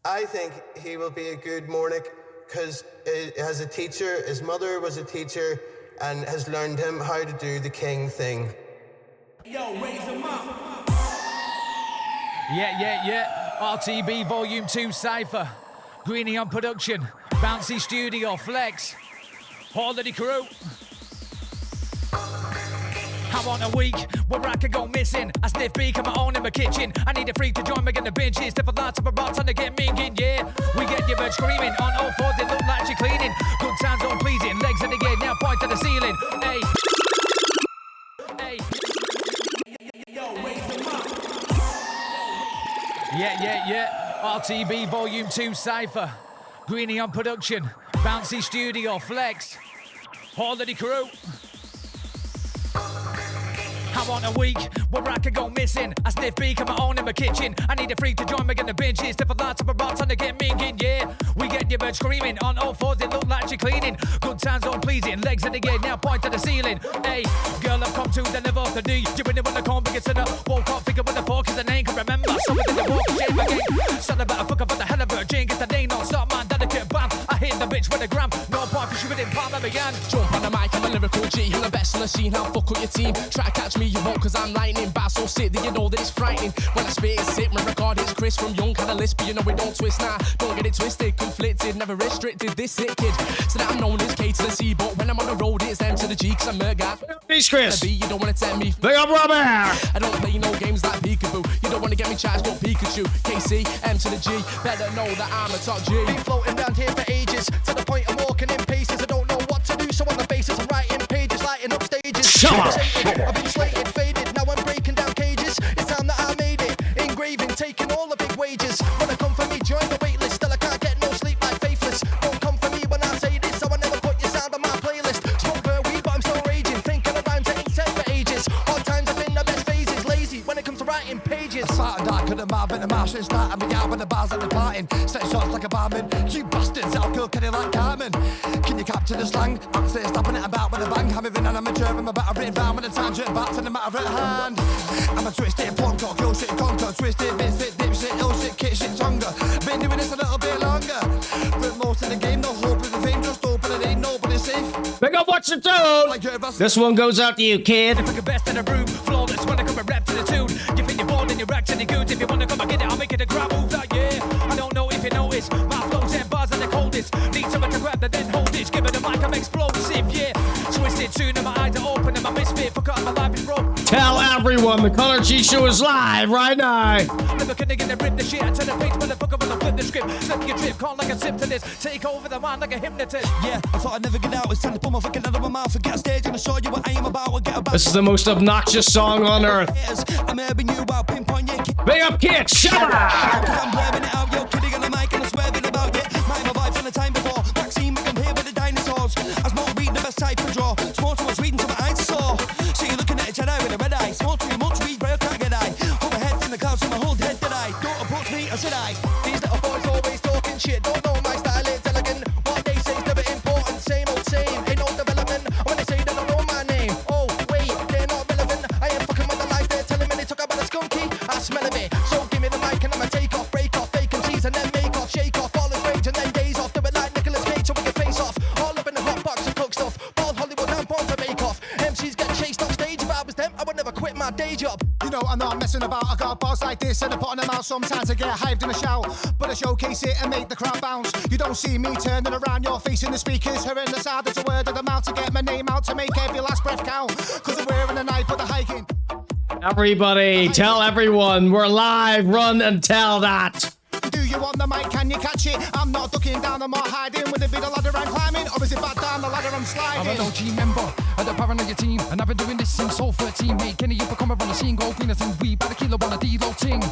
I think he will be a good Mornick because as a teacher, his mother was a teacher and has learned him how to do the king thing. Yo, raise him up. Yeah. RTB Volume 2 Cypher. Greenie on production. Bouncy Studio Flex. Holiday Crew. I want a week where I can go missing. I sniff beak on my own in my kitchen. I need a freak to join me in the benches. Different lots of rots on the get minging, yeah. We get your bird screaming on all fours, they look like you're cleaning. Good sounds all pleasing, legs in the air, now point to the ceiling. Hey. Yo, raise him up. Yeah. RTB Volume 2 Cypher. Greenie on production. Bouncy Studio Flex. Holiday Crew. I want a week where I can go missing. I sniff beak on my own in my kitchen. I need a freak to join me in the benches. Different lots of rots on the get minging, yeah. We get your bird screaming on all fours, they look like you're cleaning. Good sounds all pleasing, legs in the air, now point to the ceiling. Hey, girl, I've come to deliver the D. You really want to come because in a woke up figure with the fork is the name. Can remember something in the walk, shape again. Son about a fuck about the hell of a jing. It's the day, no stop, man, delicate bam. I hit the bitch with a gram. No point for shooting palm, I began. Jump on the mic, I'm a lyrical G. I'm the best on the scene, I'll fuck up your team. Try to catch me, you won't, cause I'm lightning. Bass so sick that you know that it's frightening. When I spit it's sick, my record is Chris from Young Catalyst. But you know we don't twist now, don't get it twisted. Conflicted, never restricted, this sick kid. So that I'm known as K to the C. But when I'm on the road it's M to the G, cause I'm a guy. Peace, Chris. You don't wanna tempt me. Big up, Robert. I don't play no games like peekaboo. You don't wanna get me charged, no Pikachu. KC, M to the G, better know that I'm a top G. Been floating around here for ages, to the point of walking in paces. I don't know what to do, so on the basis I'm writing pages, lighting up stages. Shut up. I've been slated, faded, now I'm breaking down cages. It's time that I made it, engraving, taking all the big wages. Wanna come for me, join the wait list, still I can't get no sleep like faithless. Don't come for me when I say this, so I never put your sound on my playlist. Smoke her weed, but I'm still raging, thinking of rhymes that ain't said for ages. Hard times have been the best phases, lazy when it comes to writing pages. I started dark at the Marvin and Martian started me out with the bars at the parting. Set shots like a barman, you bastards, I'll kill Kenny like Carmen. Can you capture the slang? Backstage stopping it about with a bang. I'm even an amateur, I'm about to written down with a tangent, back to the matter at hand. I'm a twisted plonker, kill shit conquer, twisted, misfit, dipshit, ill shit, kit shit tonga. Been doing this a little bit longer. But most of the game, no hope of the fame, just open it ain't nobody safe. Big up, what's the tune? This one goes out to you, kid. If I could best in a room, flawless when I come and rap to the tune. You think you're bored and you're actually good. If you wanna come and get it, I'll make it a crowd move that, yeah. I don't know if you notice, my flows and bars are the coldest. Need someone to grab the then hold it. Give it a mic, I'm explosive, yeah. Twisted soon and my eyes are open and my misfit. Forgot my life is broke. Tell everyone the ConorGShow is live right now. Never gonna get to rip the shit. I turn the page, motherfucker, when I flip the script. Slip your trip, call like a sip to this. Take over the mind like a hypnotist. Yeah, I thought I'd never get out. It's time to pull my fucking out of my mouth and get on stage and show you what I am about. I'll get about. This is the most obnoxious song on earth. I'm urban you out, pinpoint your kid. Big up, kid. Shut up. I'm blaring it out, yo, kidding on the mic and I'm swerving about it. My vibe from the time before. Vaccine, we come here with the dinosaurs. I smoke weed, the best type of draw. Smoke too much weed until my eyes sore. So you're looking at a Jedi with a red eye. Smoke too much weed, bro, can't get eye. Hold my head in the clouds, so my whole head did I. Don't approach me, or should I? These little boys always talking shit. Don't know my style, it's elegant. What they say is never important. Same old same, ain't no development. When they say that I know my name, oh wait, they're not relevant. I ain't fucking with the lies they're telling me. They talk about a skunky, I smell of it. So give me the mic and I'ma take off, break off, fake and cheese and then make off, shake off, all is rage and then days off. Do it like Nicolas Cage so we can face off. All up in the hot box and cook stuff. Paul Hollywood and born to bake off. MCs get chased off stage. If I was them, I would never quit my day job. You know I'm not messing about, I got bars like this and I'm putting them out. Sometimes I get hyped in a shout, but I showcase it and make the crowd bounce. You don't see me turning around your face in the speakers, hearing the sound of the word of the mouth to get my name out to make every last breath count. Cause I'm wearing a knife but the hiking. Everybody, tell everyone we're live. Run and tell that. Do you want the mic? Can you catch it? I'm not ducking down, I'm not hiding. Would it be the ladder I'm climbing, or is it back down the ladder I'm sliding? I'm an OG member of the paranoia team, and I've been doing this since Soul 13. Mate, Kenny, you become around the scene, go greener than we, by the kilo on a D-low ting.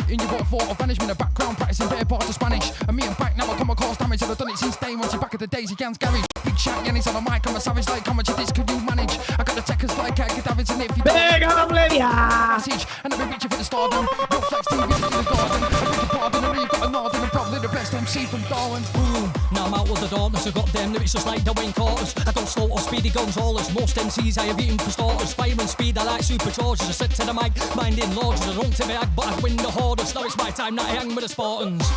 In your water for vanish in the background, practicing better parts of Spanish. And me and back now I come across damage, I've done it since day one. See back at the days, he can't garage. Big shot, Yanni's on the mic, I'm a savage like how much of this could you manage? I got the techers like I get Davids and if you Big up, Lydia. message, and I've been reaching for the stardom. Your flex TV to the garden. I beg your pardon, I know you've got a nod, and I'm probably the best MC from Darwin. Boom, now I'm out with the darkness. I got them lyrics just like Dwayne Carter's. I don't slow or speedy guns haulers. Most MCs I have eaten for starters. Fire and speed, I like superchargers. I sit to the mic, minding lodges. I don't take me but I win the hardest. Now it's my time, now I hang with the Spartans.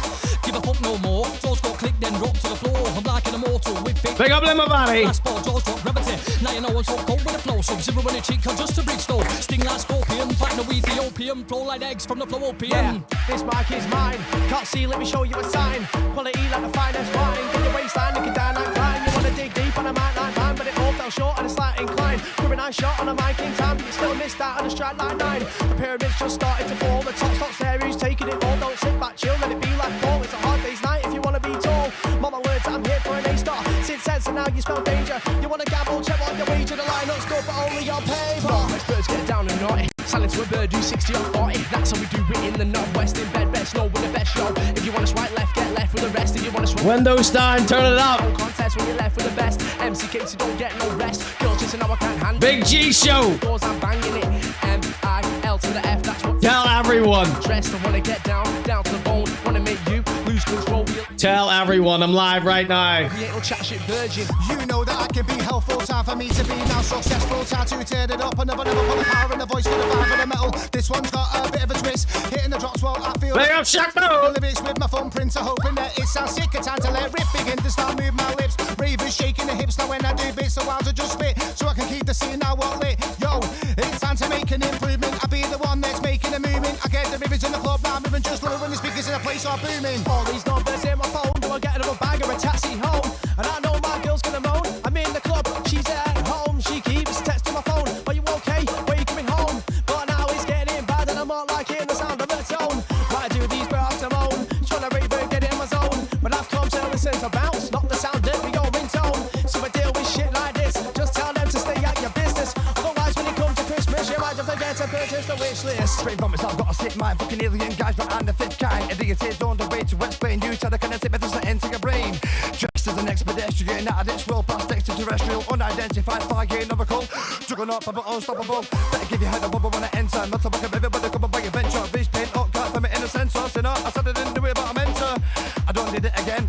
Give a fuck no more. Jaws got click, then drop to the floor. I'm like an immortal with fake. Big up Limmer Valley. Last ball, jaws drop gravity. Now you know I'm so cold with the flow. Sub-zero in a cheek, just a bridge though. Sting like scorpion, fighting a Ethiopian. Flow like eggs from the flow opium. Yeah, this mic is mine. Can't see, let me show you a sign. Quality like the finest wine. Get your waistline, look it down like climb. You wanna dig deep on a mic like mine, but it all fell short on a slight incline. Threw a nice shot on a mic in time, but you still missed out on a strike like 9. The pyramid's just started to fall. The top stop's there, who's taking it all? Don't sit back, chill, let it be like Paul. It's a hard day's night if you wanna be tall. Mama words, I'm here for an A-star. Since sense and now you spell danger. You wanna gamble, check on your wager. The lineup's good, but only on paper. Experts get down and naughty. Silent to a bird, do 60 or 40. That's how we do it in the northwest. In bed, best know with the best show. If you wanna swipe left, get left with the rest. If you wanna swipe Windows down, turn it up. no contest when you're left with the best. MC Casey don't get no rest. Girls chasing now I can't handle. Big G Show. Doors I'm banging it. M-I-L to the F. That's what. Tell everyone. Dressed. I wanna get down to the bone. Wanna make you lose control. Tell everyone I'm live right now. We ain't no chat shit virgin. You know that I can be helpful. Time for me to be now successful. Time to turn it up and never pull the power in the voice for the vibe of the metal. This one's got a bit of a twist. Hitting the drops, well, I feel. Big up Shackno. Lyrics with my thumbprints, hoping that it sounds sick. A time to let rip, begin to start move my lips. Ravers shaking the hips now when I do bits, so I'll just spit so I can keep the scene now what lit. Yo, it's time to make an improvement. I'll be the one that's making a movement. I get the rivers in the club now, moving just low when the speakers in a place are booming. All these numbers in my phone, do I get another bag or a taxi home? And I know my girl's gonna moan. I'm in the club, she's at home. She keeps texting my phone. Are you okay? Where you coming home? But now it's getting bad and I'm not liking the sound of her tone. Why do these birds to moan? Trying to rave and get in my zone. But I've come to listen to bounce, not the sound that we go ringtone. So I deal with shit like this. Just tell them to stay at your business. Otherwise when it comes to Christmas, you might just forget to purchase the wish list. Straight from myself, got a sick mind, fucking alien guys, but I'm the fifth kind. Idiots on the way to explain you to the kinetic methods that enter your brain. Dressed as the next pedestrian, out of this world, past extraterrestrial, unidentified, fire of a cult. Juggernaut, but unstoppable. Better give your head a bubble when I enter. Not so I can live it, but come by adventure. These paint up, can't from it in a sense. So, sinner, I said I didn't do it, but I meant to. I don't need it again.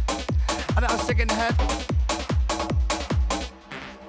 And I was sick in the head.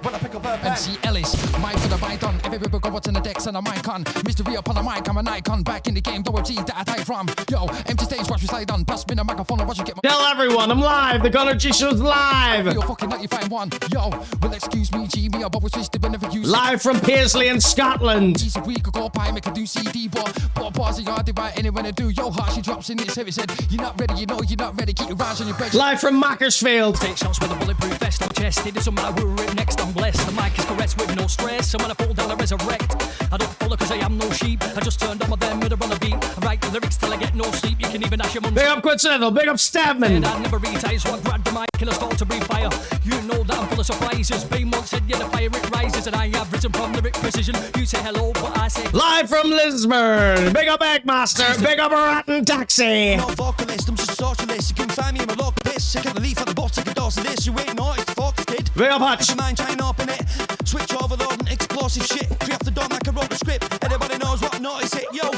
When I pick up a pen. MC Ellis, mic for the Python. Every people go what's in the decks and a mic on. Mystery upon the mic, I'm an icon. Back in the game, double G that I die from. Yo, empty stage, watch me slide on. Pass me the microphone and watch you get my. Tell everyone I'm live. The ConorGShow's live. You're fucking lucky find one. Yo, well excuse me, G, me, I've always wished to never use. Live from Paisley in Scotland. She's a week ago, pie, make a do CD, but bars are hard to write anywhere to do. Yo, heart, she drops in this heavy said, you're not ready, you know you're not ready, keep your eyes on your bed. Live from Macclesfield. Take shots with a bulletproof vest on chest. It is something I will rip next, I'm blessed. The mic is caressed with no stress. And when I fall down, I resurrect. I don't follow cause I am no sheep. I just turned on my them with a on the beat. I write the lyrics till I get no sleep. You can even ask your mum. Big up Quincentennial. Big up Stabman. And I'd never retire, so I grabbed the mic and I start to breathe fire. You know that I'm full of surprises. Baymont said, yeah, the fire it rises. And I have risen from lyric precision. You say hello, but I say live from Lisburn. Big up Eggmaster. Big up Rotten Taxi. I'm not vocalist, I'm just a socialist. You can find me in my local piss. Sick of the leaf at the bottom, take a dose of this. You ain't naughty, focus, kid. Big up Hutch. Your mind trying to open it. Switch overload, explosive shit. Free off the dome like I wrote the script. Everybody knows what notice it, yo.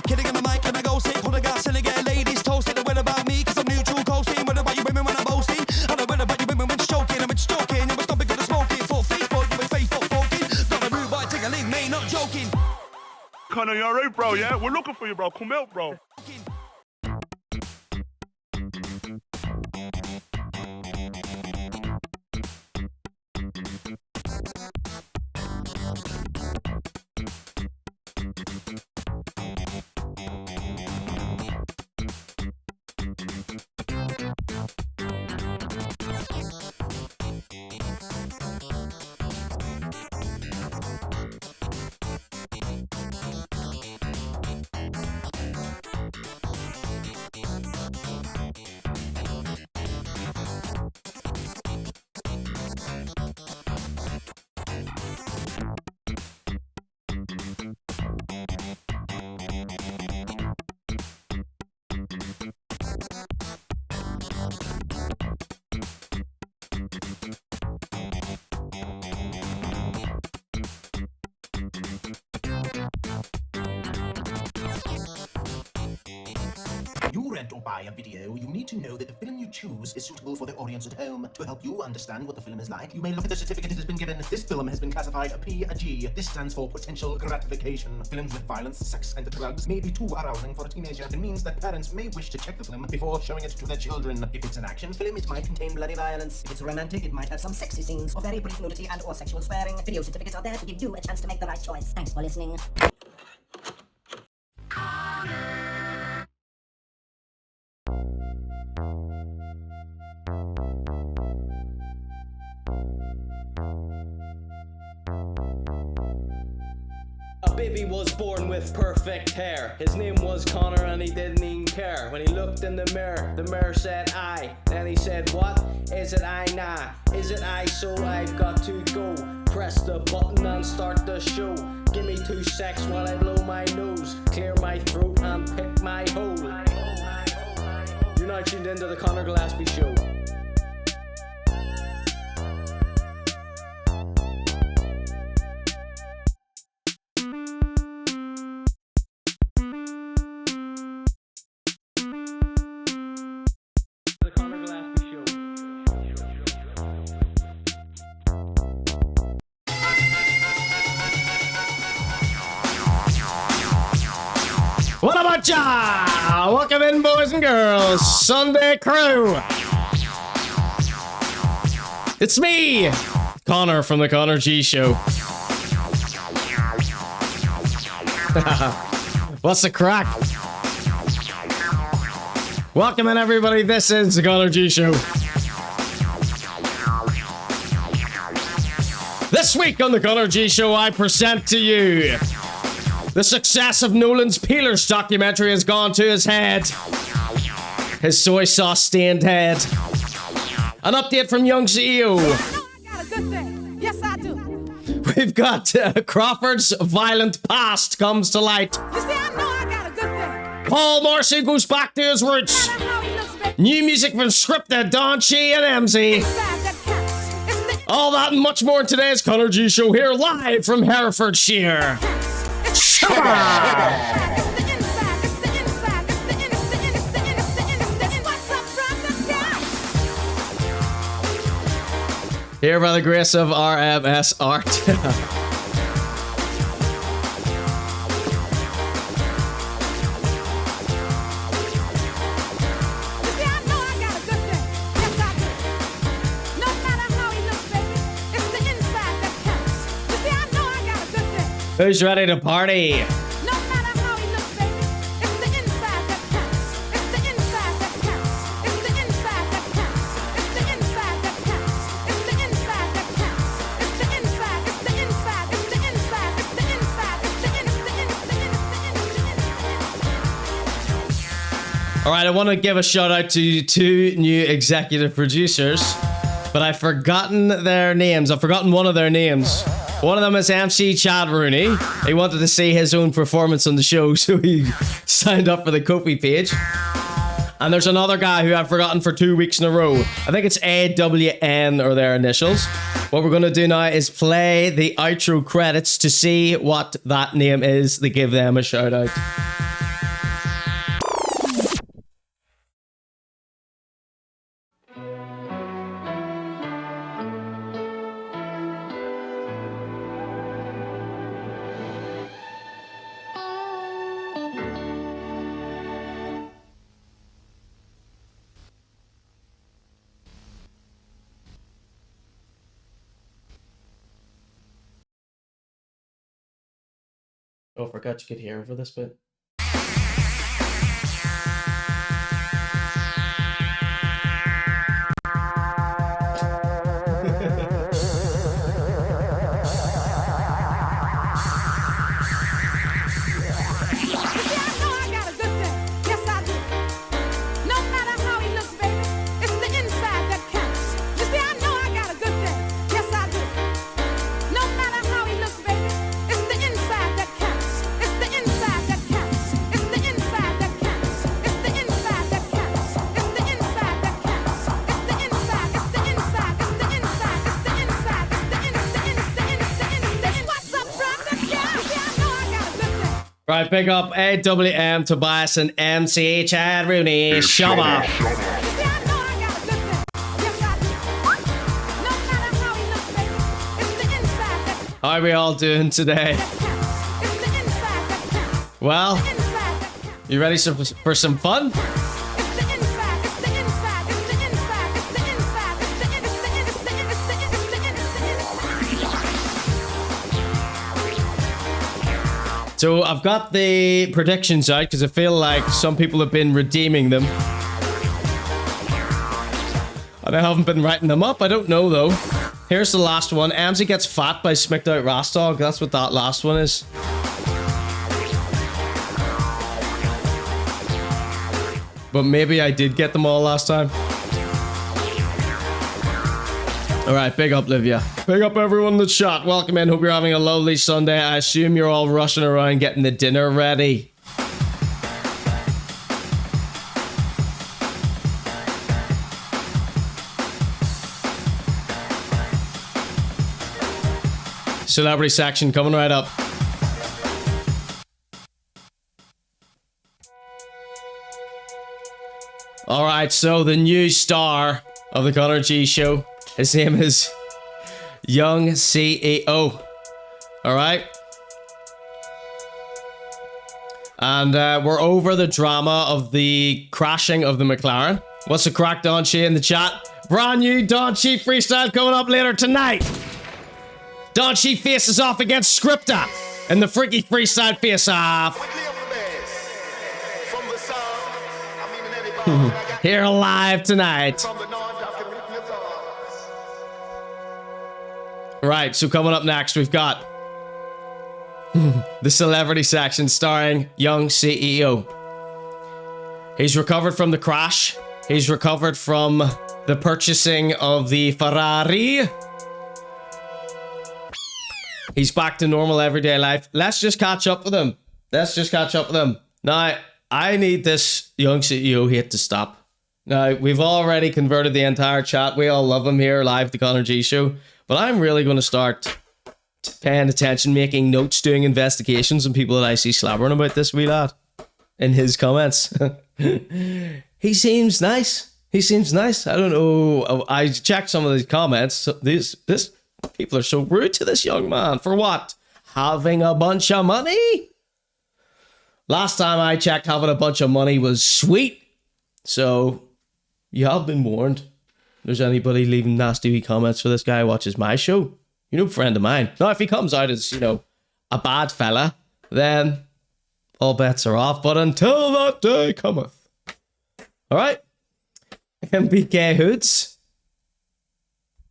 Kidding in my mic and I go sick. Put a gas in again, ladies toasted. What about me? Cause I'm neutral coasting. What about you women when I'm boasting? I know what about you women when stroking. I'm stroking. You were stopping because I'm smoking. For Facebook, you were faithful poking. Not a rude boy, take a link, mate, not joking. Conor, you alright, bro, yeah? We're looking for you, bro. Come out, bro. buy a video, you need to know that the film you choose is suitable for the audience at home. To help you understand what the film is like, you may look at the certificate it has been given. This film has been classified a PG. This stands for potential gratification. Films with violence, sex, and drugs may be too arousing for a teenager. It means that parents may wish to check the film before showing it to their children. If it's an action film, it might contain bloody violence. If it's romantic, it might have some sexy scenes or very brief nudity and or sexual swearing. Video certificates are there to give you a chance to make the right choice. Thanks for listening. A baby was born with perfect hair. His name was Conor and he didn't even care. When he looked in the mirror said I. Then he said, what? Is it I? Nah. Is it I? So I've got to go. Press the button and start the show. Give me 2 secs while I blow my nose, clear my throat and pick my hole. You're now tuned into the Conor Gillespie Show. What about ya? Welcome in, boys and girls. Sunday crew. It's me, Conor from the ConorGShow. What's the crack? Welcome in, everybody. This is the ConorGShow. This week on the ConorGShow, I present to you the success of Nolan's Peelers documentary has gone to his head. His soy sauce stained head. An update from Young CEO. I got a good thing. Yes, I do. We've got Crawford's violent past comes to light. You see, I know I got a good thing. Paul Morrissey goes back to his roots. New music from Skripteh, Don Chi, and Emmzy. All that and much more in today's ConorGShow here live from Herefordshire. Here by the grace of RMS Art. Who's ready to party? No matter how he looks, baby, it's the inside that counts. It's the inside that counts. It's the inside that counts. It's the inside that counts. It's the inside that counts. It's the inside. It's the inside. It's the inside. It's the inside. It's the All right, I want to give a shout out to 2 new executive producers, but I've forgotten their names. I've forgotten one of their names. One of them is MC Chad Rooney. He wanted to see his own performance on the show, so he signed up for the Kofi page. And there's another guy who I've forgotten for 2 weeks in a row. I think it's AWN or their initials. What we're going to do now is play the outro credits to see what that name is to give them a shout out. Oh, I forgot you could hear over this bit. inside that counts. Right, big up AWM, Tobias, and MC Chad Rooney. Shabba. How are we all doing today? Well, you ready for some fun? So I've got the predictions out because I feel like some people have been redeeming them. And I haven't been writing them up. I don't know though. Here's the last one. Emmzy gets fat by Smicked Out Rastog. That's what that last one is. But maybe I did get them all last time. Alright, big up Livia. Big up everyone in the chat. Welcome in. Hope you're having a lovely Sunday. I assume you're all rushing around getting the dinner ready. Celebrity section coming right up. Alright, so the new star of the ConorGShow. His name is Young CEO. Alright? And we're over the drama of the crashing of the McLaren. What's the crack, Don Chi, in the chat? Brand new Don Chi freestyle coming up later tonight. Don Chi faces off against Skripteh in the freaky freestyle face-off. Here live tonight. Right, so coming up next, we've got the celebrity section starring Young CEO. He's recovered from the crash. He's recovered from the purchasing of the Ferrari. He's back to normal everyday life. Let's just catch up with him. Now, I need this Young CEO hate to stop. Now, we've already converted the entire chat. We all love him here live at the ConorGShow. But I'm really going to start paying attention, making notes, doing investigations on people that I see slabbering about this wee lad in his comments. He seems nice. I don't know. I checked some of these comments. This people are so rude to this young man. For what? Having a bunch of money? Last time I checked, having a bunch of money was sweet. So, you have been warned. There's anybody leaving nasty wee comments for this guy who watches my show, friend of mine. Now, if he comes out as, a bad fella, then all bets are off. But until that day cometh. All right? MBK Hoods.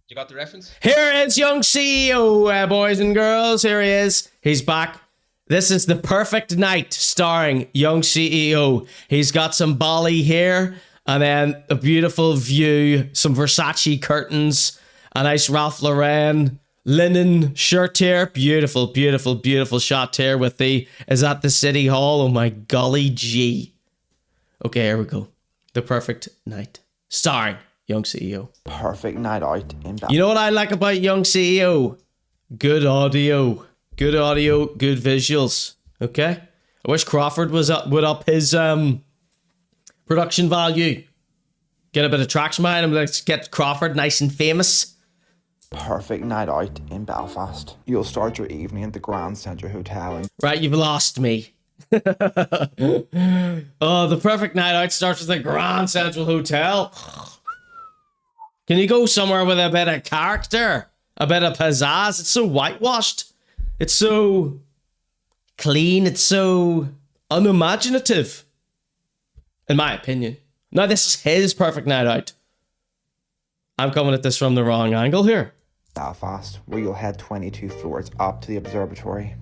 You got the reference? Here is Young CEO, boys and girls. Here he is. He's back. This is The Perfect Night starring Young CEO. He's got some Bali hair. And then a beautiful view, some Versace curtains, a nice Ralph Lauren linen shirt here. Beautiful, beautiful, beautiful shot here with is that the City Hall? Oh my golly gee. Okay, here we go. The Perfect Night. Starring Young CEO. Perfect night out in Belfast. You know what I like about Young CEO? Good audio. Good audio, good visuals. Okay? I wish Crawford would up his production value. Get a bit of traction behind him. Let's get Crawford nice and famous. Perfect night out in Belfast. You'll start your evening at the Grand Central Hotel. Right, you've lost me. Oh, the perfect night out starts with the Grand Central Hotel. Can you go somewhere with a bit of character? A bit of pizzazz? It's so whitewashed. It's so clean. It's so unimaginative. In my opinion. Now, this is his perfect night out. I'm coming at this from the wrong angle here. Belfast, where you'll head 22 floors up to the observatory.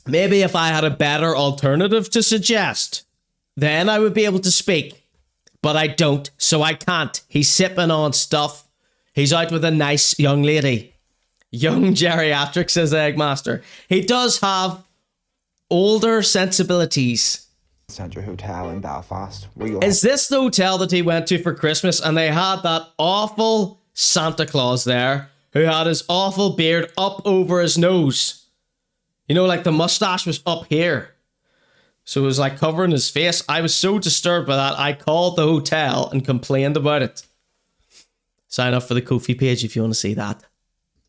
Maybe if I had a better alternative to suggest, then I would be able to speak. But I don't, so I can't. He's sipping on stuff. He's out with a nice young lady. Young geriatric, says Eggmaster. He does have older sensibilities. Central Hotel in Belfast. Is this the hotel that he went to for Christmas and they had that awful Santa Claus there who had his awful beard up over his nose? Like the mustache was up here. So it was like covering his face. I was so disturbed by that, I called the hotel and complained about it. Sign up for the Ko-fi page if you want to see that.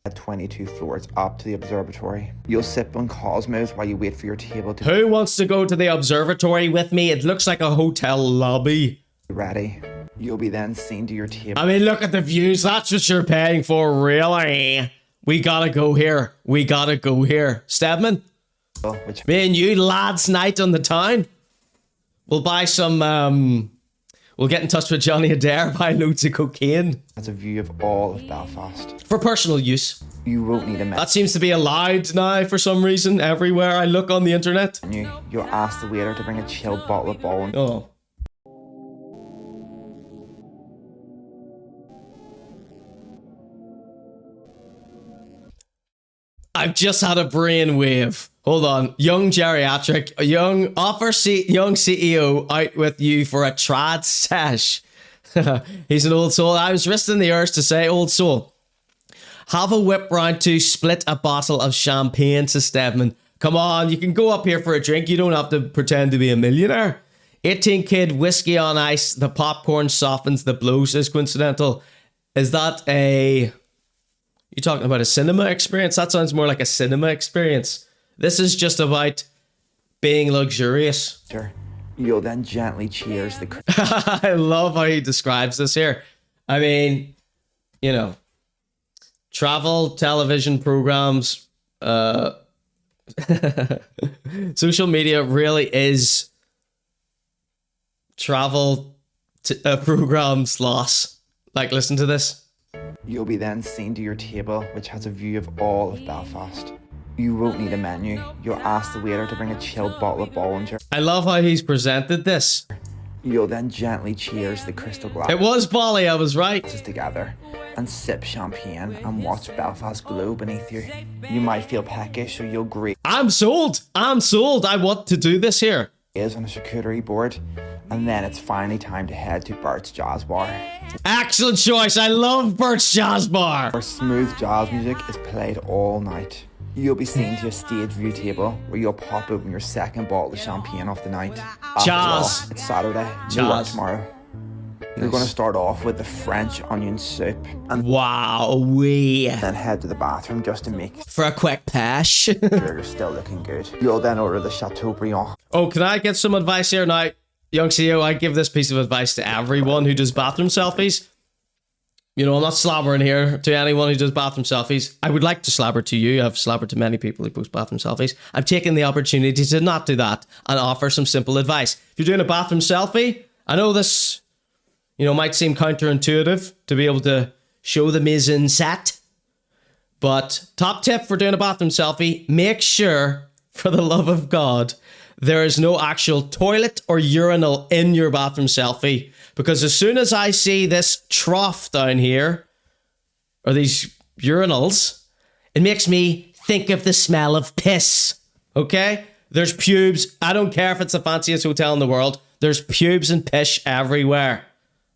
At 22 floors up to the observatory. You'll sip on Cosmos while you wait for your table to Who wants to go to the observatory with me? It looks like a hotel lobby. be ready. You'll be then seen to your table. I mean, look at the views. That's what you're paying for, really. We gotta go here. We gotta go here. Stedman? Me and you, lads' night on the town. We'll buy some, we'll get in touch with Johnny Adair, buy loads of cocaine. That's a view of all of Belfast. For personal use. You won't need a menu. That seems to be allowed now for some reason everywhere I look on the internet. You'll ask the waiter to bring a chilled bottle of ball. Oh. I've just had a brainwave. Hold on. Young geriatric, young CEO out with you for a trad sesh. He's an old soul. I was resisting the urge to say old soul. Have a whip round to split a bottle of champagne, says Stedman. Come on, you can go up here for a drink. You don't have to pretend to be a millionaire. 18 kid, whiskey on ice. The popcorn softens the blow, says Coincidental. Is that a... You talking about a cinema experience? That sounds more like a cinema experience. This is just about being luxurious. Sure. You'll then gently cheers the... I love how he describes this here. I mean, you know, travel, television programs, social media really is travel programs loss. Like, listen to this. You'll be then seen to your table, which has a view of all of Belfast. You won't need a menu. You'll ask the waiter to bring a chilled bottle of Bollinger. I love how he's presented this. You'll then gently cheers the crystal glass. It was Bolly, I was right. Together and sip champagne and watch Belfast glow beneath you. You might feel peckish, so you'll greet. I'm sold. I'm sold. I want to do this here. Is on a charcuterie board, and then it's finally time to head to Bert's Jazz Bar. Excellent choice. I love Bert's Jazz Bar. Where smooth jazz music is played all night. You'll be seen to a stage view table where you'll pop open your second bottle of champagne of the night. After Jazz. all, it's Saturday. Jazz. No work tomorrow. You're going to start off with the French onion soup. And wow-wee. Then head to the bathroom just to make for a quick pash. Sure you're still looking good. You'll then order the Chateaubriand. Oh, can I get some advice here now? Young CEO, I give this piece of advice to everyone who does bathroom selfies. You know, I'm not slobbering here to anyone who does bathroom selfies. I would like to slobber to you. I've slobbered to many people who post bathroom selfies. I'm taking the opportunity to not do that and offer some simple advice. If you're doing a bathroom selfie, I know this, you know, might seem counterintuitive to be able to show the mise en scène. But top tip for doing a bathroom selfie, make sure, for the love of God, there is no actual toilet or urinal in your bathroom selfie. Because as soon as I see this trough down here, or these urinals, it makes me think of the smell of piss. Okay? There's pubes. I don't care if it's the fanciest hotel in the world. There's pubes and piss everywhere.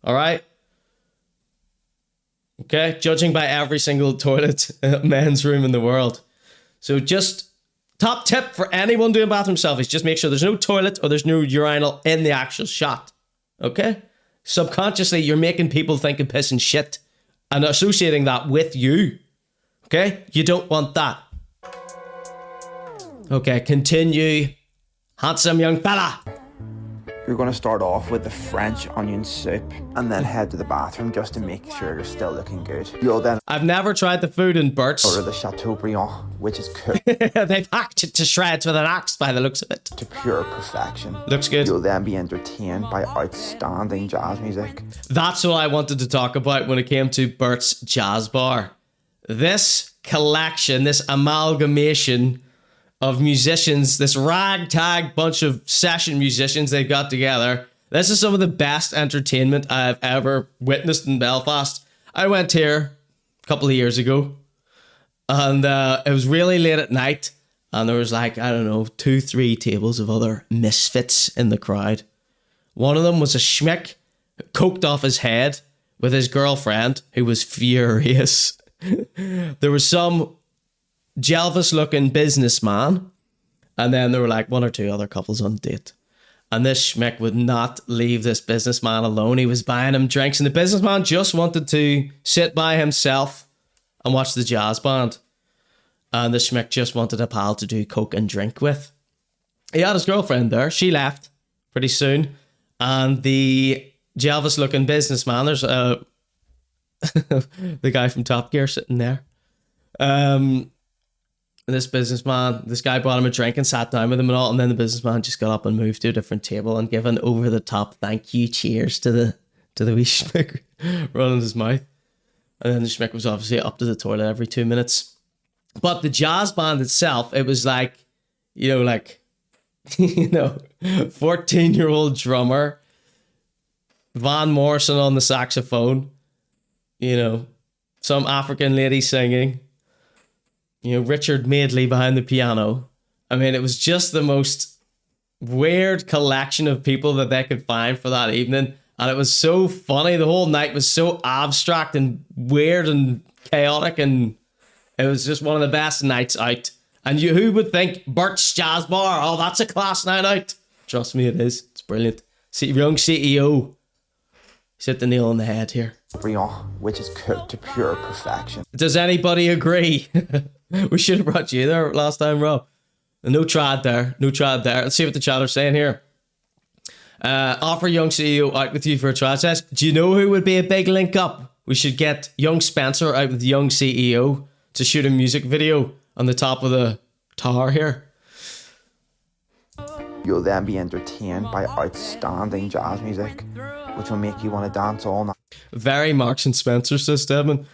All right? Okay? Judging by every single toilet men's room in the world. So just top tip for anyone doing bathroom selfies, just make sure there's no toilet or there's no urinal in the actual shot. Okay? Subconsciously, you're making people think of piss and shit and associating that with you. Okay? You don't want that. Okay, continue. Handsome young fella. You're going to start off with the French onion soup and then head to the bathroom just to make sure you're still looking good. You'll then... I've never tried the food in Bert's. Order the Chateaubriand, which is cooked. They've hacked it to shreds with an axe by the looks of it. To pure perfection. Looks good. You'll then be entertained by outstanding jazz music. That's what I wanted to talk about when it came to Bert's Jazz Bar. This collection, this amalgamation of musicians, this ragtag bunch of session musicians they've got together. This is some of the best entertainment I've ever witnessed in Belfast. I went here a couple of years ago and it was really late at night and there was like, I don't know, 2-3 tables of other misfits in the crowd. One of them was a schmick coked off his head with his girlfriend who was furious. There was some Jelvis looking businessman, and then there were like 1 or 2 other couples on date. And this schmick would not leave this businessman alone. He was buying him drinks, and the businessman just wanted to sit by himself and watch the jazz band. And the schmick just wanted a pal to do coke and drink with. He had his girlfriend there. She left pretty soon. And the Jelvis-looking businessman, there's the guy from Top Gear sitting there. This guy brought him a drink and sat down with him and all, and then the businessman just got up and moved to a different table and given over the top thank you cheers to the wee schmick running his mouth. And then the schmick was obviously up to the toilet every 2 minutes. But the jazz band itself, it was like, 14-year-old drummer, Van Morrison on the saxophone, some African lady singing, Richard Madeley behind the piano. I mean, it was just the most weird collection of people that they could find for that evening. And it was so funny. The whole night was so abstract and weird and chaotic. And it was just one of the best nights out. And who would think Bert's Jazz Bar? Oh, that's a class night out. Trust me, it is. It's brilliant. Young CEO. He's hit the nail on the head here. Which is cooked to pure perfection. Does anybody agree? We should have brought you there last time, Rob. No trad there. Let's see what the chat are saying here. Offer young CEO out with you for a trad test. Do you know who would be a big link up? We should get young Spencer out with young CEO to shoot a music video on the top of the tower here. You'll then be entertained by outstanding jazz music, which will make you want to dance all night. Very Marks and Spencer, says Stedman.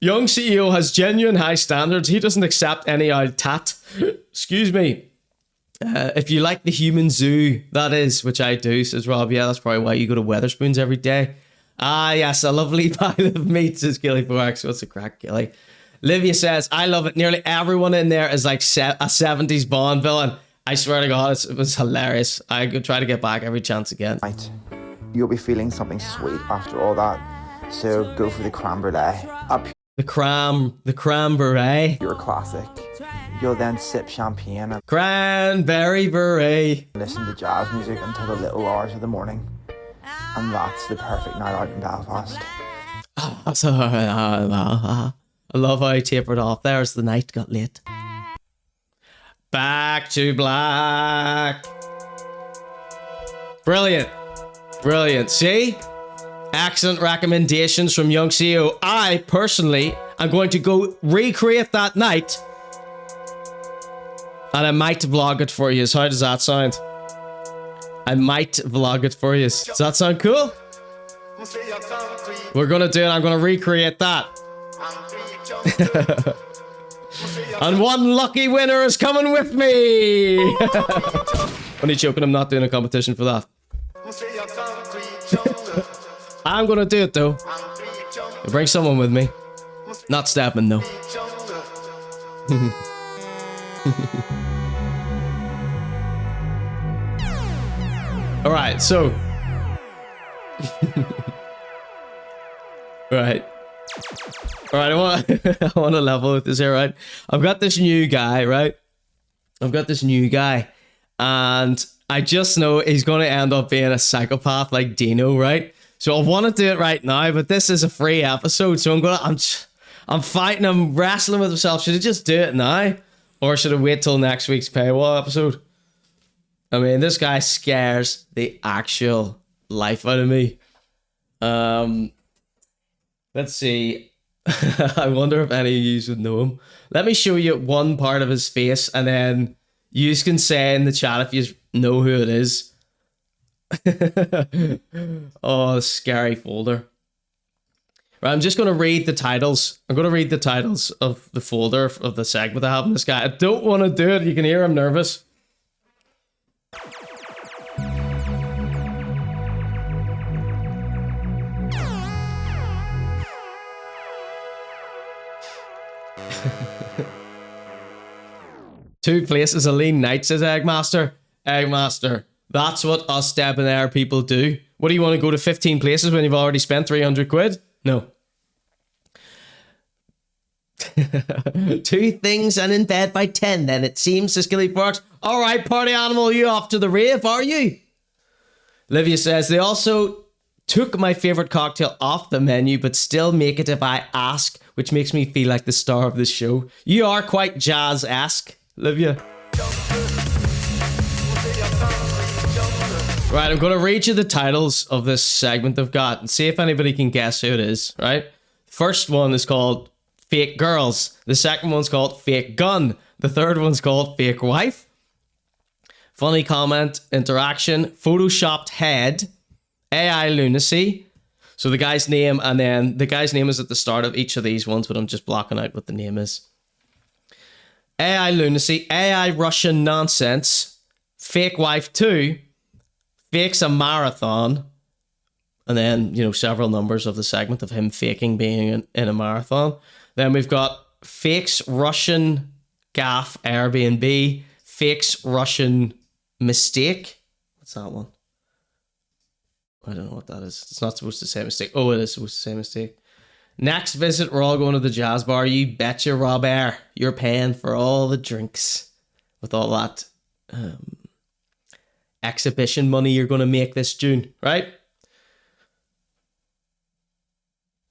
Young CEO has genuine high standards. He doesn't accept any old tat. Excuse me. If you like the human zoo, that is, which I do, says Rob. Yeah, that's probably why you go to Weatherspoons every day. Ah, yes, a lovely pile of meat, says Gilly Fox. What's the crack, Gilly? Livia says, I love it. Nearly everyone in there is like a 70s Bond villain. I swear to God, it was hilarious. I could try to get back every chance again. Right. You'll be feeling something sweet after all that. So go for the creme brulee. The creme brulee. Your classic. You'll then sip champagne and cranberry beret. Listen to jazz music until the little hours of the morning. And that's the perfect night out in Belfast. I love how I tapered off there as the night got late. Back to black. Brilliant. See? Excellent recommendations from young CEO. I personally am going to go recreate that night. And I might vlog it for you. How does that sound? I might vlog it for you. Does that sound cool? We're going to do it. I'm going to recreate that. And one lucky winner is coming with me. Only joking, I'm not doing a competition for that. I'm gonna do it though. I'll bring someone with me. Not Stepman though. Alright, so Alright, I want to level with this here, right? I've got this new guy, right? And I just know he's going to end up being a psychopath like Dino, right? So I want to do it right now, but this is a free episode, so I'm fighting, I'm wrestling with myself. Should I just do it now? Or should I wait till next week's paywall episode? I mean, this guy scares the actual life out of me. Let's see. I wonder if any of you would know him. Let me show you one part of his face, and then you can say in the chat if you know who it is. Oh, scary folder. Right, I'm just going to read the titles. I'm going to read the titles of the folder of the segment I have in this guy. I don't want to do it. You can hear I'm nervous. Two places, a lean night, says Eggmaster. Eggmaster, that's what us debonair people do. What do you want to go to 15 places when you've already spent 300 quid? No. Two things and in bed by 10 then it seems, says Gilly Parks. Alright, party animal, you off to the rave, are you? Livia says, they also took my favorite cocktail off the menu, but still make it if I ask, which makes me feel like the star of this show. You are quite jazz-esque, Livia. Right, I'm going to read you the titles of this segment I've got and see if anybody can guess who it is, right? First one is called Fake Girls. The second one's called Fake Gun. The third one's called Fake Wife. Funny Comment, Interaction, Photoshopped Head, AI Lunacy. So the guy's name, and then the guy's name is at the start of each of these ones, but I'm just blocking out what the name is. AI Lunacy, AI Russian Nonsense, Fake Wife 2, Fakes a Marathon, and then, you know, several numbers of the segment of him faking being in a marathon. Then we've got Fakes Russian Gaff Airbnb, Fakes Russian Mistake. What's that one? I don't know what that is. It's not supposed to say mistake. Oh, it is supposed to say mistake. Next visit, we're all going to the jazz bar. You betcha, Robert. You're paying for all the drinks with all that exhibition money you're going to make this June, right?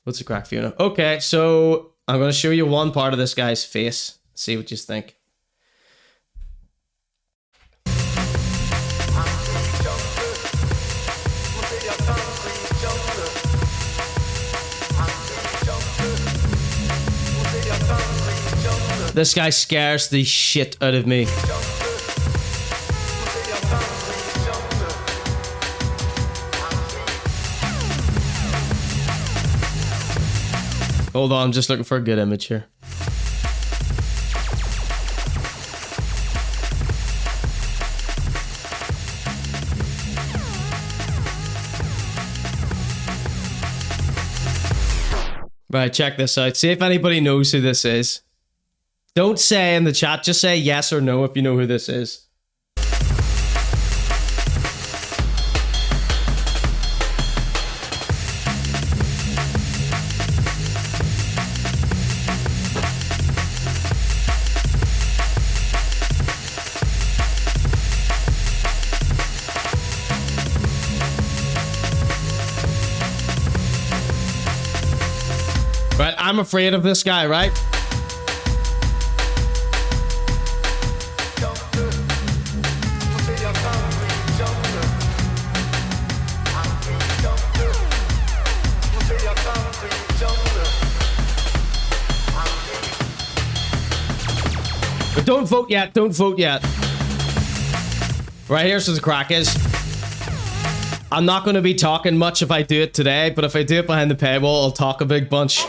What's the crack, Fiona? Okay, so I'm going to show you one part of this guy's face. See what you think. This guy scares the shit out of me. Hold on, I'm just looking for a good image here. Right, check this out. See if anybody knows who this is. Don't say in the chat, just say yes or no if you know who this is. Right, I'm afraid of this guy, right? But don't vote yet, don't vote yet. Right, here's what the crack is. I'm not going to be talking much if I do it today, but if I do it behind the paywall, I'll talk a big bunch.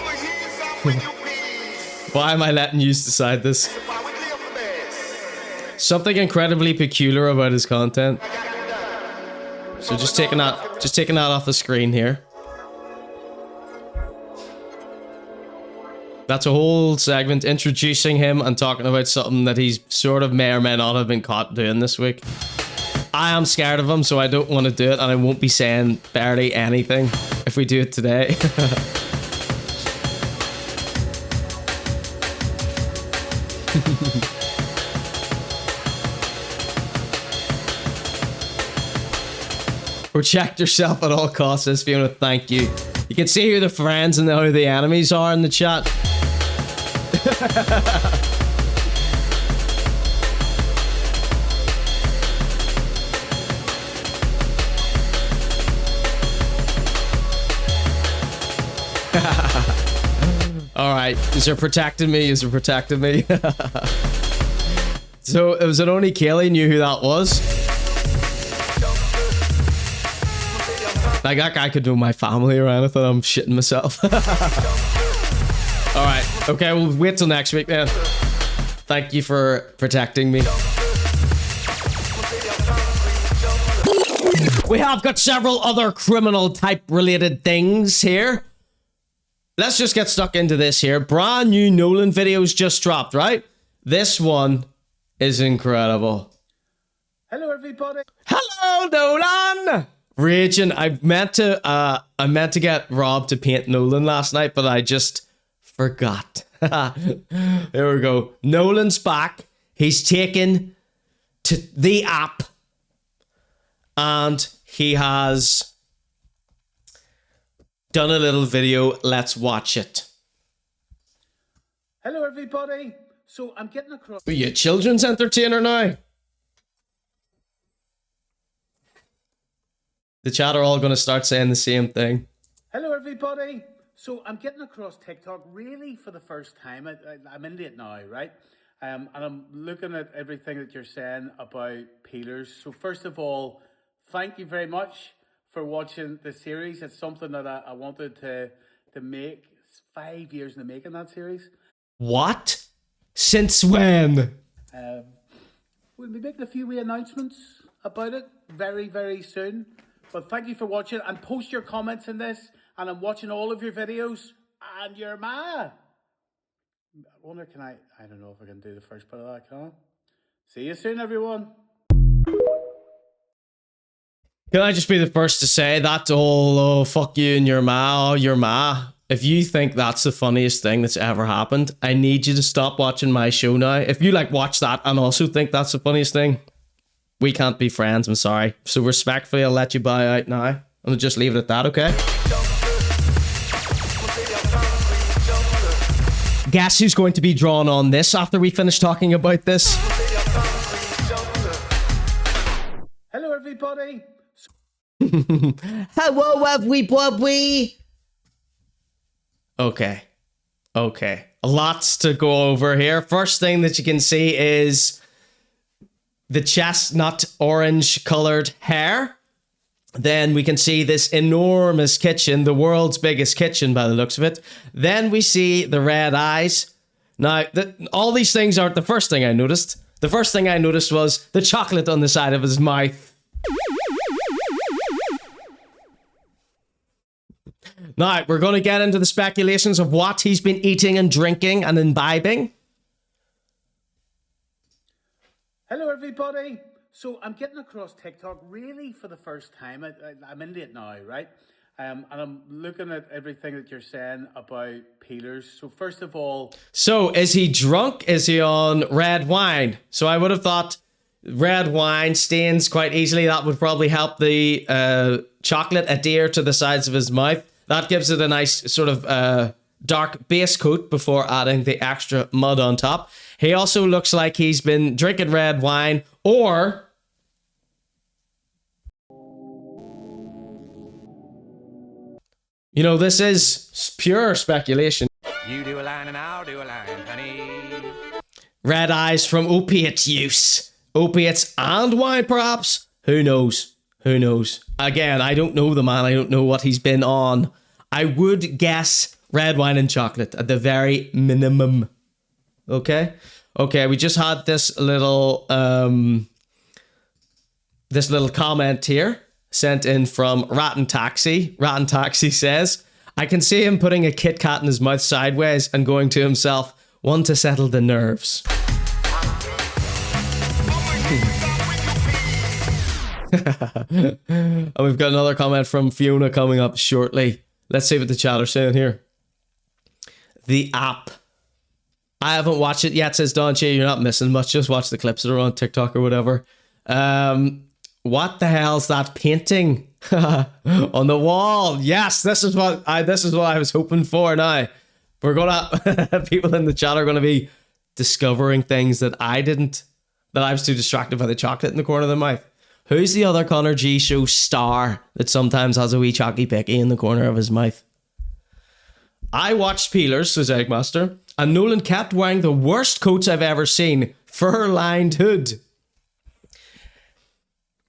Why am I letting you decide this? Something incredibly peculiar about his content. So just taking that off the screen here. That's a whole segment introducing him and talking about something that he's sort of may or may not have been caught doing this week. I am scared of him, so I don't want to do it, and I won't be saying barely anything if we do it today. Protect yourself at all costs, says Fiona. Thank you. You can see who the friends and who the enemies are in the chat. Alright, is it protecting me? Is it protecting me? So, was it only Kaylee knew who that was? Like, that guy could know my family or anything. I'm shitting myself. Alright, okay, we'll wait till next week then. Thank you for protecting me. We have got several other criminal type related things here. Let's just get stuck into this here. Brand new Nolan videos just dropped, right? This one is incredible. Hello, everybody. Hello, Nolan. Raging. I meant to get Rob to paint Nolan last night, but I just forgot. There we go. Nolan's back. He's taken to the app, and he has done a little video. Let's watch it. Hello, everybody. So I'm getting across. Are you a children's entertainer now? The chat are all going to start saying the same thing. Hello, everybody. So I'm getting across TikTok really for the first time. I'm into it now, right? And I'm looking at everything that you're saying about peelers. So first of all, thank you very much for watching the series. It's something that I wanted to make. It's 5 years in the making, that series. What? Since when? We'll be making a few wee announcements about it very, very soon. But thank you for watching, and post your comments in this. And I'm watching all of your videos, and you're mad. I wonder, I don't know if I can do the first part of that, can I? See you soon, everyone. Can I just be the first to say that's all, oh, fuck you and your ma, oh, your ma. If you think that's the funniest thing that's ever happened, I need you to stop watching my show now. If you like watch that and also think that's the funniest thing, we can't be friends, I'm sorry. So respectfully, I'll let you buy out now. I'm gonna just leave it at that, okay? Guess who's going to be drawn on this after we finish talking about this? Hello, everybody. Hello, everybody. Okay. Lots to go over here. First thing that you can see is the chestnut orange colored hair. Then we can see this enormous kitchen, the world's biggest kitchen by the looks of it. Then we see the red eyes. Now, all these things aren't the first thing I noticed. The first thing I noticed was the chocolate on the side of his mouth. Now, we're going to get into the speculations of what he's been eating and drinking and imbibing. Hello, everybody. So I'm getting across TikTok really for the first time. I'm into it now, right? And I'm looking at everything that you're saying about peelers. So first of all... So is he drunk? Is he on red wine? So I would have thought red wine stains quite easily. That would probably help the chocolate adhere to the sides of his mouth. That gives it a nice sort of dark base coat before adding the extra mud on top. He also looks like he's been drinking red wine, or... You know, this is pure speculation. You do a line and I'll do a line, honey. Red eyes from opiate use. Opiates and wine, perhaps? Who knows? Who knows? Again, I don't know the man. I don't know what he's been on. I would guess red wine and chocolate at the very minimum. Okay? Okay, we just had this little comment here sent in from Rattan Taxi. Rattan Taxi says, I can see him putting a Kit Kat in his mouth sideways and going to himself, one to settle the nerves. And we've got another comment from Fiona coming up shortly. Let's see what the chat are saying here. The app. I haven't watched it yet, says Don Che. You're not missing much. Just watch the clips that are on TikTok or whatever. What the hell's that painting on the wall? Yes, this is what I was hoping for. Now we're gonna people in the chat are gonna be discovering things that I was too distracted by the chocolate in the corner of the mouth. Who's the other ConorGShow star that sometimes has a wee chocky picky in the corner of his mouth? I watched Peelers, says Eggmaster, and Nolan kept wearing the worst coats I've ever seen. Fur-lined hood.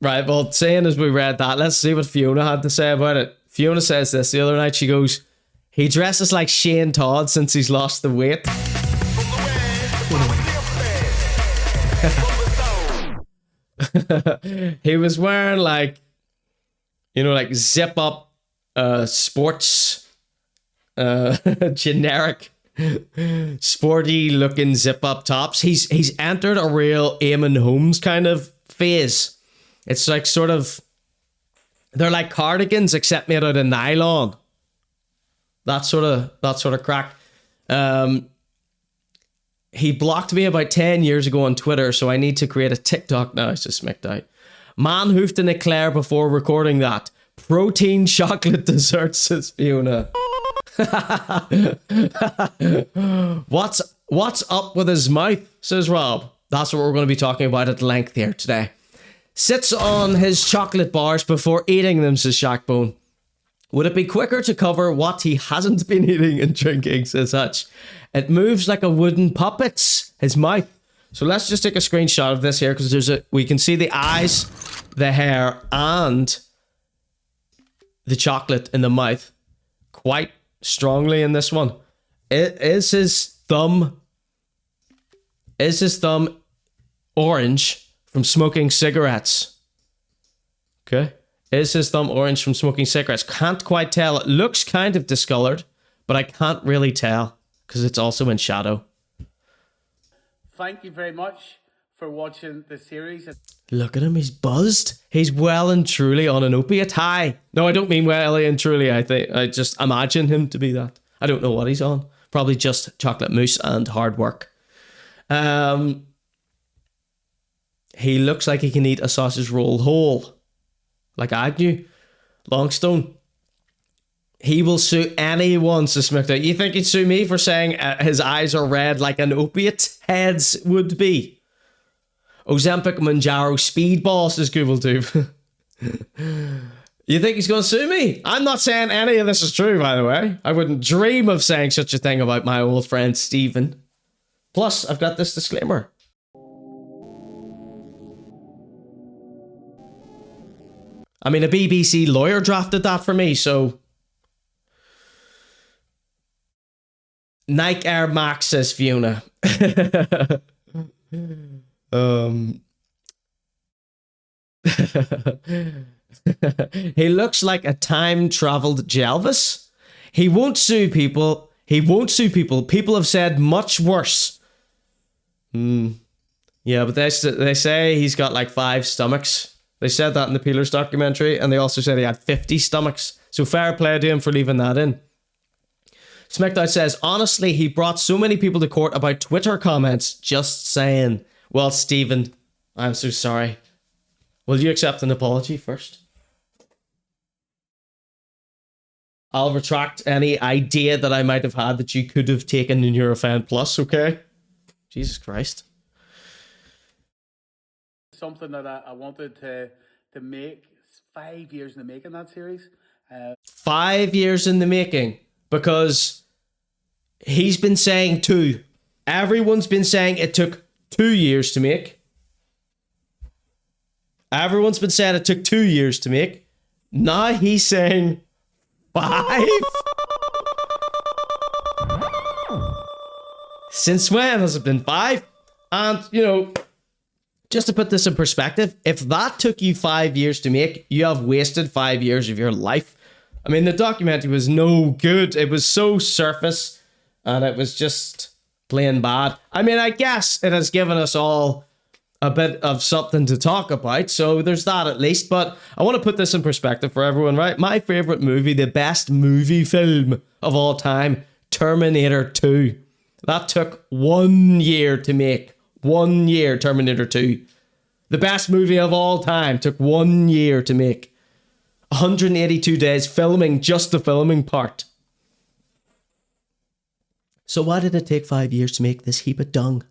Right, well, saying as we read that, let's see what Fiona had to say about it. Fiona says this the other night. She goes, he dresses like Shane Todd since he's lost the weight. He was wearing like zip up sports generic sporty looking zip up tops. He's entered a real Eamon Holmes kind of phase. It's like sort of, they're like cardigans except made out of nylon. That sort of crack. He blocked me about 10 years ago on Twitter, so I need to create a TikTok now. It's just smicked out. Man hoofed an eclair before recording that. Protein chocolate dessert, says Fiona. What's up with his mouth, says Rob. That's what we're going to be talking about at length here today. Sits on his chocolate bars before eating them, says Shackbone. Would it be quicker to cover what he hasn't been eating and drinking, says Hutch. It moves like a wooden puppet, his mouth. So let's just take a screenshot of this here, because we can see the eyes, the hair, and the chocolate in the mouth quite strongly in this one. Is his thumb orange from smoking cigarettes? Okay. Is his thumb orange from smoking cigarettes? Can't quite tell. It looks kind of discolored, but I can't really tell because it's also in shadow. Thank you very much for watching the series. Look at him, he's buzzed. He's well and truly on an opiate high. No, I don't mean well and truly. I just imagine him to be that. I don't know what he's on. Probably just chocolate mousse and hard work. He looks like he can eat a sausage roll whole. Like Agnew. Longstone. He will sue anyone, says Skripteh. You think he'd sue me for saying his eyes are red like an opiate head's would be? Ozempic Manjaro Speedball, says GoogleTube. You think he's going to sue me? I'm not saying any of this is true, by the way. I wouldn't dream of saying such a thing about my old friend Stephen. Plus, I've got this disclaimer. I mean, a BBC lawyer drafted that for me, so... Nike Air Max, says Fiona. He looks like a time-traveled Jelvis. He won't sue people. People have said much worse. Yeah, but they say he's got like 5 stomachs. They said that in the Peelers documentary, and they also said he had 50 stomachs. So fair play to him for leaving that in. Smackdown says, honestly, he brought so many people to court about Twitter comments. Just saying. Well, Stephen, I'm so sorry. Will you accept an apology first? I'll retract any idea that I might have had that you could have taken in your Eurofan Plus, okay? Jesus Christ. Something that I wanted to make. 5 years in the making, that series. 5 years in the making. Because he's been saying 2. Everyone's been saying it took 2 years to make. Everyone's been saying it took 2 years to make. Now he's saying 5? Since when has it been 5? And, you know, just to put this in perspective, if that took you 5 years to make, you have wasted 5 years of your life. I mean, the documentary was no good. It was so surface, and it was just plain bad. I mean, I guess it has given us all a bit of something to talk about, so there's that at least. But I want to put this in perspective for everyone, right? My favorite movie, the best movie film of all time, Terminator 2. That took 1 year to make. 1 year, Terminator 2. The best movie of all time took 1 year to make. 182 days filming, just the filming part. So why did it take 5 years to make this heap of dung?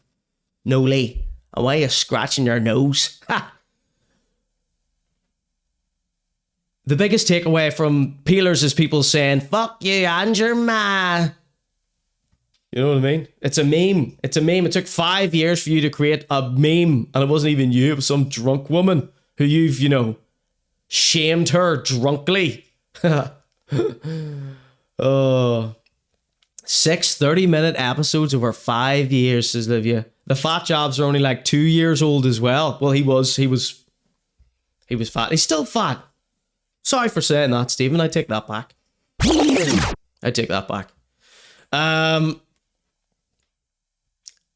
No, Lee. And why are you scratching your nose? Ha! The biggest takeaway from Peelers is people saying, fuck you and your ma. You know what I mean? It's a meme. It's a meme. It took 5 years for you to create a meme. And it wasn't even you. It was some drunk woman who you've, you know, shamed her drunkly. Oh. 6 30-minute episodes over 5 years, says Livia. The fat jobs are only like 2 years old as well. Well, he was fat. He's still fat. Sorry for saying that, Stephen. I take that back. I take that back.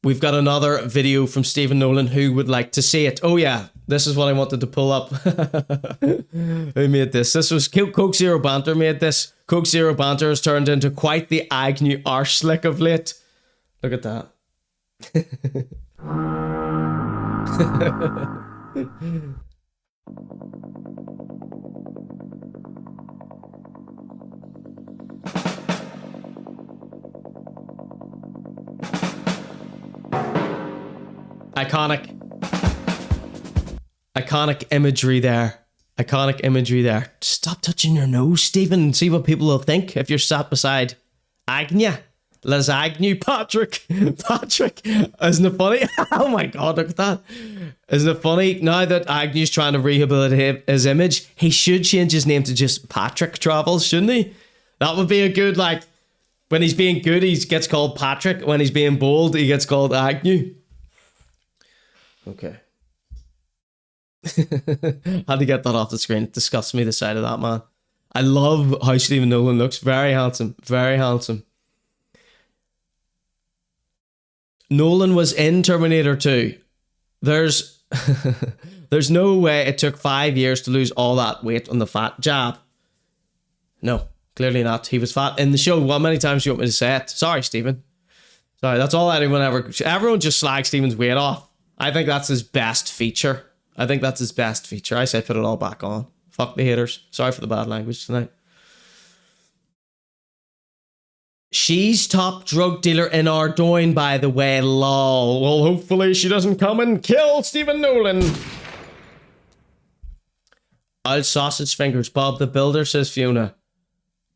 We've got another video from Stephen Nolan who would like to see it. Oh yeah, this is what I wanted to pull up. Who made this? This was Coke Zero Banter made this. Coke Zero Banter has turned into quite the Agnew arse lick of late. Look at that. Iconic imagery there. Iconic imagery there. Stop touching your nose, Stephen, and see what people will think if you're sat beside Agnew. Les Agnew, Patrick. Patrick. Isn't it funny? Oh my god, look at that. Isn't it funny? Now that Agnew's trying to rehabilitate his image, he should change his name to just Patrick Travels, shouldn't he? That would be a good, like, when he's being good, he gets called Patrick. When he's being bold, he gets called Agnew. Okay. Had to get that off the screen. It disgusts me, the sight of that man. I love how Stephen Nolan looks. Very handsome. Very handsome. Nolan was in Terminator 2. There's no way it took 5 years to lose all that weight on the fat jab. No, clearly not. He was fat in the show. How many times do you want me to say it? Sorry, Stephen. Sorry, that's all anyone ever... Everyone just slags Stephen's weight off. I think that's his best feature. I think that's his best feature. I say put it all back on. Fuck the haters. Sorry for the bad language tonight. She's top drug dealer in Ardoyne, by the way, lol. Well, hopefully she doesn't come and kill Stephen Nolan. I'll sausage fingers. Bob the Builder, says Fiona.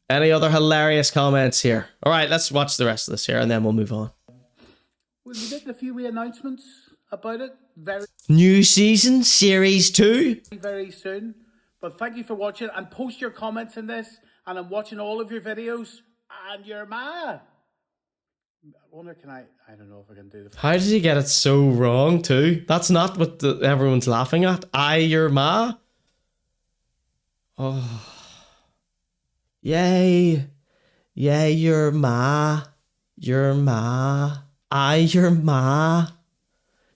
Any other hilarious comments here? All right, let's watch the rest of this here and then we'll move on. We'll be making a few wee announcements about it very, New season, series 2. very soon. But thank you for watching and post your comments in this. And I'm watching all of your videos. And your ma. I wonder, I don't know if I can do the... How did he get it so wrong too? That's not what everyone's laughing at. Your ma. Oh. Yay. Yay, your ma. Your ma. Your ma.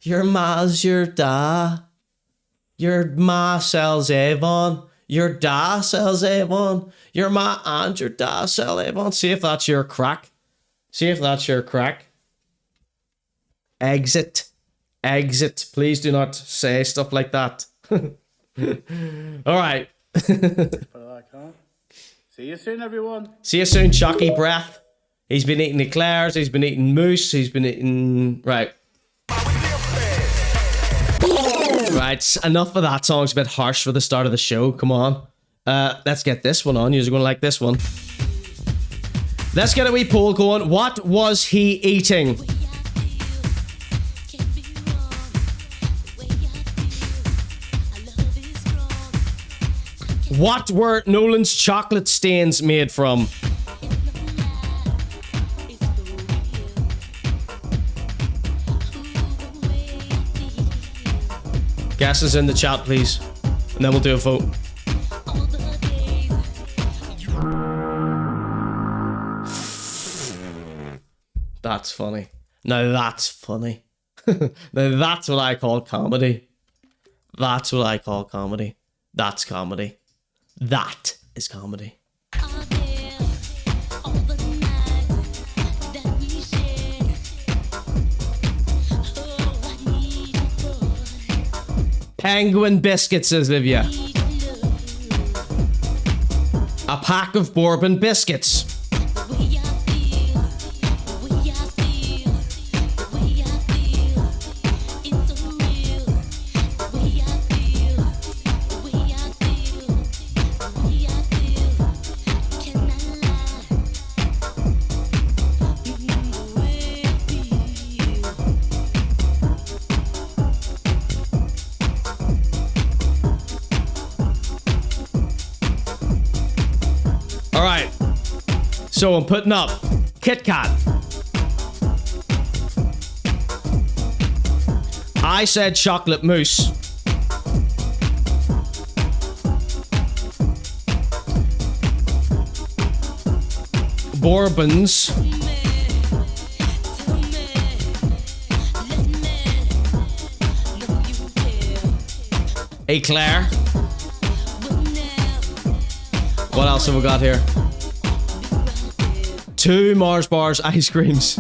Your ma's your da. Your ma sells Avon. Your da sells Avon. Your ma and your da sell Avon. See if that's your crack. See if that's your crack. Exit. Exit. Please do not say stuff like that. All right. See you soon, everyone. See you soon, Chucky Breath. He's been eating eclairs. He's been eating moose. He's been eating... Right. Right, enough of that. Song's a bit harsh for the start of the show. Come on. Let's get this one on. You're going to like this one. Let's get a wee poll going. What was he eating? What were Nolan's chocolate stains made from? Guesses in the chat, please. And then we'll do a vote. That's funny. Now that's funny. Now that's what I call comedy. That's what I call comedy. That's comedy. That is comedy. Penguin biscuits, says Livia. A pack of bourbon biscuits. So I'm putting up Kit Kat. I said chocolate mousse. Bourbons. Eclair. What else have we got here? 2 Mars bars ice creams.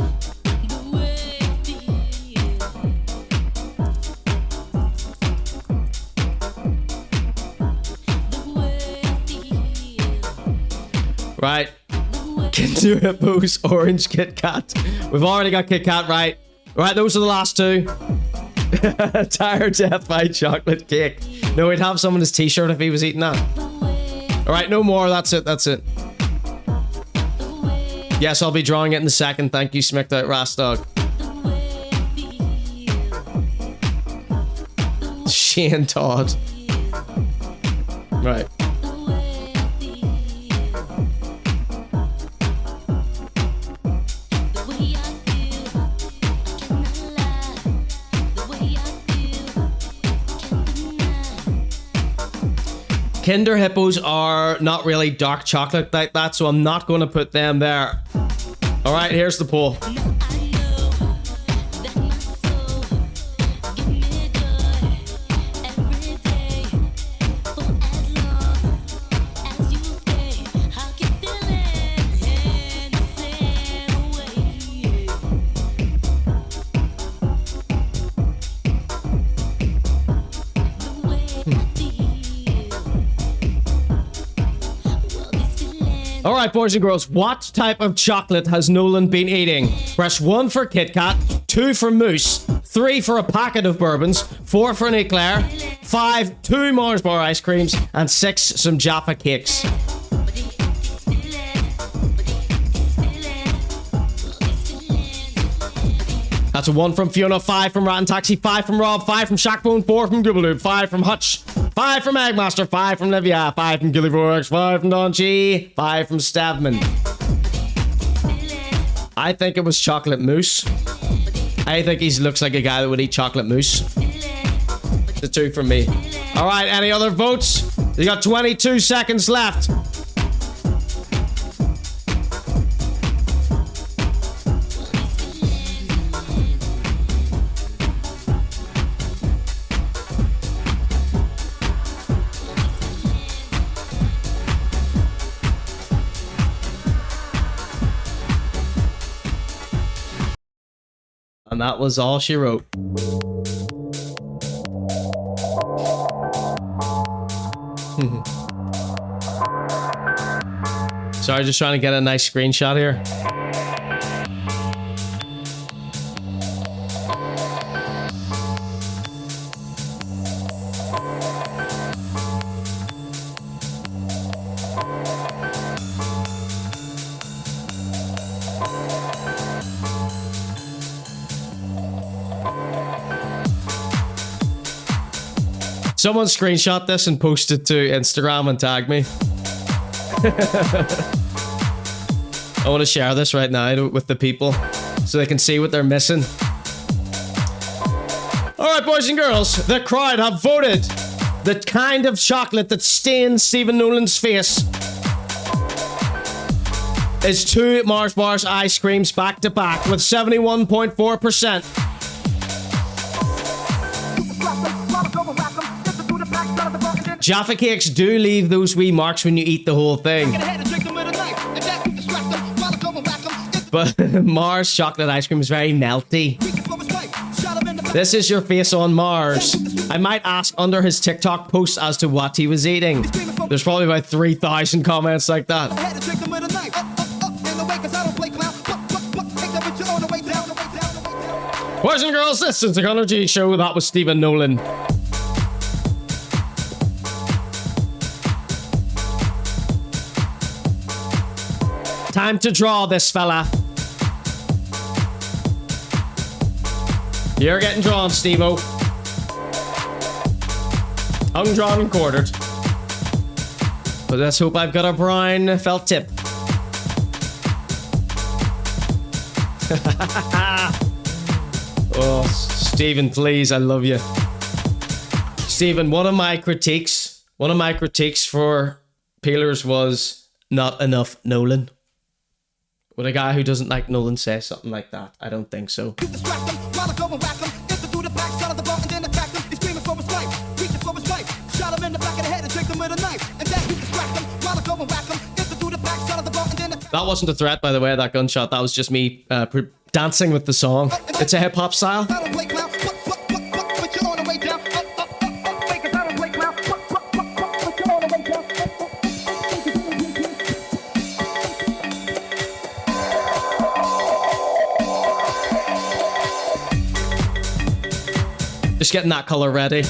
Right. Kinder Hippos, Orange, Kit Kat. We've already got Kit Kat, right. Right, those are the last two. Tire Death by Chocolate Cake. No, he'd have some on his t-shirt if he was eating that. Alright, no more. That's it. That's it. Yes, I'll be drawing it in a second. Thank you, Smicked Out Rastdog. Shane Todd. Right. Kinder Hippos are not really dark chocolate like that, so I'm not going to put them there. Alright, here's the poll. Alright, boys and girls, what type of chocolate has Nolan been eating? Press 1 for Kit Kat, 2 for Mousse, 3 for a packet of bourbons, 4 for an eclair, 5, 2 Mars bar ice creams, and 6, some Jaffa cakes. That's a 1 from Fiona, 5 from Rotten Taxi, 5 from Rob, 5 from Shackbone, 4 from Goobaloo, 5 from Hutch, 5 from Eggmaster, 5 from Livia, 5 from Gillyvorax, 5 from Don G, 5 from Stavman. I think it was chocolate mousse. I think he looks like a guy that would eat chocolate mousse. The 2 from me. Alright, any other votes? You got 22 seconds left. And that was all she wrote. Sorry, just trying to get a nice screenshot here. Someone screenshot this and post it to Instagram and tag me. I want to share this right now with the people so they can see what they're missing. Alright, boys and girls, the crowd have voted the kind of chocolate that stains Stephen Nolan's face is 2 Mars Bars ice creams back to back with 71.4%. Jaffa cakes do leave those wee marks when you eat the whole thing. But Mars chocolate ice cream is very melty. This is your face on Mars. I might ask under his TikTok post as to what he was eating. There's probably about 3,000 comments like that. Boys and girls, this is the ConorGShow. That was Stephen Nolan. Time to draw this fella. You're getting drawn, Steve-O. Hung, drawn, and quartered. But let's hope I've got a brown felt tip. Oh, Stephen, please, I love you. Stephen, one of my critiques for Peelers was not enough Nolan. Would a guy who doesn't like Nolan say something like that? I don't think so. That wasn't a threat, by the way, that gunshot. That was just me dancing with the song. It's a hip-hop style. Just getting that color ready.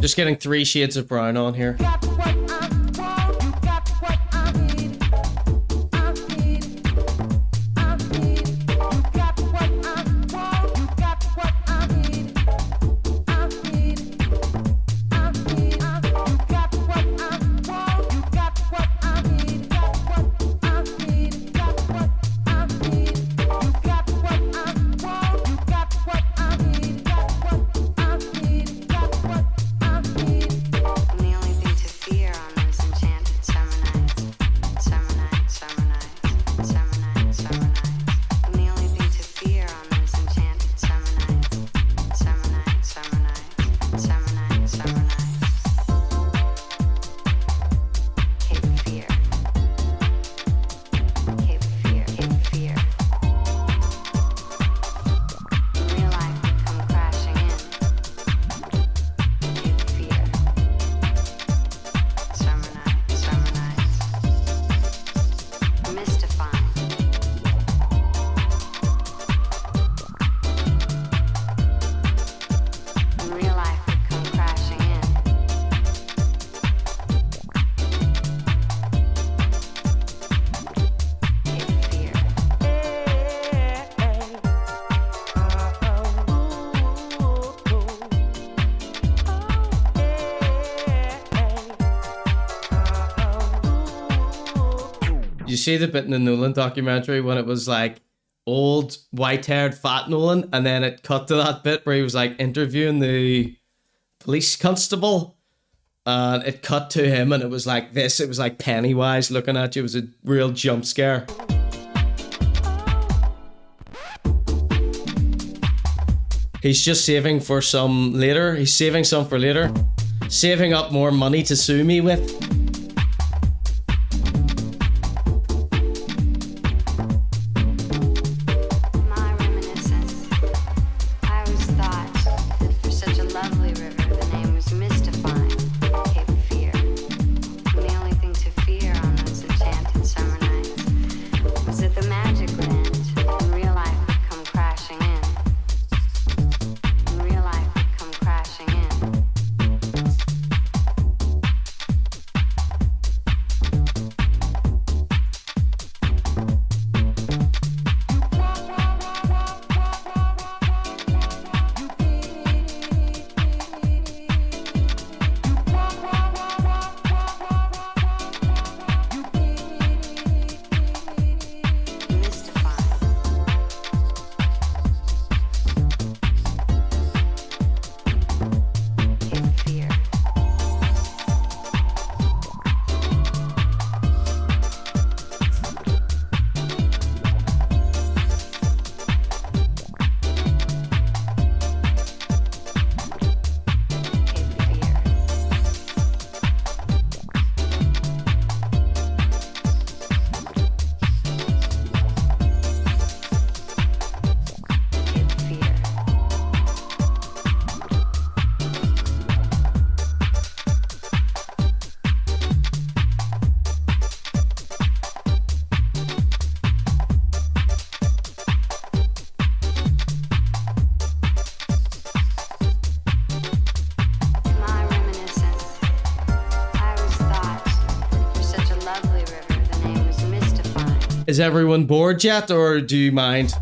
Just getting 3 shades of brown on here. see the bit in the Nolan documentary when it was like old white-haired fat Nolan, and then it cut to that bit where he was like interviewing the police constable, and it cut to him, and it was like this. It was like Pennywise looking at you. It was a real jump scare. He's just saving for some later. He's saving some for later. Saving up more money to sue me with. Is everyone bored yet, or do you mind?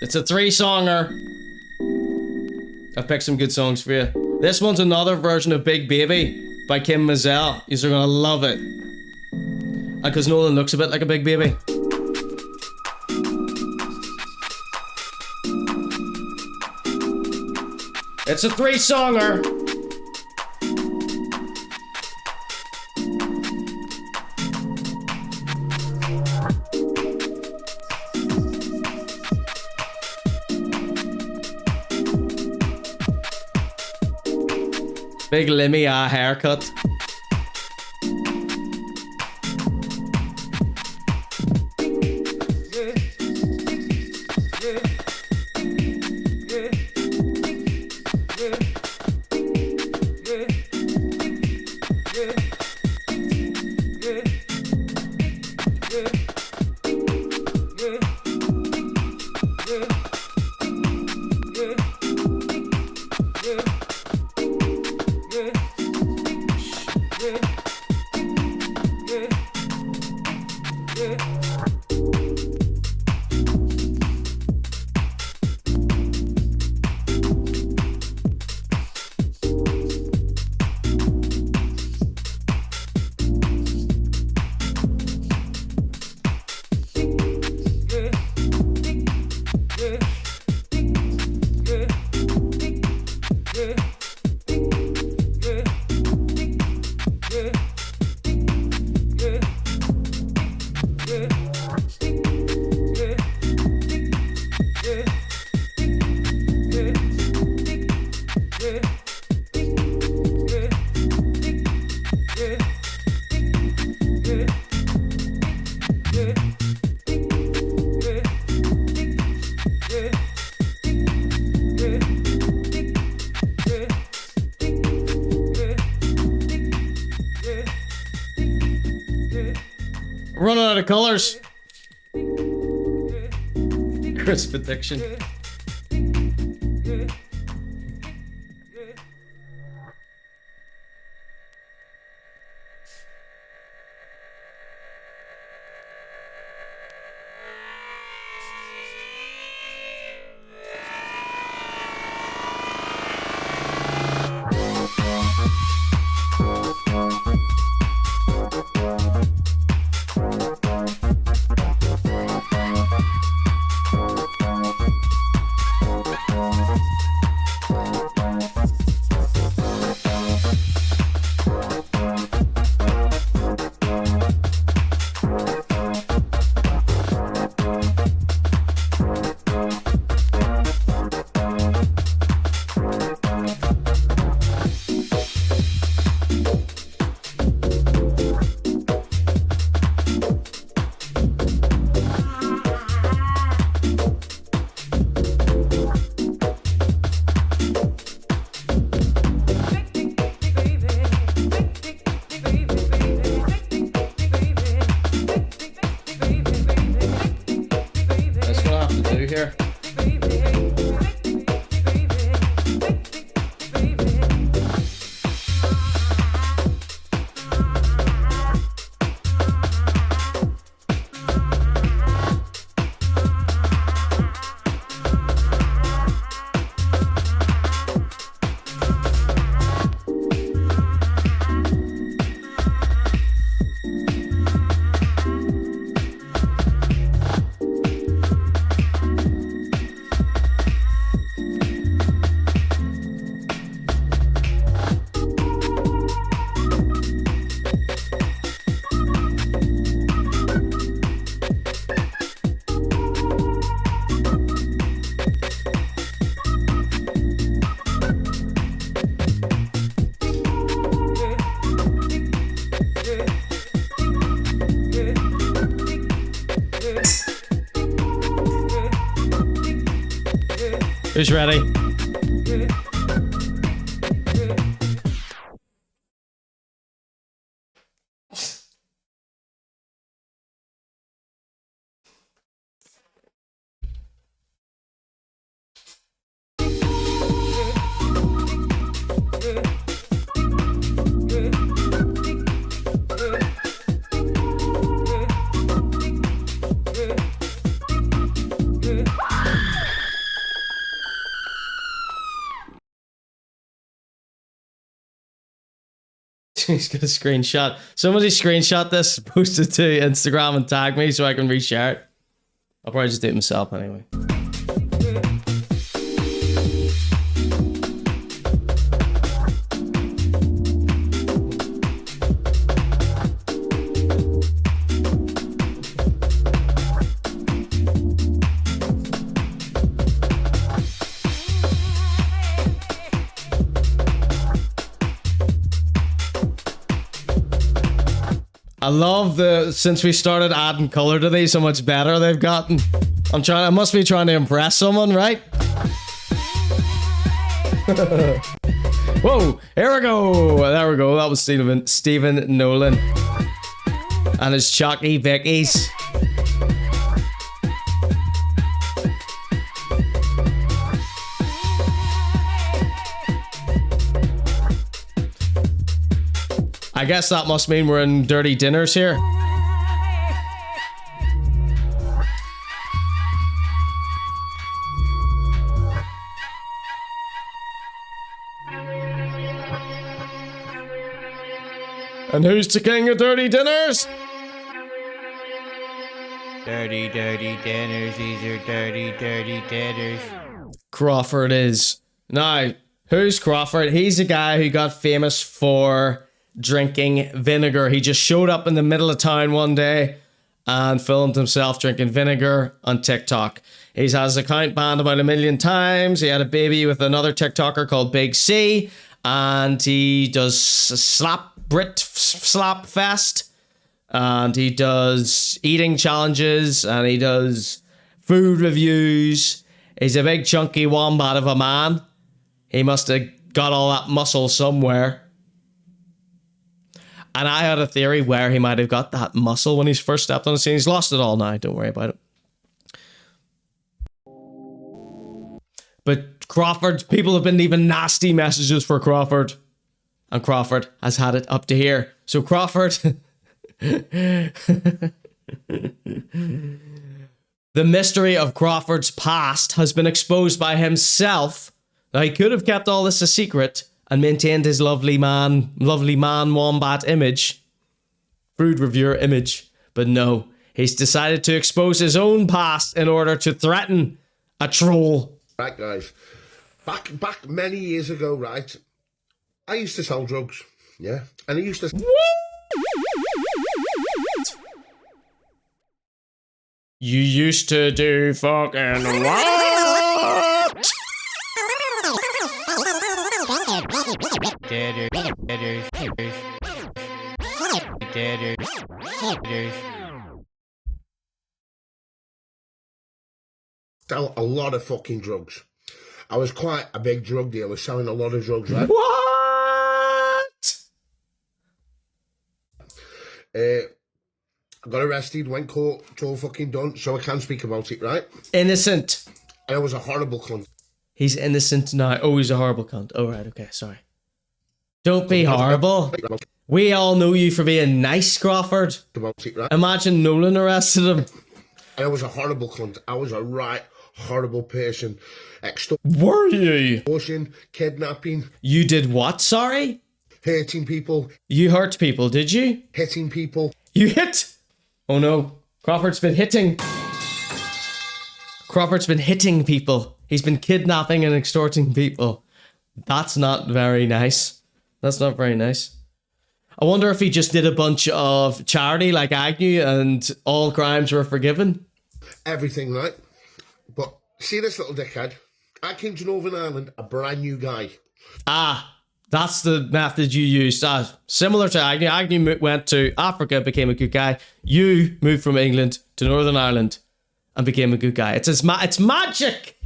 It's a 3-songer. I've picked some good songs for you. This one's another version of Big Baby by Kim Mazel. You're gonna love it. And because Nolan looks a bit like a big baby. It's a 3-songer. Big Limmy haircut. Running out of colors. Crisp addiction. Who's ready? He's got a screenshot. Somebody screenshot this, post it to Instagram and tag me so I can reshare it. I'll probably just do it myself anyway. I love since we started adding color to these, how much better they've gotten. I must be trying to impress someone, right? Whoa, here we go. There we go. That was Stephen Nolan and his Chalky Vickies. I guess that must mean we're in Dirty Dinners here. And who's the king of Dirty Dinners? Dirty, dirty dinners, these are dirty, dirty dinners. Crawford is. Now, who's Crawford? He's a guy who got famous for drinking vinegar. He just showed up in the middle of town one day and filmed himself drinking vinegar on TikTok. He has his account banned about 1 million times. He had a baby with another TikToker called Big C, and he does slap fest, and he does eating challenges, and he does food reviews. He's a big chunky wombat of a man. He must have got all that muscle somewhere. And I had a theory where he might have got that muscle when he's first stepped on the scene. He's lost it all now. Don't worry about it. But Crawford, people have been leaving nasty messages for Crawford. And Crawford has had it up to here. So Crawford... The mystery of Crawford's past has been exposed by himself. Now, he could have kept all this a secret and maintained his lovely man wombat image, food reviewer image, but no, he's decided to expose his own past in order to threaten a troll. Right, guys, back many years ago, right, I used to sell drugs, yeah, and I used to... You used to do fucking what? Sell a lot of fucking drugs. I was quite a big drug dealer, selling a lot of drugs, right? What? I got arrested, went court, it's all fucking done, so I can speak about it, right? Innocent. And I was a horrible cunt. He's innocent now. Oh, he's a horrible cunt. Oh, right, okay, sorry. Don't be horrible. We all know you for being nice, Crawford. About it, right? Imagine Nolan arrested him. And I was a horrible cunt. I was a right horrible person. Were you? Extortion, kidnapping. You did what, sorry? Hurting people. You hurt people, did you? Hitting people. You hit? Oh no, Crawford's been hitting. Crawford's been hitting people. He's been kidnapping and extorting people. That's not very nice. That's not very nice. I wonder if he just did a bunch of charity like Agnew and all crimes were forgiven. Everything, right? But see this little dickhead? I came to Northern Ireland a brand new guy. Ah, that's the method you used. Similar to Agnew. Agnew went to Africa, became a good guy. You moved from England to Northern Ireland and became a good guy. It's magic!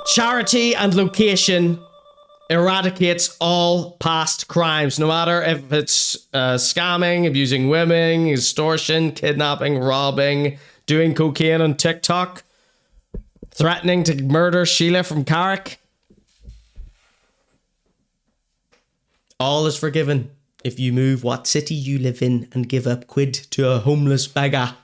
Charity and location eradicates all past crimes, no matter if it's scamming, abusing women, extortion, kidnapping, robbing, doing cocaine on TikTok, threatening to murder Sheila from Carrick. All is forgiven if you move what city you live in and give up quid to a homeless beggar.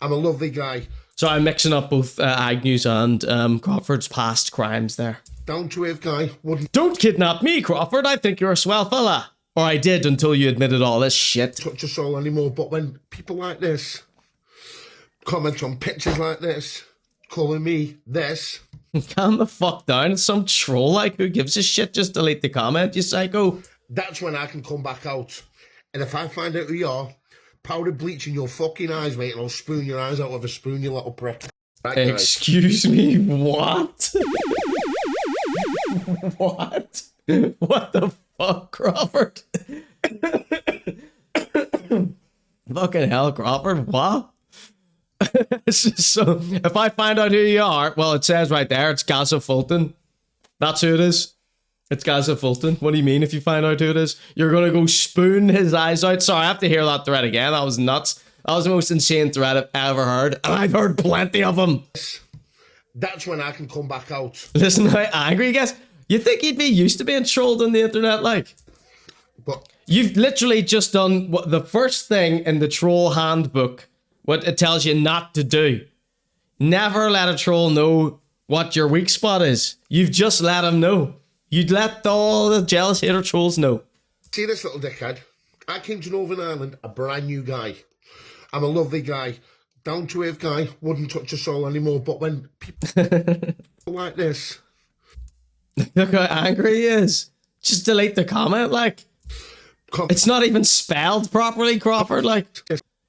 I'm a lovely guy. So I'm mixing up both Agnew's and Crawford's past crimes there. Down to earth guy. Wouldn't... Don't kidnap me, Crawford. I think you're a swell fella. Or I did until you admitted all this shit. Touch your soul anymore. But when people like this comment on pictures like this, calling me this. Calm the fuck down. It's some troll, like, who gives a shit? Just delete the comment, you psycho. That's when I can come back out. And if I find out who you are, powder bleach in your fucking eyes, mate, and I'll spoon your eyes out with a spoon, you little prick. Right, excuse me, what? What? What the fuck, Crawford? Fucking hell, Crawford, what? So, if I find out who you are, well, it says right there, it's Gaza Fulton. That's who it is. It's Gaza Fulton. What do you mean if you find out who it is? You're gonna go spoon his eyes out? Sorry, I have to hear that threat again. That was nuts. That was the most insane threat I've ever heard. And I've heard plenty of them. That's when I can come back out. Listen how angry he gets. You think he'd be used to being trolled on the internet, like? But you've literally just done what the first thing in the troll handbook, what it tells you not to do. Never let a troll know what your weak spot is. You've just let him know. You'd let all the jealous hater trolls know. See this little dickhead? I came to Northern Ireland a brand new guy. I'm a lovely guy. Down to earth guy. Wouldn't touch a soul anymore. But when people like this. Look how angry he is. Just delete the comment, like. It's not even spelled properly, Crawford, like.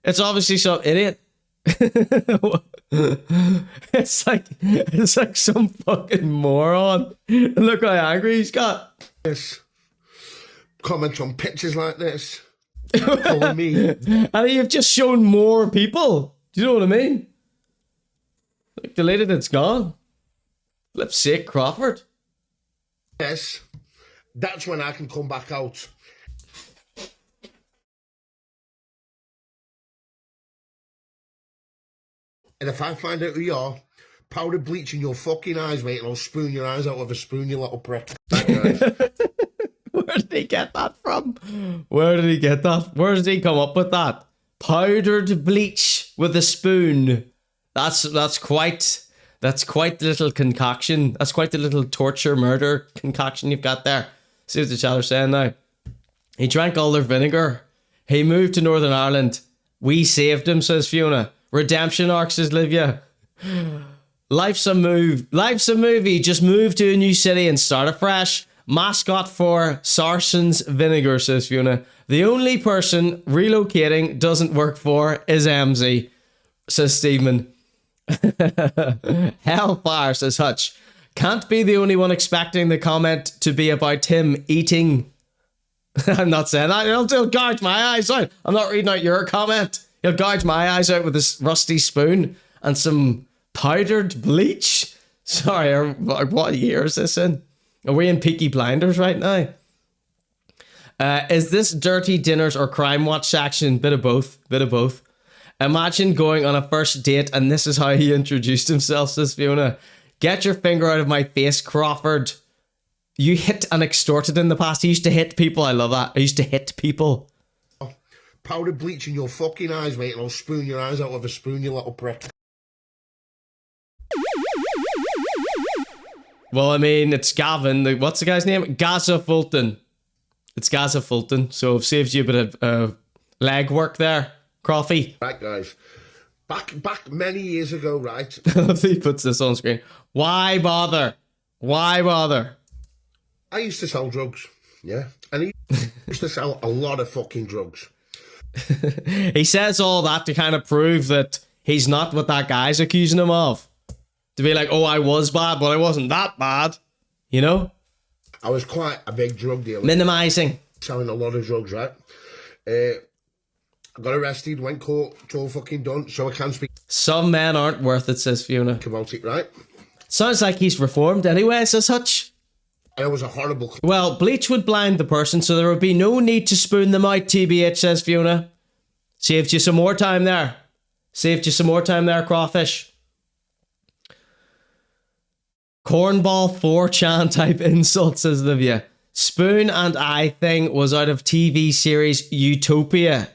It's obviously some idiot. It's like some fucking moron. Look how angry he's got. This comment on pictures like this. Calling me. And you've just shown more people. Do you know what I mean? Like, deleted, it's gone. Flip's sake, Crawford. Yes. that's when I can come back out. And if I find out who you are, powder bleach in your fucking eyes, mate, and I'll spoon your eyes out with a spoon, you little prick. That guy. Where did he get that from? Where did he get that? Where did he come up with that? Powdered bleach with a spoon. That's quite the little concoction. That's quite the little torture murder concoction you've got there. See what the chat are saying now. He drank all their vinegar. He moved to Northern Ireland. We saved him, says Fiona. Redemption arc, says Livia. Life's a movie. Just move to a new city and start afresh. Mascot for Sarson's Vinegar, says Fiona. The only person relocating doesn't work for is Emmzy, says Stephen. Hellfire, says Hutch. Can't be the only one expecting the comment to be about him eating. I'm not saying that. It'll gouge my eyes out. I'm not reading out your comment. You'll gouge my eyes out with this rusty spoon and some powdered bleach. Sorry, what year is this in? Are we in Peaky Blinders right now? Is this Dirty Dinners or Crime Watch section? Bit of both. Imagine going on a first date and this is how he introduced himself, says Fiona. Get your finger out of my face, Crawford. You hit and extorted in the past. He used to hit people. I love that. I used to hit people. Powder bleach in your fucking eyes, mate, and I'll spoon your eyes out with a spoon, you little prick. Well, I mean, it's Gavin. What's the guy's name? Gaza Fulton. It's Gaza Fulton. So I've saved you a bit of leg work there, Crawfy. Right, guys. Back many years ago, right? He puts this on screen. Why bother? Why bother? I used to sell drugs, yeah? And he used to sell a lot of fucking drugs. He says all that to kind of prove that he's not what that guy's accusing him of. To be like, oh, I was bad, but I wasn't that bad. You know? I was quite a big drug dealer. Minimizing. Selling a lot of drugs, right? I got arrested, went court, it's all fucking done, so I can speak. Some men aren't worth it, says Fiona. About it, right? Sounds like he's reformed anyway, says Hutch. And it was a horrible... Well, bleach would blind the person, so there would be no need to spoon them out, TBH, says Fiona. Saved you some more time there. Crawfish. Cornball 4chan type insult, says Livia. Spoon and eye thing was out of TV series Utopia,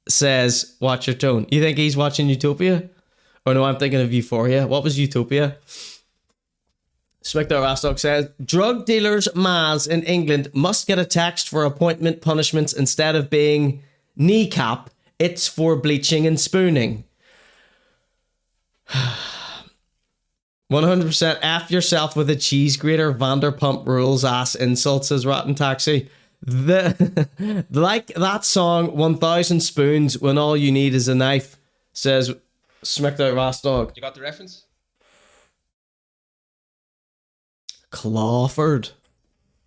says Watch Your Tone. You think he's watching Utopia? Or no, I'm thinking of Euphoria. What was Utopia? Spectre Rastock says, drug dealers' Maz in England must get a text for appointment punishments instead of being kneecap. It's for bleaching and spooning. 100% F yourself with a cheese grater. Vanderpump Rules ass insults, says Rotten Taxi. Like that song 1000 Spoons When All You Need Is a Knife, says Spectre Rastock. You got the reference? Crawford.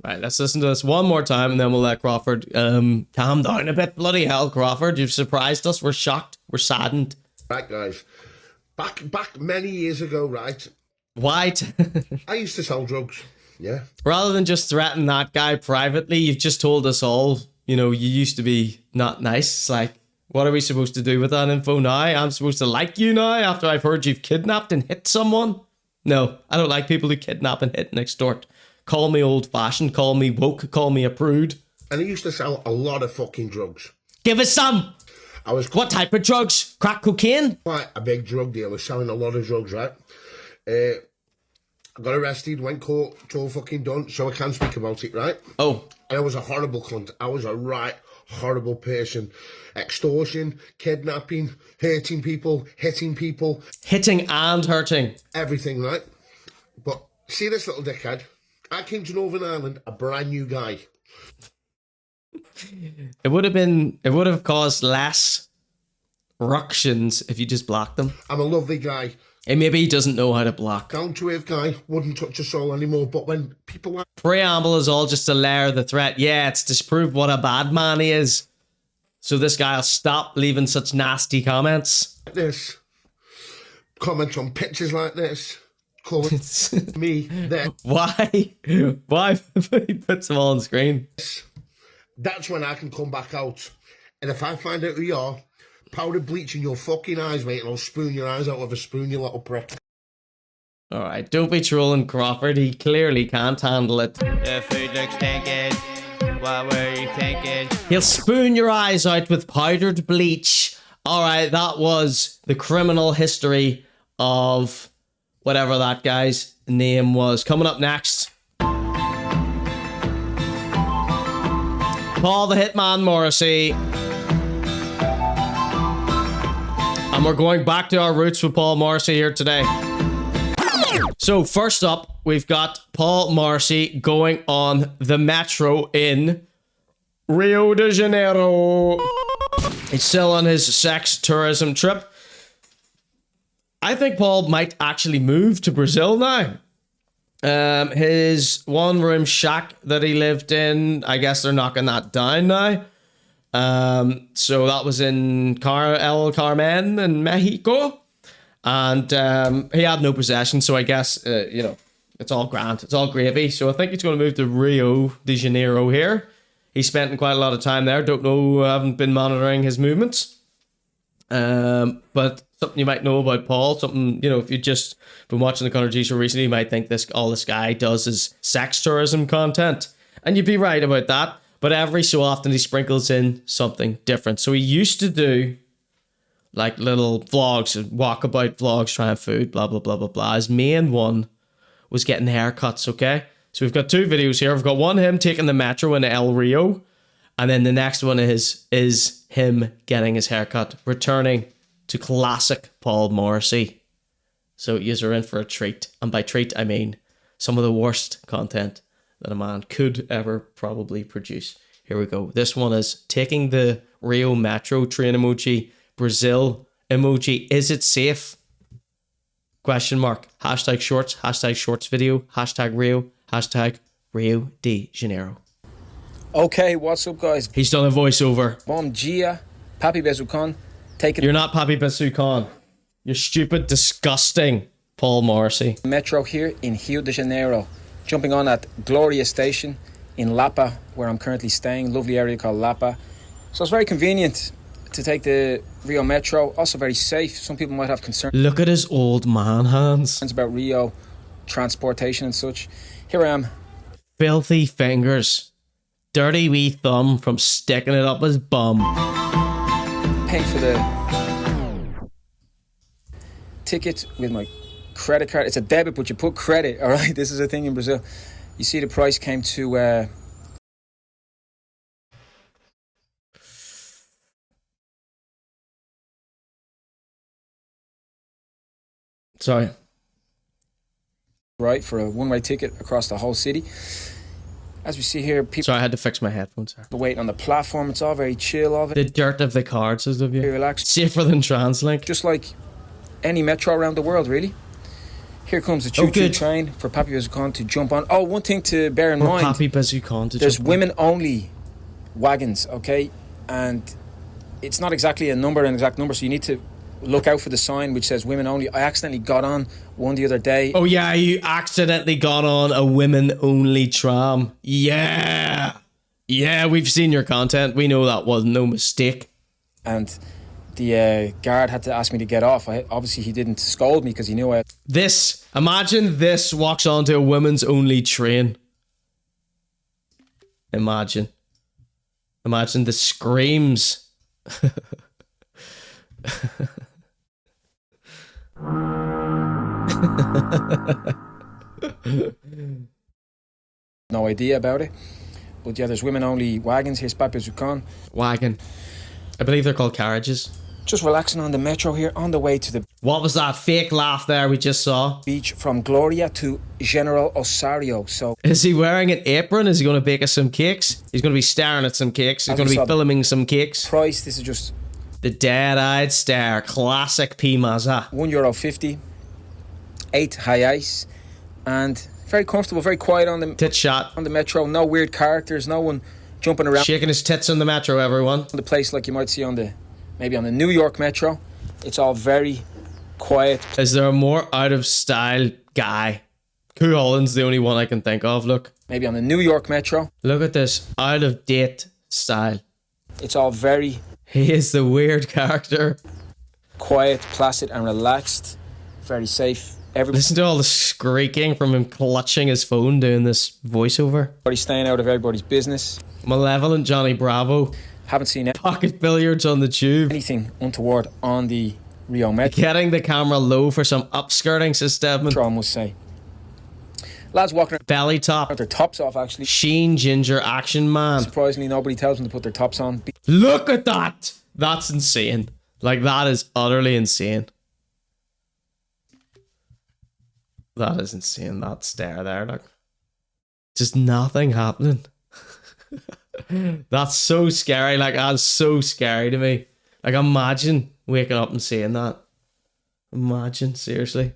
Right, let's listen to this one more time and then we'll let Crawford calm down a bit. Bloody hell, Crawford, you've surprised us. We're shocked. We're saddened. Right, guys. Back many years ago, right? White. I used to sell drugs, yeah. Rather than just threaten that guy privately, you've just told us all, you know, you used to be not nice. It's like, what are we supposed to do with that info now? I'm supposed to like you now after I've heard you've kidnapped and hit someone? No, I don't like people who kidnap and hit and extort. Call me old-fashioned, call me woke, call me a prude. And he used to sell a lot of fucking drugs. Give us some! What type of drugs? Crack cocaine? Quite a big drug dealer, selling a lot of drugs, right? I got arrested, went court, it's all fucking done, so I can speak about it, right? Oh. And I was a horrible cunt. I was a right horrible person. Extortion, kidnapping, hurting people, hitting people. Hitting and hurting. Everything, right? But see this little dickhead? I came to Northern Ireland, a brand new guy. It would have caused less ructions if you just blocked them. I'm a lovely guy. And maybe he doesn't know how to block. Down to earth guy, wouldn't touch a soul anymore, but when people... Preamble is all just to layer the threat. Yeah, it's to prove what a bad man he is. So this guy will stop leaving such nasty comments. This. Comment on pictures like this. calling me there. Why? Why he puts them all on screen? That's when I can come back out. And if I find out who you are, powder bleach in your fucking eyes, mate, and I'll spoon your eyes out with a spoon, you little prick. Alright, don't be trolling Crawford. He clearly can't handle it. The food looks stinking. What were you thinking? He'll spoon your eyes out with powdered bleach. Alright, that was the criminal history of whatever that guy's name was. Coming up next, Paul the Hitman Morrissey. And we're going back to our roots with Paul Morrissey here today. So first up, we've got Paul Morrissey going on the metro in Rio de Janeiro. He's still on his sex tourism trip. I think Paul might actually move to Brazil now. His one-room shack that he lived in, I guess they're knocking that down now. So that was in El Carmen in Mexico. And he had no possession, so I guess, you know, it's all grand. It's all gravy. So I think he's going to move to Rio de Janeiro here. He's spent quite a lot of time there. Don't know, haven't been monitoring his movements. But something you might know about Paul, something, you know, if you've just been watching the ConorGShow recently, you might think all this guy does is sex tourism content. And you'd be right about that. But every so often he sprinkles in something different. So he used to do like little vlogs, walkabout vlogs, trying food, blah, blah, blah, blah, blah. His main one was getting haircuts, okay? So we've got two videos here. We've got one him taking the metro in El Rio. And then the next one is him getting his haircut, returning to classic Paul Morrissey. So you're in for a treat. And by treat, I mean some of the worst content that a man could ever probably produce. Here we go. This one is taking the Rio metro train emoji, Brazil emoji. Is it safe? Question mark. Hashtag shorts video, hashtag Rio de Janeiro. Okay, what's up, guys? He's done a voiceover. Bom dia, Papi Bezucon. You're not Papi Bezucon. You're stupid, disgusting Paul Morrissey. Metro here in Rio de Janeiro. Jumping on at Gloria Station in Lapa, where I'm currently staying. Lovely area called Lapa. So it's very convenient to take the Rio Metro. Also very safe. Some people might have concerns. Look at his old man hands. About Rio transportation and such. Here I am. Filthy fingers. Dirty wee thumb from sticking it up his bum. Paying for the ticket with my credit card. It's a debit, but you put credit, all right? This is a thing in Brazil. You see the price came to... Sorry. Right, for a one-way ticket across the whole city. As we see here, people... Sorry, I had to fix my headphones there. Waiting on the platform. It's all very chill of it. The dirt of the cards is of you. Very relaxed. Safer than TransLink. Just like any metro around the world, really. Here comes the choo-choo train for Papi Bezucon to jump on. Oh, one thing to bear in mind. Papi Bezucon to there's jump women-only wagons, okay? And it's not exactly an exact number, so you need to look out for the sign which says women only. I accidentally got on one the other day. Oh yeah, you accidentally got on a women-only tram. Yeah. Yeah, we've seen your content. We know that was no mistake. And the guard had to ask me to get off. Obviously, he didn't scold me because he knew I... Imagine this walks onto a women's only train. Imagine the screams. No idea about it. But yeah, there's women-only wagons. Here's Papi Bezucon. Wagon. I believe they're called carriages. Just relaxing on the metro here on the way to the... What was that fake laugh there we just saw? Beach from Gloria to General Osario. So is he wearing an apron? Is he going to bake us some cakes? He's going to be staring at some cakes. He's going to be filming some cakes. Price, this is just... The dead-eyed stare. Classic P. Mazza. €1.50. 8 high ice. And very comfortable, very quiet on the... Tit shot. On the metro. No weird characters. No one jumping around. Shaking his tits on the metro, everyone. The place like you might see on the... Maybe on the New York metro. It's all very quiet. Is there a more out of style guy. Coo Holland's the only one I can think of. Look. Maybe on the New York Metro. Look at this out of date style. It's all very... He is the weird character. Quiet, placid and relaxed. Very safe. Listen to all the squeaking from him clutching his phone doing this voiceover. Everybody's staying out of everybody's business. Malevolent Johnny Bravo. Haven't seen it. Pocket billiards on the tube. Anything untoward on the Rio Metro. Getting the camera low for some upskirting, says Stedman. I must say. Lads walking around. Belly top. With their tops off, actually. Sheen Ginger Action Man. Surprisingly, nobody tells them to put their tops on. Look at that. That's insane. Like, that is utterly insane. That is insane. That stare there, look. Just nothing happening. That's so scary. Like, that's so scary to me. Like, imagine waking up and seeing that. Imagine, seriously.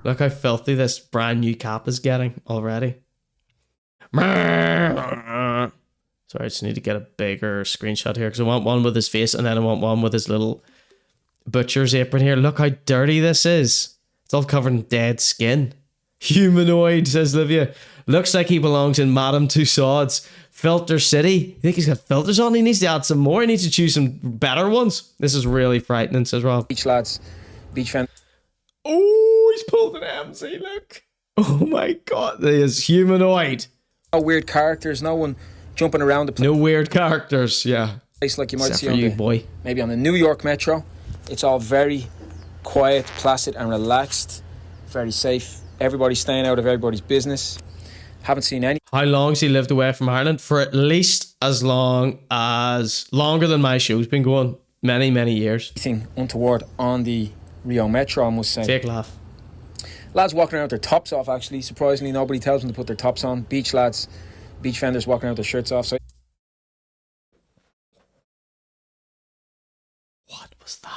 Look how filthy this brand new cap is getting already. Sorry, I just need to get a bigger screenshot here because I want one with his face and then I want one with his little butcher's apron here. Look how dirty this is. It's all covered in dead skin. Humanoid, says Livia. Looks like he belongs in Madame Tussauds. Filter City. You think he's got filters on? He needs to add some more. He needs to choose some better ones. This is really frightening, says Rob. Beach lads. Beach fan. Oh, he's pulled an Emmzy, look. Oh my god, he is humanoid. No weird characters, no one jumping around the place. No weird characters, yeah. Place like you might Except see for on you, the, boy. Maybe on the New York Metro. It's all very quiet, placid and relaxed. Very safe. Everybody's staying out of everybody's business. Haven't seen any. How long's he lived away from Ireland? For at least as long as... Longer than my show's been going. Many, many years. Anything untoward on the Rio Metro, I must say. Fake laugh. Lads walking around with their tops off, actually. Surprisingly, nobody tells them to put their tops on. Beach lads. Beach fenders walking around with their shirts off. So what was that?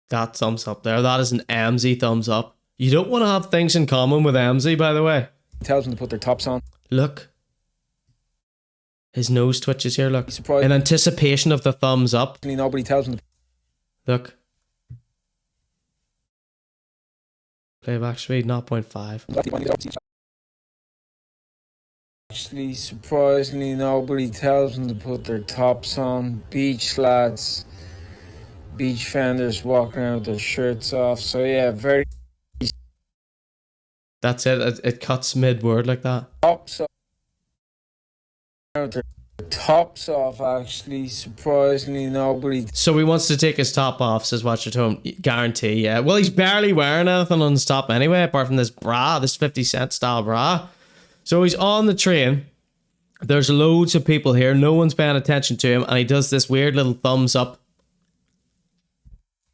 That thumbs up there. That is an Emmzy thumbs up. You don't want to have things in common with Emmzy, by the way. Tells them to put their tops on. Look. His nose twitches here, look. In anticipation of the thumbs up. Nobody tells them to... Look. Playback speed, 0.5. Actually, surprisingly, nobody tells them to put their tops on. Beach lads. Beach fenders walking around with their shirts off. So yeah, very... That's it. It cuts mid-word like that. Tops off. Their tops off, actually. Surprisingly, nobody... So he wants to take his top off, says Watcher Tone. Guarantee, yeah. Well, he's barely wearing anything on his top anyway, apart from this bra, this 50-cent style bra. So he's on the train. There's loads of people here. No one's paying attention to him. And he does this weird little thumbs up.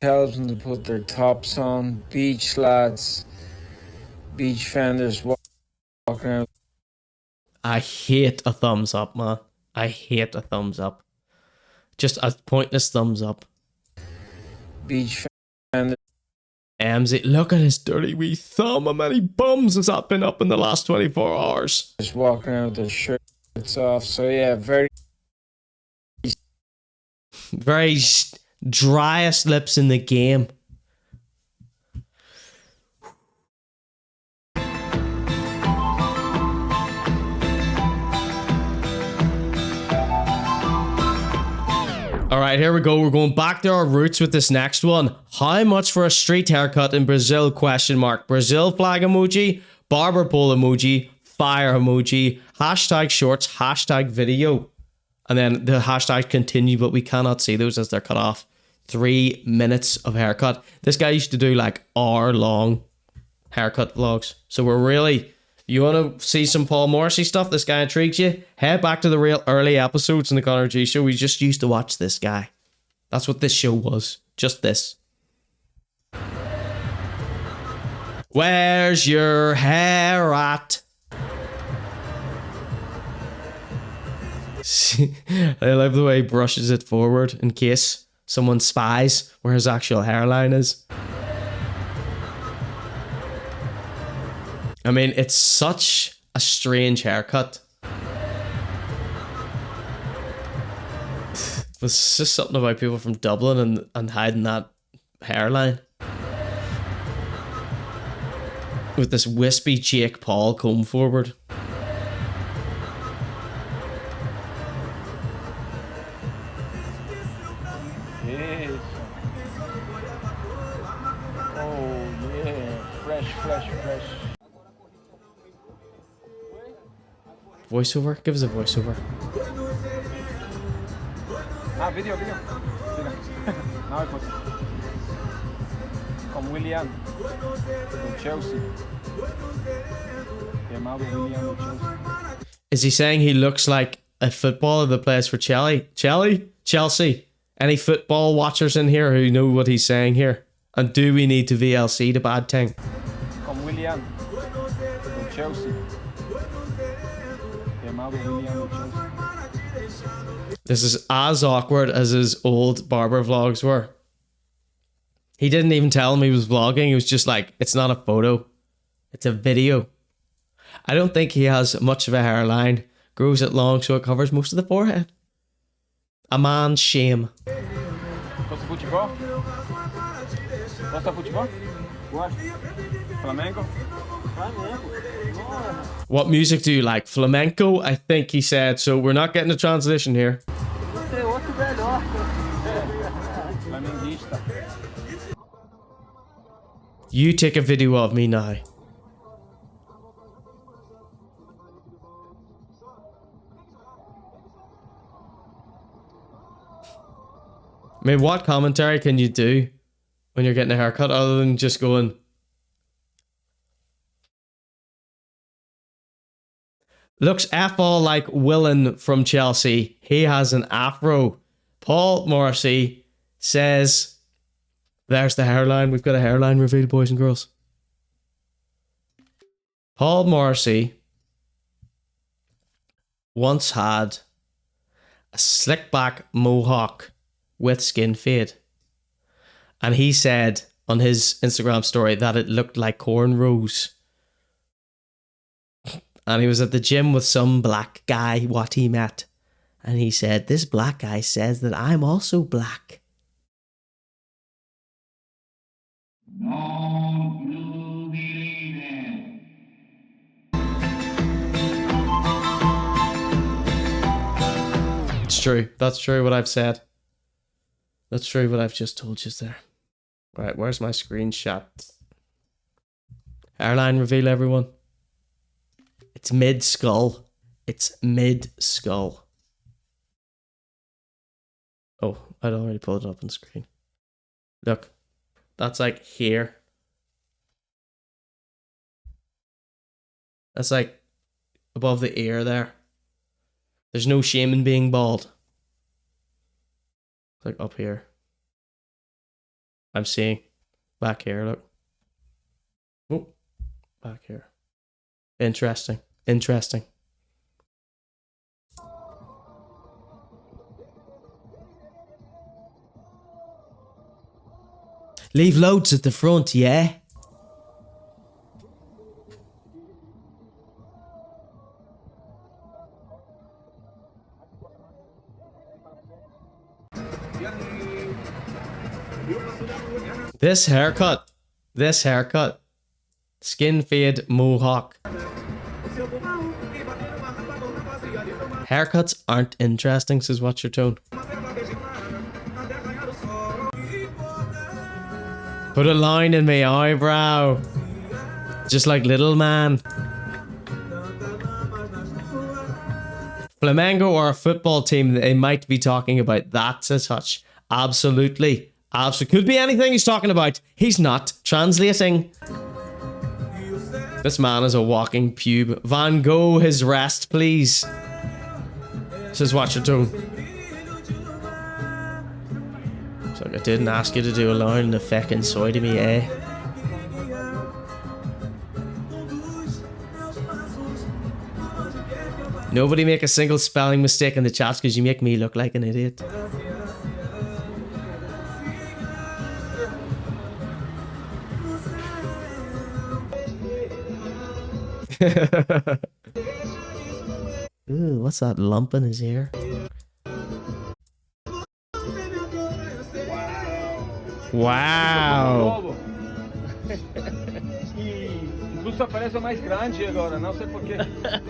Tells them to put their tops on. Beach lads. Beach fenders walking around. I hate a thumbs up, man. I hate a thumbs up. Just a pointless thumbs up. Beach fenders. Emmzy, look at his dirty wee thumb. How many bums has that been up in the last 24 hours? Just walking around with their shirts off. So yeah, very driest lips in the game. All right, here we go. We're going back to our roots with this next one. How much for a street haircut in Brazil? Question mark. Brazil flag emoji, barber pole emoji, fire emoji, hashtag shorts, hashtag video. And then the hashtags continue, but we cannot see those as they're cut off. 3 minutes of haircut. This guy used to do like hour-long haircut vlogs. So we're really... You want to see some Paul Morrissey stuff? This guy intrigues you? Head back to the real early episodes in the ConorGShow. We just used to watch this guy. That's what this show was. Just this. Where's your hair at? I love the way he brushes it forward in case someone spies where his actual hairline is. I mean, it's such a strange haircut. But There's just something about people from Dublin and hiding that hairline. With this wispy Jake Paul comb forward. Yes. Oh yeah, fresh. Voiceover? Give us a voiceover. Ah, video. Now I put con William con Chelsea. Llamado William con Chelsea. Is he saying he looks like a footballer that plays for Chelsea? Any football watchers in here who know what he's saying here? And do we need to VLC the bad thing? Con William con Chelsea. Llamado William con Chelsea. This is as awkward as his old barber vlogs were. He didn't even tell him he was vlogging. He was just like, it's not a photo. It's a video. I don't think he has much of a hairline. Grows it long so it covers most of the forehead. A man's shame. Gosta futebol? Gosta futebol? Flamengo? What music do you like? Flamenco, I think he said. So we're not getting a translation here. Flamenguista. You take a video of me now. I mean, what commentary can you do when you're getting a haircut other than just going... Looks F-all like Willen from Chelsea. He has an afro. Paul Morrissey says... There's the hairline. We've got a hairline reveal, boys and girls. Paul Morrissey once had a slick back mohawk with skin fade. And he said on his Instagram story that it looked like cornrows. And he was at the gym with some black guy, what he met. And he said, this black guy says that I'm also black. It's true. That's true what I've said. That's true what I've just told you there. Right, where's my screenshot? Hairline reveal, everyone. It's mid-skull. It's mid-skull. Oh, I'd already pulled it up on screen. Look, that's like here. That's like above the ear there. There's no shame in being bald. It's like up here. I'm seeing back here, look. Oh, back here. Interesting. Interesting. Leave loads at the front, yeah? This haircut, skin fade mohawk. Haircuts aren't interesting, says What's Your Tone. Put a line in my eyebrow. Just like little man. Flamengo or a football team that they might be talking about. That's a touch. Absolutely. Absolutely. Could be anything he's talking about. He's not translating. This man is a walking pube. Van Gogh, his rest, please. Says Watch Your Tone. So I didn't ask you to do a line in the feckin' soy to me, eh? Nobody make a single spelling mistake in the chats because you make me look like an idiot. Ooh, what's that lump in his ear? Wow. E incluso aparece mais grande agora, não sei porquê.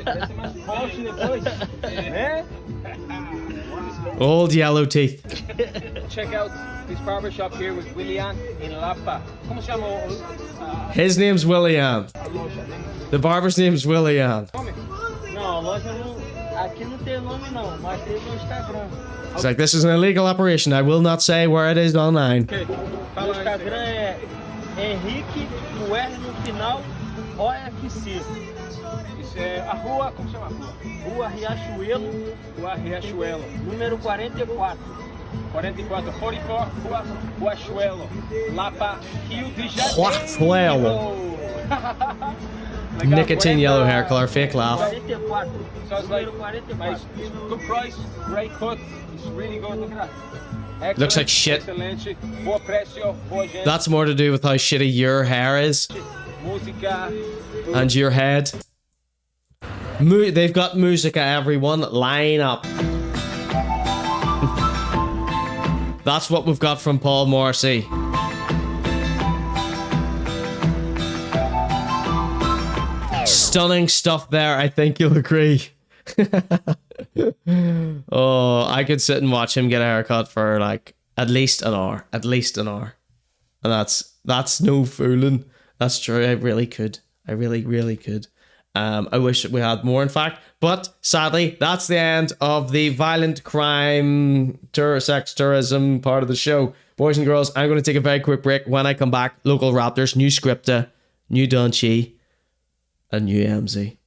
Parece mais forte depois, né? Old yellow teeth. Check out this barbershop here with William in Lapa. Como se chama? His name's William. The barber's name's William. Não, a loja não. Aqui não tem nome não, mas tem no Instagram. He's like, this is an illegal operation. I will not say where it is online. O Instagram é Henrique, no R no final, OFC. Isso é a rua, como chama a rua? Rua Riachuelo. Rua Riachuelo. Número 44. 44, Rua Riachuelo. Lapa, Rio de Janeiro. Riachuelo. Nicotine yellow hair color, fake laugh. 44. So it's like, nice, good price, great cut. It's really good. Look at that. Looks like shit. Excelente. Boa preço, boa gente. That's more to do with how shitty your hair is. Música. And your head. They've got musica, everyone. Line up. That's what we've got from Paul Morrissey. Stunning stuff there, I think you'll agree. Oh, I could sit and watch him get a haircut for like at least an hour. At least an hour. And that's no fooling. That's true, I really could. I really could. I wish we had more, in fact. But sadly, that's the end of the violent crime, sex tourism part of the show. Boys and girls, I'm going to take a very quick break. When I come back, local Raptors, new Skripteh, new Dunchi, and new Emmzy.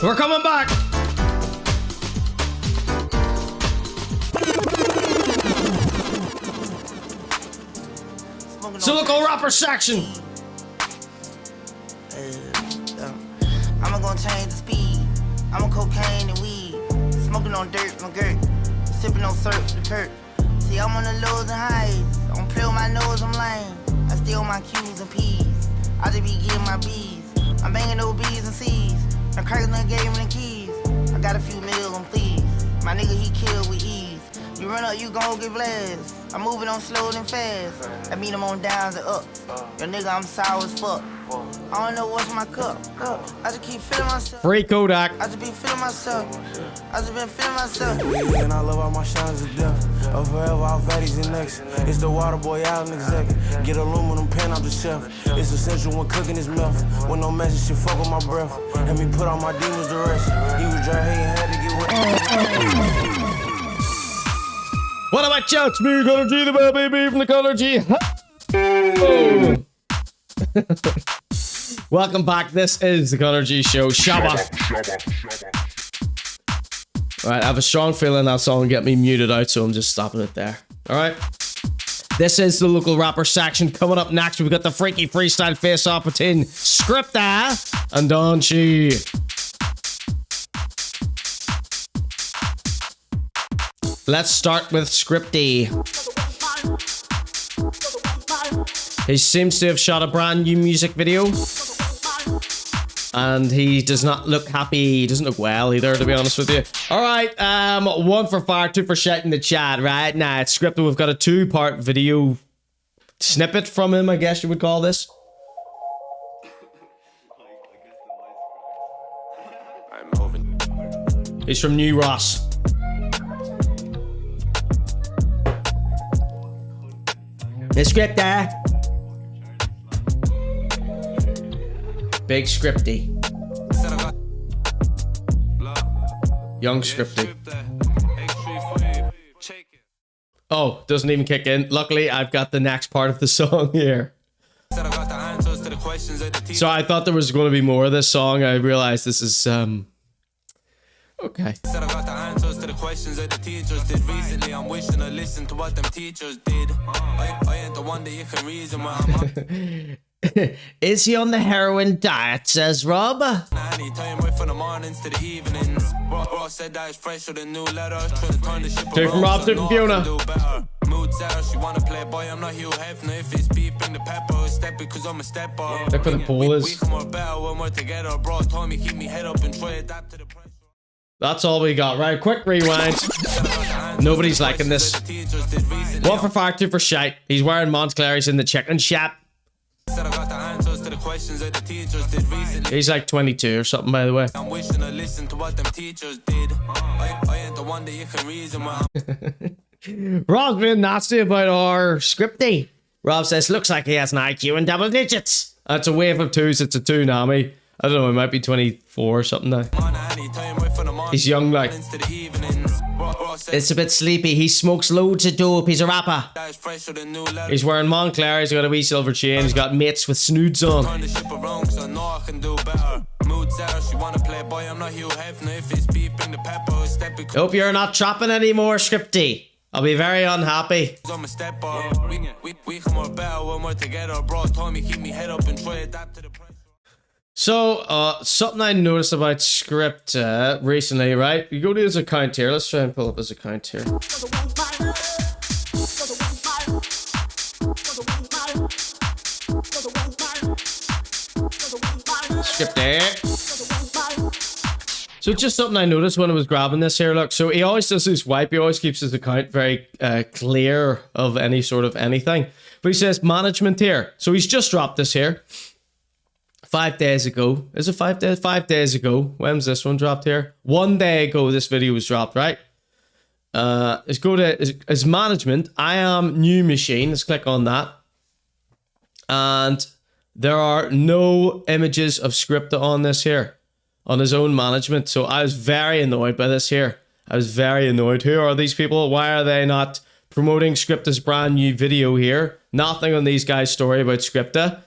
We're coming back. So local rapper section. I'm gonna change the speed. I'm on cocaine and weed. Smoking on dirt, my girt. Sipping on syrup, the Kurt. See, I'm on the lows and highs. I don't play with my nose, I'm lame. I steal my Q's and P's. I just be getting my B's. I'm banging those B's and C's. The crackers done gave me the keys. I got a few mil on please. My nigga, he killed with ease. You run up, you gon' get blessed. I'm moving on slow and fast. I mean, I'm on downs and ups. Your nigga, I'm sour as fuck. I don't know what's my cup. I just keep feeling myself. Free Kodak. I just be feeling myself. I just been feeling myself. And I love all my shines to death. Of forever, all fatties and next. It's the water boy out and exec. Get aluminum pen out the chef. It's essential when cooking his mouth. When no message, shit fuck with my breath. Let me put all my demons to rest. He was dry, he ain't had to get wet. What about you? It's me, Conor G, the bad baby from the Conor G. Welcome back. This is the Conor G Show. Shabba. Alright, I have a strong feeling that song will get me muted out, so I'm just stopping it there. Alright. This is the local rapper section. Coming up next, we've got the freaky freestyle face-off between Skripteh and Don Chi. Let's start with Skripteh. He seems to have shot a brand new music video. And he does not look happy. He doesn't look well either, to be honest with you. Alright, 1 for fire, 2 for shit in the chat, right? Now, it's Skripteh. We've got a 2-part video snippet from him, I guess you would call this. He's from New Ross. It's Skripteh. Big Skripteh. Young Skripteh. Oh, doesn't even kick in. Luckily, I've got the next part of the song here. So I thought there was going to be more of this song. I realized this is, okay. Questions that the teachers did recently. I'm wishing to listen to what them teachers did. I ain't the one that you can reason why I'm Is he on the heroin diet, says Rob? anytime right from the mornings to the evenings. Ross said that it's fresh with a new letter. Trying to turn the ship Two from Rob, 2 from Fiona. Mood setter, she wanna play boy. I'm not Hugh Hefner. If it's beef, bring the pepper. Step it cause I'm a stepper. Look for the pool is. We come more better when we're together. Bro told me keep me head up and try adapt to the pressure. That's all we got, right? Quick rewind. Nobody's liking this. 1 for fire, 2 for shite. He's wearing Montclair's in the chicken shop. He's like 22 or something, by the way. I'm wishing to listen to what them teachers did. I ain't the one that you can reason why Rob's being nasty about our Skripteh. Rob says, looks like he has an IQ in double digits. That's a wave of 2s. It's a 2 Nami. I don't know, he might be 24 or something now. He's young, like. It's a bit sleepy. He smokes loads of dope. He's a rapper. He's wearing Montclair. He's got a wee silver chain. He's got mates with snoods on. Hope you're not trapping anymore, Skripteh. I'll be very unhappy. So, something I noticed about Skripteh recently, right? You go to his account here. Let's try and pull up his account here. Skripteh. So just something I noticed when I was grabbing this here, look. So he always does his wipe. He always keeps his account very clear of any sort of anything. But he says management here. So he's just dropped this here. 5 days ago. Is it 5 days? 5 days ago. When's this one dropped here? 1 day ago this video was dropped, right? Let's go to his management. I am new machine. Let's click on that. And there are no images of Skripteh on this here. On his own management. So I was very annoyed by this here. I was very annoyed. Who are these people? Why are they not promoting Skripteh's brand new video here? Nothing on these guys' story about Skripteh.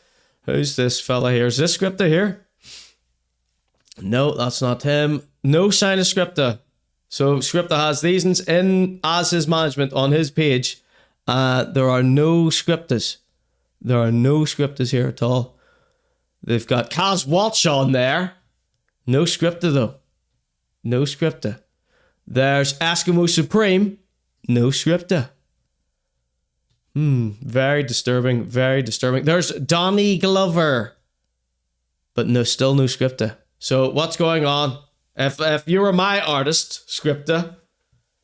Who's this fella here? Is this Skripteh here? No, that's not him. No sign of Skripteh. So Skripteh has these in as his management on his page. There are no Skriptehs. There are no Skriptehs here at all. They've got Kaz Walsh on there. No Skripteh though. No Skripteh. There's Eskimo Supreme. No Skripteh. Very disturbing. Very disturbing. There's Donny Glover. But no, still no Skripteh. So what's going on? If you were my artist, Skripteh,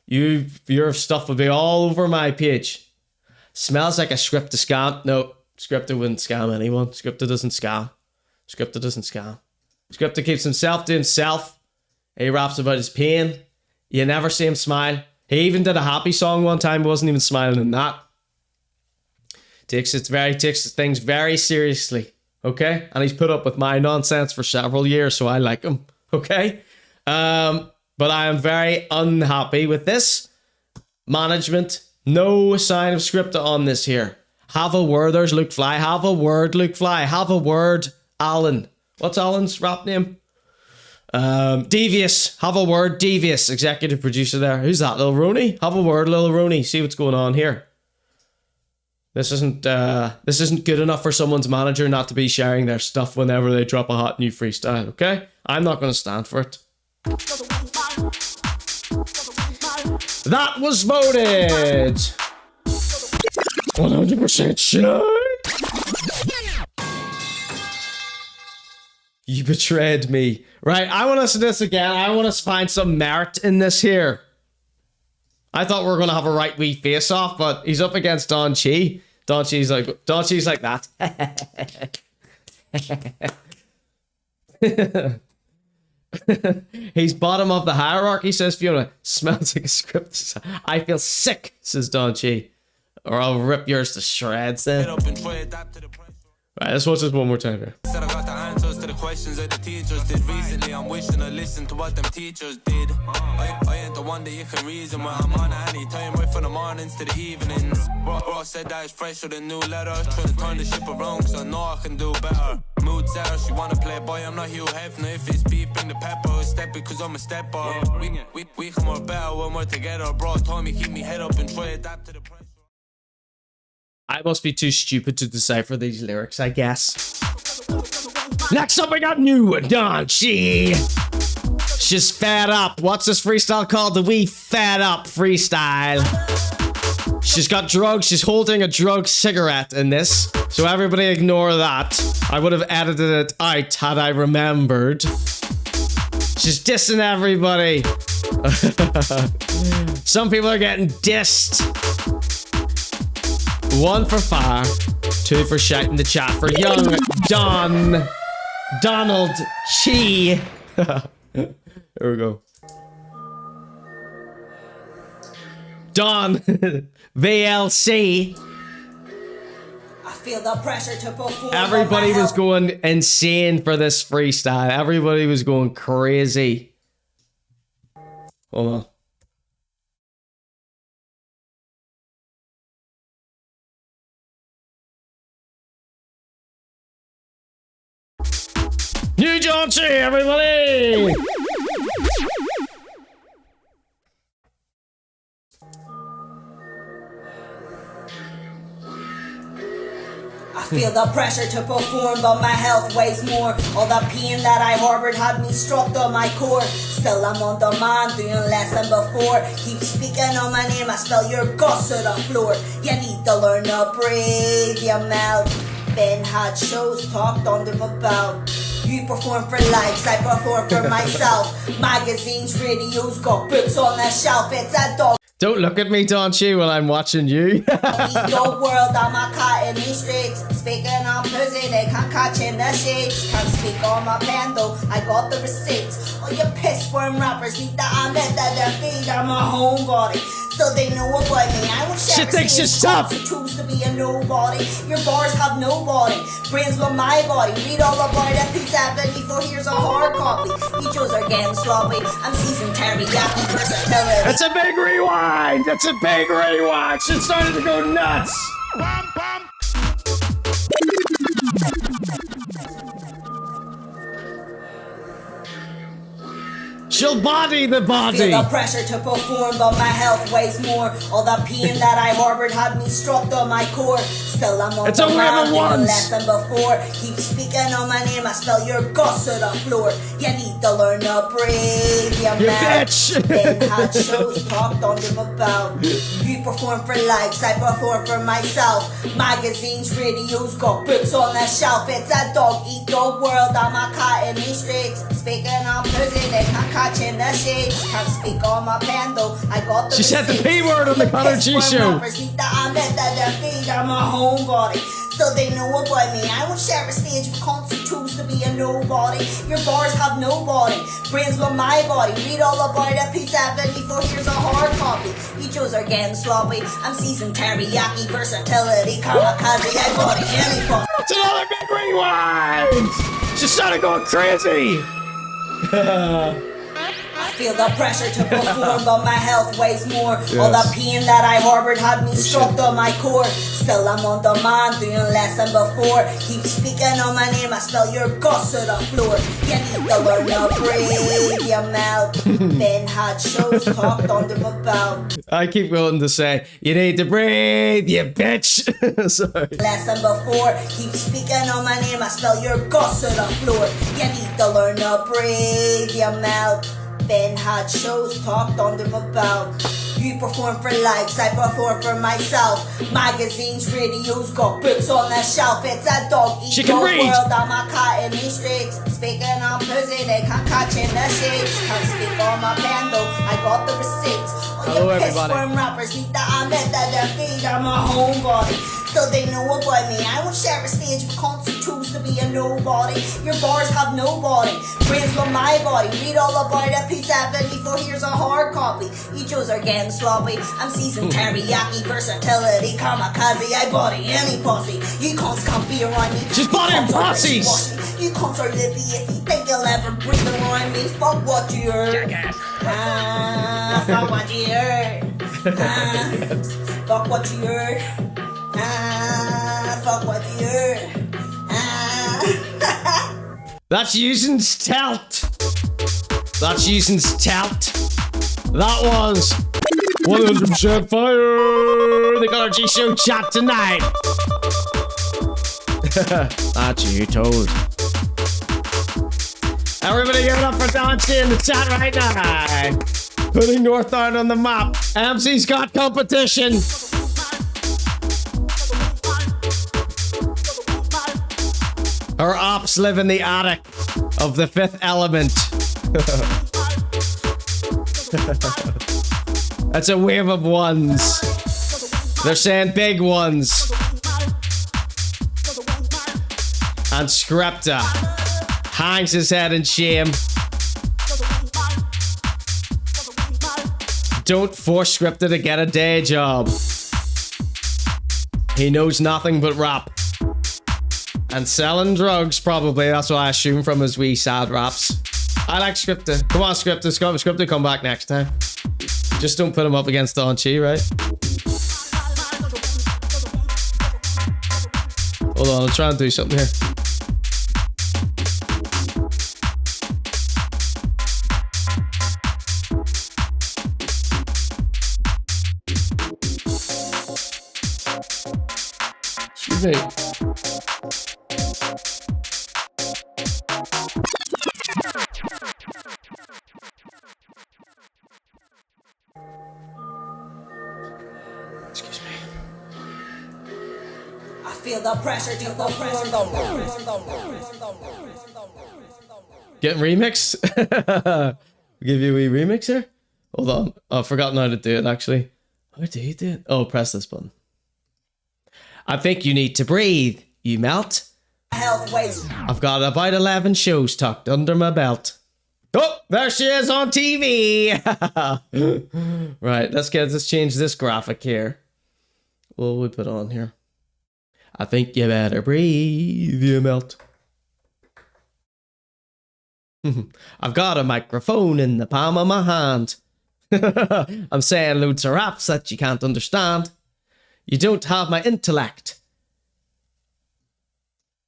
your stuff would be all over my page. Smells like a Skripteh scam. No, Skripteh wouldn't scam anyone. Skripteh doesn't scam. Skripteh doesn't scam. Skripteh keeps himself to himself. He raps about his pain. You never see him smile. He even did a happy song one time. He wasn't even smiling in that. Takes things very seriously. Okay? And he's put up with my nonsense for several years, so I like him. Okay? But I am very unhappy with this management. No sign of Skripteh on this here. Have a word, there's Luke Fly. Have a word, Luke Fly. Have a word, Alan. What's Alan's rap name? Devious. Have a word, Devious. Executive producer there. Who's that, Lil Rooney? Have a word, Lil Rooney. See what's going on here. This isn't good enough for someone's manager not to be sharing their stuff whenever they drop a hot new freestyle, okay? I'm not going to stand for it. That was voted 100% shine. You betrayed me. Right, I want to listen to this again. I want to find some merit in this here. I thought we were going to have a right wee face off, but he's up against Don Chi. Don Chi's like that. He's bottom of the hierarchy, says Fiona. Smells like a script. I feel sick, says Don Chi. Or I'll rip yours to shreds then. Right, let's watch this one more time here. Said I got the answers to the questions that the teachers did recently. I'm wishing I listened to what them teachers did. I ain't the one that you can reason where I'm on at any time, right from the mornings to the evenings. Bro said that it's fresher than new letters. Trying to turn the ship around cause I know I can do better. Mood setter, she wanna play boy, I'm not Hugh Hefner. If it's beef, bring the pepper. Step it cause I'm a stepper. We come more better when we're together. Bro told me keep me head up and try adapt to the pressure. I must be too stupid to decipher these lyrics, I guess. Next up, I got new Don Chi. She's fed up. What's this freestyle called? The wee fed up freestyle. She's got drugs. She's holding a drug cigarette in this. So everybody ignore that. I would have edited it out had I remembered. She's dissing everybody. Some people are getting dissed. 1 for fire, 2 for shouting the chat for young Donald Chi. There we go. Don VLC. I feel the pressure to perform. Everybody was going insane for this freestyle. Everybody was going crazy. Hold on. New John Chi, everybody! I feel the pressure to perform, but my health weighs more. All the pain that I harbored had me struck to my core. Still I'm on demand, doing less than before. Keep speaking on my name, I spell your guts to the floor. You need to learn to breathe your mouth. Been had shows, talked on them about. You perform for likes, I perform for myself. Magazines, radios, got books on the shelf. It's a dog. Don't look at me, Don Chi, when I'm watching you. The world, I'm a cat in these streets. Speaking on pussy, they can't catch in the sheets. Can't speak on my pen though, I got the receipts. All you piss worm rappers need to admit that their feet are my homebody. So they know about me. I will share. She thinks she's tough. Who choose to be a nobody. Your bars have no body. Brains with my body. Read all about it. Pizza before here's a hard copy. Each are getting sloppy. I'm seasoned teriyaki versatility. That's a big rewind. That's a big rewind. She started to go nuts. Bam, bam. She'll body the body. Feel the pressure to perform, but my health weighs more. All the pain that I harbored had me struck to my core. Still I'm on It's the a ground, women doing ones. less than before. Keep speaking on my name, I spell your guts to the floor. You need to learn to breathe, you bitch. Then had shows talked on them about. You perform for likes, I perform for myself. Magazines, radios, got books on the shelf. It's a dog eat dog world, I'm a cat in these streets. Speaking on pussy, they can't catch in the shades. Can't speak on my pen though, I got the She said the receipts. P word on the ConorGShow. Rappers need to admit that their feet are my homebody. So they know about me. I won't share a stage with cunts who choose to be a nobody. Your bars have no body, brains with my body. Read all about it, Pizza 74, here's a hard copy. You chose are getting sloppy. I'm seasoned teriyaki, versatility, kamikaze, I body any fuck. That's another big rewind. She started going crazy. I feel the pressure to perform, but my health weighs more. All the pain that I harbored had me struck to my core. Still I'm on demand, doing less than before. Keep speaking on my name, I spell your guts to the floor. You need to learn to breathe, you melt. Ben had shows talked on them about. I keep going to say, you need to breathe, you bitch. Sorry. Less than before, keep speaking on my name, I spell your guts to the floor. You need to learn to breathe, you melt. Ben had shows talked on them about. You perform for likes, I perform for myself. Magazines, radios, got books on the shelf. It's a dog eat dog world, I'm a cat in these streets. Speaking on pussy, they can't catch in the shades. Can't speak on my pen though, I got the receipts. All you piss worm rappers need to admit that their feet are my homebody. So they know about me. I won't share a stage with cunts who choose to be a nobody. Your bars have no body, brains with my body. Read all about it, Pizza 74, here's a hard copy. You chose are getting sloppy. I'm seasoned teriyaki, versatility, kamikaze, I body any pussy. You cunts can't be around me. She's bodying pussies. You cunts are lippy if you think you'll ever breathe around me. Fuck what you heard. Fuck what you heard. Fuck what you heard. Fuck what you heard. That's using stealth. That's using stealth. That was 100% fire. The ConorGShow chat tonight. That's you told. Everybody give it up for Dante in the chat right now. Putting North out on the map. Emmzy's got competition. Her ops live in the attic of the Fifth Element. That's a wave of ones. They're saying big ones. And Skripteh hangs his head in shame. Don't force Skripteh to get a day job. He knows nothing but rap. And selling drugs, probably. That's what I assume from his wee sad raps. I like Skripteh. Come on, Skripteh. Skripteh, come back next time. Just don't put him up against Don Chi, right? Hold on, I'll try and do something here. Excuse me. Excuse me. I feel the pressure to perform. Getting remix? Give you a wee remix here? Hold on. I've forgotten how to do it actually. How do you do it? Oh, press this button. I think you need to breathe, you melt. I've got about 11 shows tucked under my belt. Oh, there she is on TV. Right, let's change this graphic here. What will we put on here? I think you better breathe, you melt. I've got a microphone in the palm of my hand. I'm saying loads of raps that you can't understand. You don't have my intellect.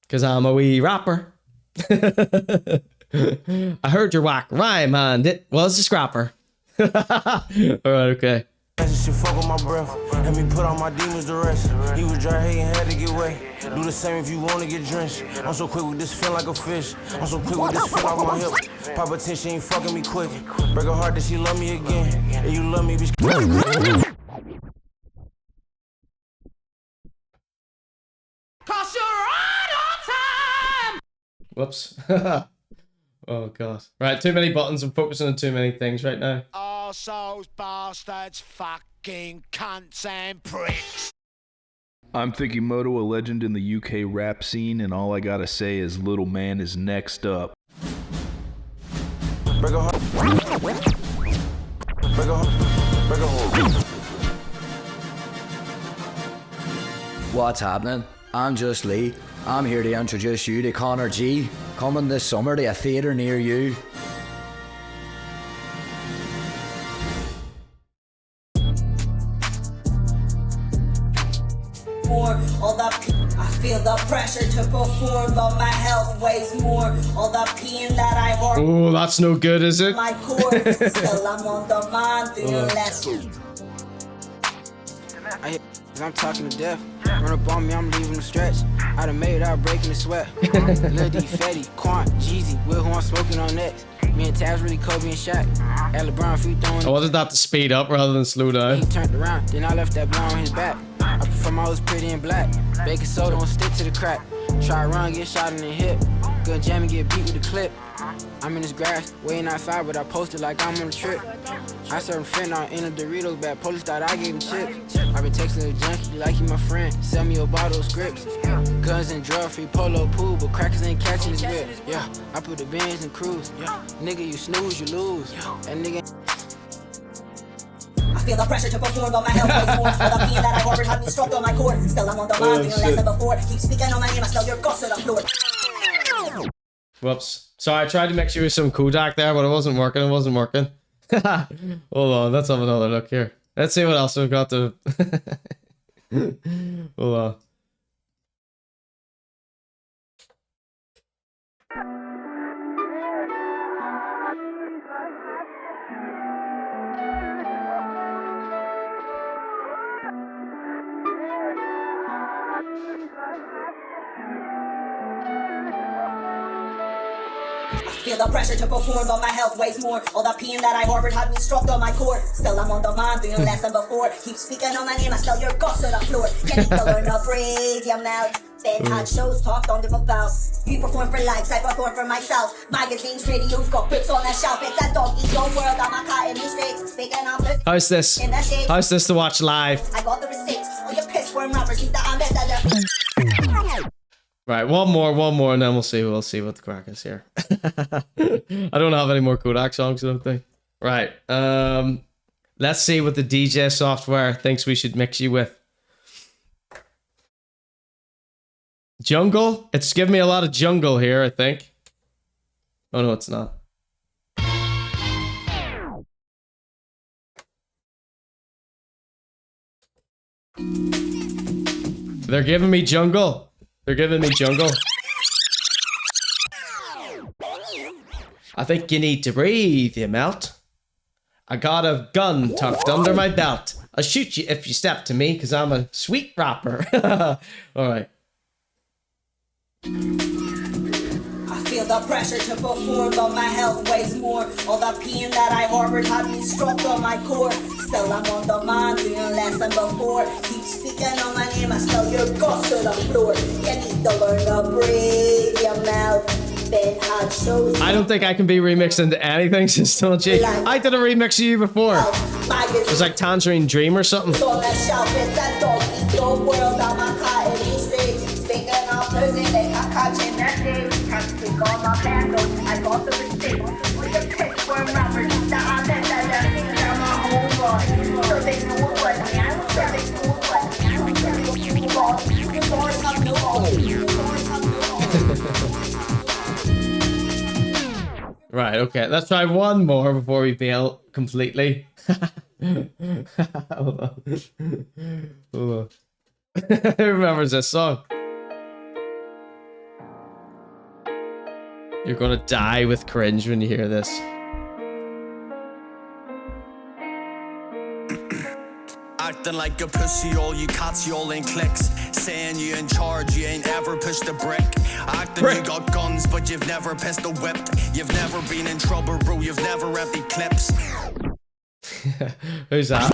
Because I'm a wee rapper. I heard your whack rhyme and it was a scrapper. Alright, okay. Shit fuck with my breath. Let me put on my demons to rest. He was dry hating, had to get wet. Do the same if you wanna get drenched. I'm so quick with this, feel like a fish. I'm so quick with this, feel off my hip. Pop attention, ain't fucking me quick. Break her heart that she love me again. And you love me, bitch. Cause you're right on time. Whoops. Oh god. Right, too many buttons. I'm focusing on too many things right now. Arseholes, bastards, fucking cunts and pricks. I'm thinking Moto, a legend in the UK rap scene, and all I gotta say is Little Man is next up. Break her heart. Break her heart. Break her heart. What's happening? I'm just Lee. I'm here to introduce you to Conor G, coming this summer to a theatre near you. All that I feel the pressure to perform, but my health weighs more. All the pain that I harbor. Oh, that's no good, is it? My core, still I'm on the mind, doing less. I'm talking to death. Run up on me, I'm leaving the stretch. I done made it out breaking the sweat. Lil D, Fetty, Quan, Jeezy, Will who I'm smoking on next. Me and Taz really Kobe and Shaq. At LeBron free throwing. I wanted that to speed up rather than slow down. He turned around, then I left that blow on his back. I prefer my was pretty and black. Baking soda don't stick to the crack. Try to run, get shot in the hip. Good jam and get beat with the clip. I'm in this grass, waiting outside, but I posted like I'm on a trip. I served fentanyl in a Doritos bag. Police thought I gave him chips. I've been texting a junkie like he my friend. Sell me a bottle of scripts. Guns and drug free polo pool, but crackers ain't catching his whip. Yeah, I put the Benz in cruise. Yeah, nigga, you snooze, you lose. That nigga. I feel the pressure to perform, but my health weighs more. All the pain that I harbored had me struck on my core. Still I'm on the mind, doing less than before. Keep speaking on my name, I smell your guts to the floor. Whoops. Sorry, I tried to mix you with some Kodak there, but it wasn't working. It wasn't working. Hold on, let's have another look here. Let's see what else we've got to... Hold on. Feel the pressure to perform, but my health weighs more. All the pain that I harbored had me struck on my core. Still I'm on the mind, doing less than before. Keep speaking on my name, I smell your guts to the floor. You need to learn to breathe your mouth. Ben had shows, talked on them about. You perform for likes, I perform for myself. Magazines, radios, got books on the shelf. It's a dog-eat-dog world, I'm a cat in these streets. Speaking of this, How's this? in the shade. How's this to watch live? I got the receipts. All your piss worm rappers need the ambit that Right, one more, and then we'll see what the crack is here. I don't have any more Kodak songs, I don't think. Right, let's see what the DJ software thinks we should mix you with. Jungle? It's giving me a lot of jungle here, I think. Oh no, it's not. They're giving me jungle. They're giving me jungle. I think you need to breathe, you melt. I got a gun tucked under my belt. I'll shoot you if you step to me, cause I'm a sweet rapper. Alright. I feel the pressure to perform, but my health weighs more. All the pain that I harbored had me struck on my core. Still I'm on the mind, doing less than before. Keep speaking on my name, I smell your guts to the floor. You need to learn to breathe your mouth. Ben had shows. I don't think I can be remixed into anything since Still G. I did a remix of you before. It was like Tangerine Dream or something. On the shelf, it's a dog-eat-dog world, I'm a cat in these streets. Speaking of losing, they can't catch in that day. Can't speak on my candles, I got the receipt. With the pitch for rappers, the honest that they're thinking I'm a homeboy. So they know what I am, so they know what I am. The doors have no Right, okay. Let's try one more before we fail completely. Hold on. Hold on. Who remembers this song? You're gonna die with cringe when you hear this. Acting like a pussy, all you cats, you all in clicks. Saying you in charge, you ain't ever pushed a brick. Acting you got guns, but you've never pistol whipped. You've never been in trouble, bro, you've never emptied clips. Who's that?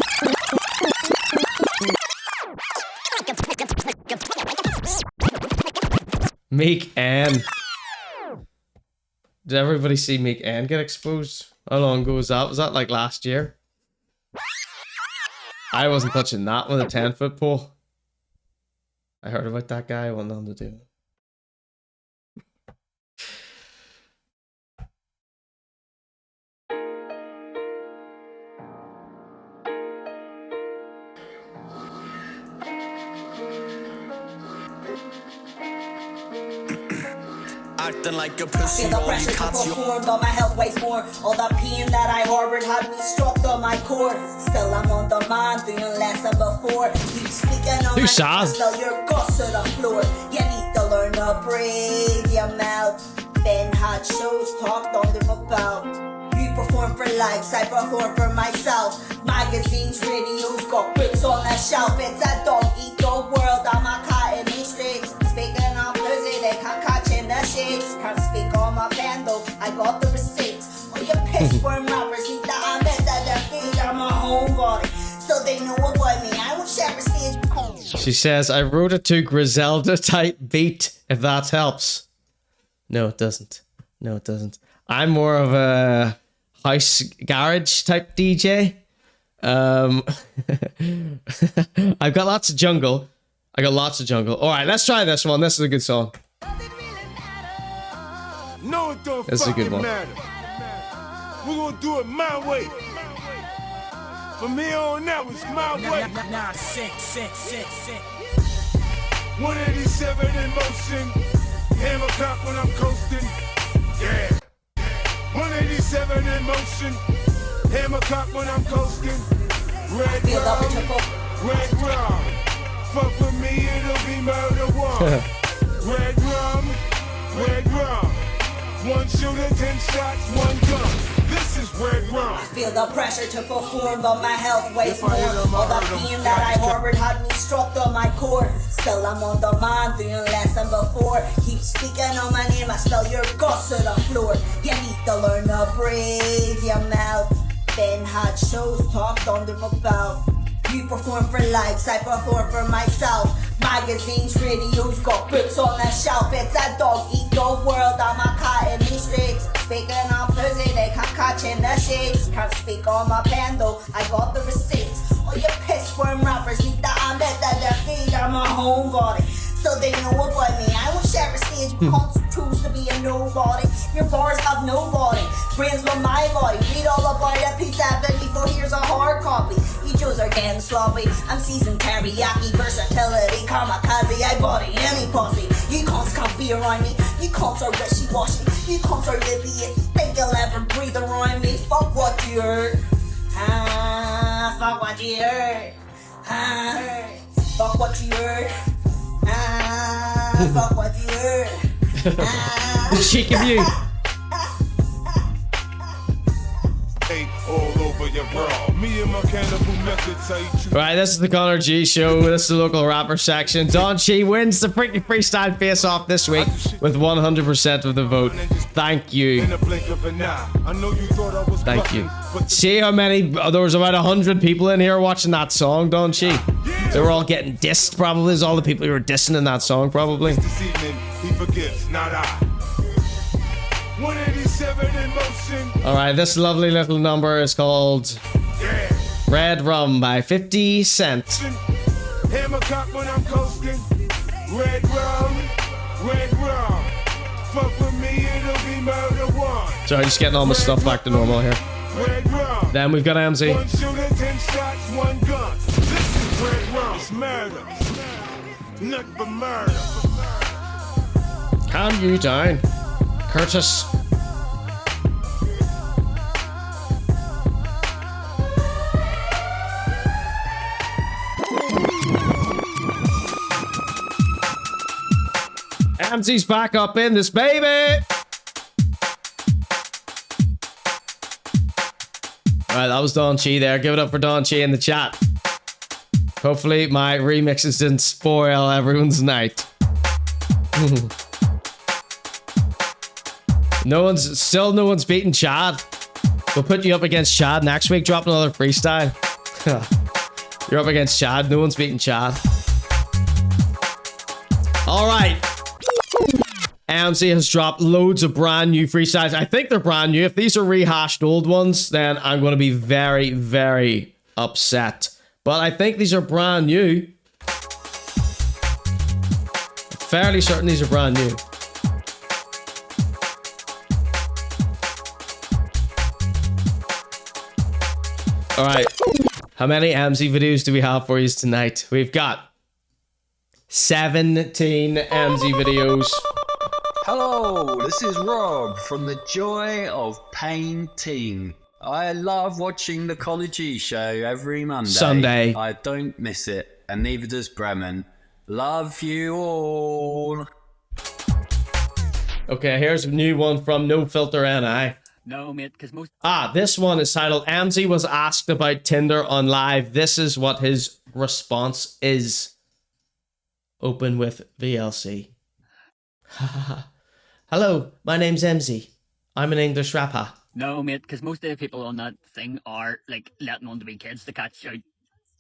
Meek Ann. Did everybody see Meek Ann get exposed? How long ago was that? Was that like last year? I wasn't touching that with a 10-foot pole. I heard about that guy. I want nothing to do with it. Acting like a pussy, Feel the all you pressure to cats, you perform, but my health weighs more. All the pain that I harbored had me struck on my core. Still I'm on the mind, doing less than before. Keep speaking on my sad. still your guts to the floor. You need to learn to breathe your mouth. Been had shows talked on them about. You perform for likes, I perform for myself. Magazines, radios, got books on the shelf. It's a dog-eat-dog world, I'm a cat in these streets. Speaking of pussy, they can't catch in the shades. Can't speak on my band though, I got the receipts. All your piss worm rappers need to admit that their feet are my homebody. So they know about me, I won't share a stage. She says, I wrote it to Griselda type beat, if that helps. No, it doesn't. No, it doesn't. I'm more of a house garage type DJ. I've got lots of jungle. I got lots of jungle. All right, let's try this one. This is a good song. No, it don't This is a good one. matter. We're gonna do it my way. From here on out, it's my way. 187 in motion. Hammer cock when I'm coasting. Yeah. 187 in motion. Hammer cock when I'm coasting. Red rum. Red rum. Fuck with me, it'll be murder one. Red rum. Red rum. One shooter, 10 shots, one gun. This is red rum. I feel the pressure to perform, but my health weighs more. All the pain that I harbored had me struck on my core. Still I'm on the mind, doing less than before. Keep speaking on my name, I spell your guts to the floor. You need to learn to breathe your mouth. Been had shows talked on them about. You perform for likes, I perform for myself. Magazines, radios, got books on the shelf. It's a dog-eat-dog world, I'm a cat in these streets. Speaking on pussy, they can't catch in the shades. Can't speak on my pen though, I got the receipts. All your piss worm rappers need to admit that their feet are my homebody. So they know about me, I won't share a stage. Constitutes to be a nobody. Your bars have no body. Brains with my body. Read all about a piece of 74, here's a hard copy. Ejos are getting sloppy. I'm seasoned teriyaki, versatility, kamikaze. I body any posse. You cunts can't be around me. You cunts are wishy-washy. You cunts are lippy if you think you'll ever breathe around me. Fuck what you heard. Fuck what you heard. Fuck what you heard. Fuck what you heard. Cheek of you. All over your bra. Me and my cannibal methods, I eat you. Right, this is the ConorGShow. This is the local rapper section. Don Chi wins the freaking freestyle face-off this week with 100% of the vote. Thank you. In the blink of an eye. I know you thought I was Thank you. See how many, there was about 100 people in here watching that song, Don Chi. They were all getting dissed, probably. There's all the people who were dissing in that song, probably. This evening, he forgives, not I. 187 in motion. Alright, this lovely little number is called Red Rum by 50 Cent. Hammer cock when I'm coasting. Red rum. Red rum. Fuck with me, it'll be murder one. Sorry, just getting all my stuff back to normal here. Red rum. Then we've got Emmzy. One shooter, 10 shots, one gun. This is red rum. It's murder. Nothing but murder. Calm you down, Curtis. Emmzy's back up in this, baby. Alright, that was Don Chi there. Give it up for Don Chi in the chat. Hopefully my remixes didn't spoil everyone's night. no one's beaten Chad. We'll put you up against Chad next week. Drop another freestyle. You're up against Chad. No one's beating Chad. Alright. Emmzy has dropped loads of brand new freestyles. I think they're brand new. If these are rehashed old ones, then I'm going to be very, very upset. But I think these are brand new. Fairly certain these are brand new. Alright. How many Emmzy videos do we have for you tonight? We've got 17 Emmzy videos. Hello, this is Rob from The Joy of Painting. I love watching the ConorGShow every Sunday. I don't miss it, and neither does Bremen. Love you all. Okay, here's a new one from No Filter NI. No, mate, because most... This one is titled, Emmzy was asked about Tinder on live. This is what his response is. Open with VLC. Hello, my name's Emmzy. I'm an English rapper. No, mate, because most of the people on that thing are, like, letting on to be kids to catch out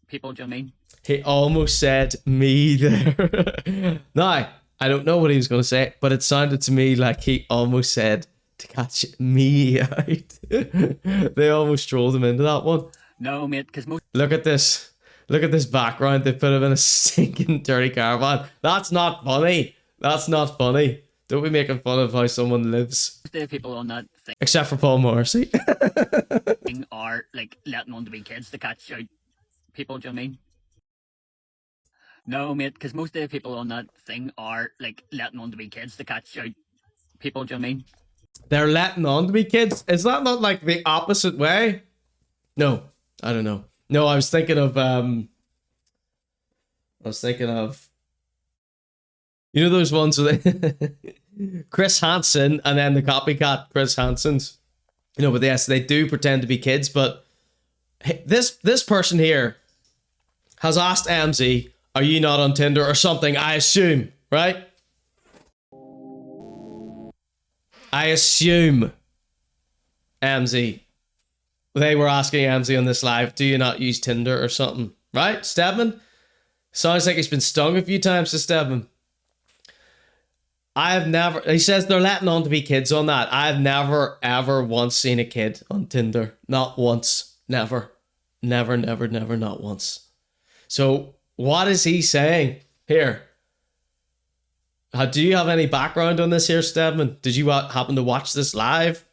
people, do you know what I mean? He almost said me there. Now, I don't know what he was going to say, but it sounded to me like he almost said to catch me out. They almost trolled him into that one. No, mate, because most... Look at this. Look at this background. They put him in a stinking dirty caravan. That's not funny. That's not funny. Don't be making fun of how someone lives. Most of the people on that thing... Except for Paul Morrissey. are, like, letting on to be kids to catch out people, do you know what I mean? No, mate, because most of the people on that thing are, like, letting on to be kids to catch out people, do you know what I mean? They're letting on to be kids? Is that not like the opposite way? No, I don't know. No, I was thinking of, you know those ones with Chris Hansen and then the copycat Chris Hansens? You know, but yes, they do pretend to be kids, but this person here has asked Emmzy, are you not on Tinder or something, I assume, right? I assume, Emmzy, they were asking Emmzy on this live, do you not use Tinder or something? Right, Stedman? Sounds like he's been stung a few times to Stedman. I have never, he says they're letting on to be kids on that. I've never, ever once seen a kid on Tinder. Not once. Never. Never, never, never, not once. So, what is he saying here? Do you have any background on this here, Stedman? Did you happen to watch this live?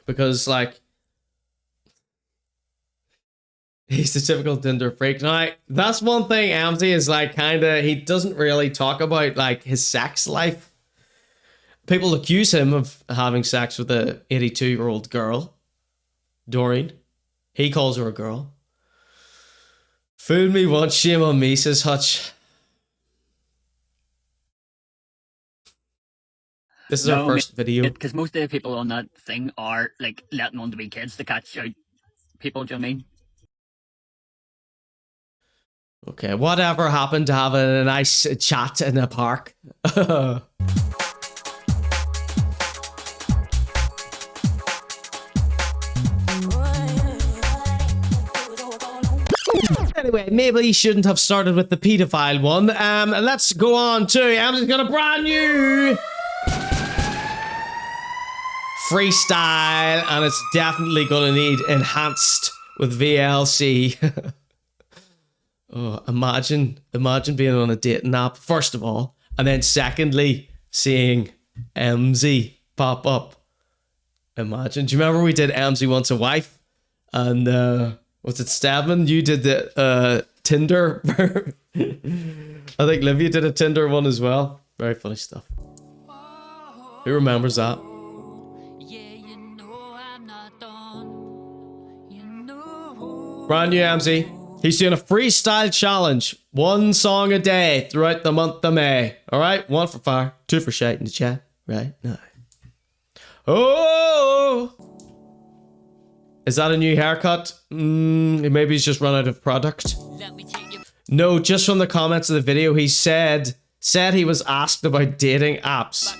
Because, like, he's the typical Tinder freak. Now, that's one thing Emmzy is like he doesn't really talk about like his sex life. People accuse him of having sex with a 82-year-old girl, Doreen. He calls her a girl. Fool me once, shame on me, says Hutch. This is our first video. Because most of the people on that thing are like letting on to be kids to catch out people, do you know what I mean? Okay, whatever happened to having a nice chat in a park? Anyway, maybe he shouldn't have started with the pedophile one. Let's go on to Emmzy's got a brand new freestyle, and it's definitely gonna need enhanced with VLC. Oh, imagine being on a dating app, first of all, and then secondly, seeing Emmzy pop up. Imagine. Do you remember we did Emmzy Wants a Wife? And, was it Stedman? You did the, Tinder. I think Livia did a Tinder one as well. Very funny stuff. Who remembers that? Brand new Emmzy. He's doing a freestyle challenge. 1 song a day throughout the month of May. Alright? 1 for fire, 2 for shite in the chat. Right? No. Oh! Is that a new haircut? Maybe he's just run out of product. No, just from the comments of the video, he said he was asked about dating apps.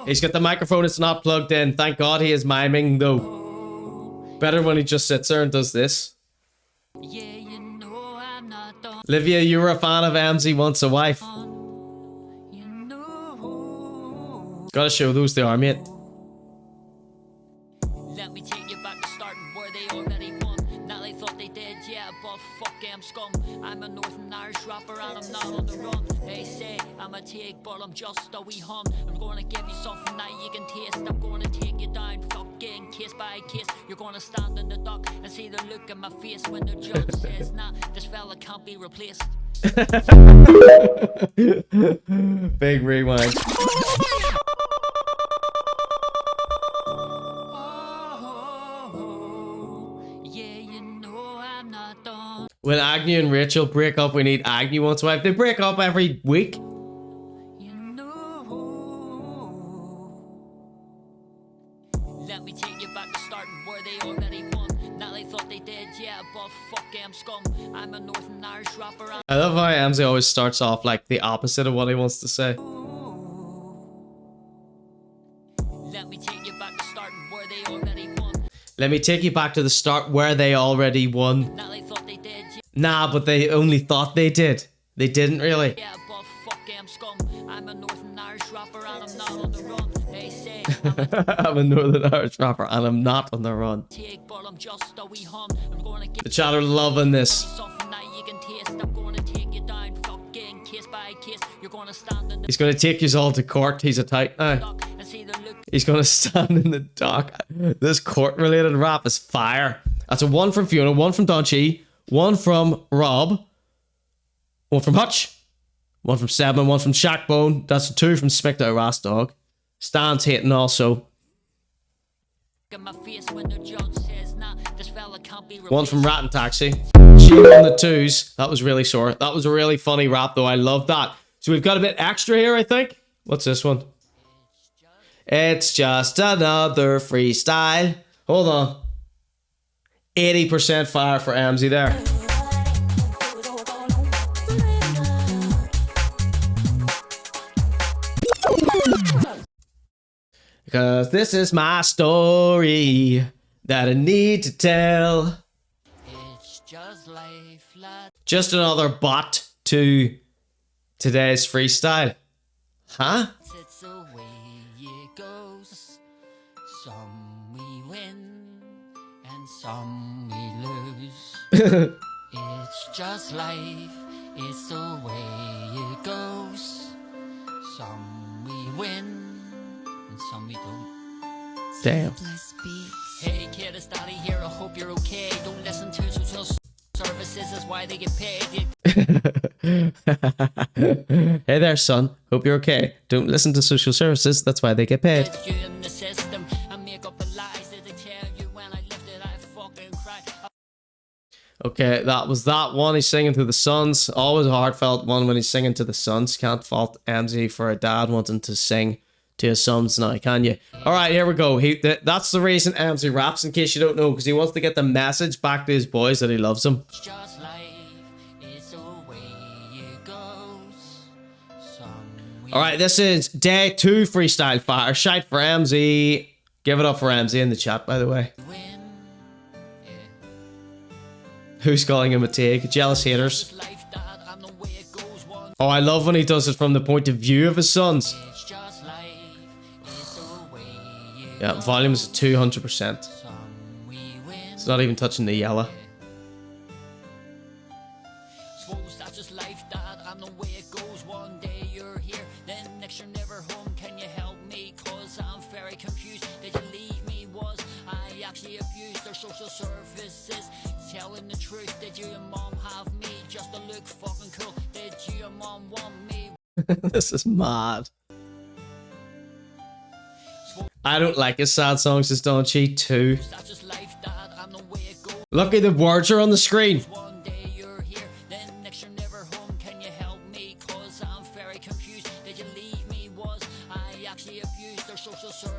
He's got the microphone, it's not plugged in. Thank God he is miming though. Better when he just sits there and does this. Livia, you were a fan of Emmzy Wants a Wife. Gotta show those they are, mate. Let me take you back to starting where they already won. Now they thought they did, yeah, but fuck am scum. I'm a Northern Irish rapper and I'm not on the run. They say I'm a take, but I'm just a wee hum. I'm gonna give you something that you can taste. I'm gonna take you down, fucking kiss by kiss. You're gonna stand in the dock and see the look in my face when the judge says, nah, this fella can't be replaced. Big rewind. When Agnew and Rachel break up, we need Agnew Wants a Wife. They break up every week. Let me take you back to starting where they already won. Now they thought they did, yeah, but fuck am scum. I'm a Northern Irish rapper. I love how Emmzy always starts off like the opposite of what he wants to say. Let me take you back to starting where they already won. Let me take you back to the start where they already won. Now they thought they did, Nah, but they only thought they did. They didn't really. yeah, but fuck am scum. I'm a Northern Irish rapper and I'm not on the run. They say I'm a Northern Irish rapper and I'm not on the run. take, but I'm just a wee hum. I'm gonna give The chat are loving this. something that you can taste. I'm gonna take you down, fucking kiss by kiss. You're gonna stand in the He's gonna take you all to court. He's a tight now. and see the look. He's gonna stand in the dock. This court-related rap is fire. That's a 1 from Fiona, 1 from Don Chi, 1 from Rob, 1 from Hutch, 1 from Seven, 1 from Shackbone. That's a 2 from Smicta Ras Dog. Stan's hating also. In my face when the judge says, nah, this fella can't be 1 from Rat and Taxi. She on the 2s. That was really short. That was a really funny rap though. I love that. So we've got a bit extra here, I think. What's this one? It's just another freestyle. Hold on. 80% fire for Emmzy there. Because this is my story that I need to tell. It's just life, lad. Just another bot to today's freestyle. Huh? It's the way it goes. Some we win and some we lose. It's just life. It's the way it goes. Some we win and some we don't. Damn. Hey kid, it's Daddy here. I hope you're okay. Don't listen to social services. That's why they get paid. Hey there, son. Hope you're okay. Don't listen to social services. That's why they get paid. You in the system. I make up the lies that they tell you. When I left it, I fucking cried. Okay, that was that one. He's singing to the Suns. Always a heartfelt one when he's singing to the Suns. Can't fault Emmzy for a dad wanting to sing to his sons now, can you? All right, here we go. That's the reason Emmzy raps, in case you don't know, because he wants to get the message back to his boys that he loves them. Just life. It's the way it goes. All right, this is day 2 freestyle fire. Shite for Emmzy. Give it up for Emmzy in the chat, by the way. Who's calling him a take? Jealous haters. Oh, I love when he does it from the point of view of his sons. Yeah, volume is 200%. It's not even touching the yellow. Suppose that's just life, Dad, and the way it goes. One day you're here, then next you're never home. Can you help me? Cause I'm very confused. Did you leave me? Was I actually abused? Their social services telling the truth. Did you and mom have me just to look fucking cool? Did you and mom want me? This is mad. I don't like his sad songs as Don Chi too. Lucky the words are on the screen.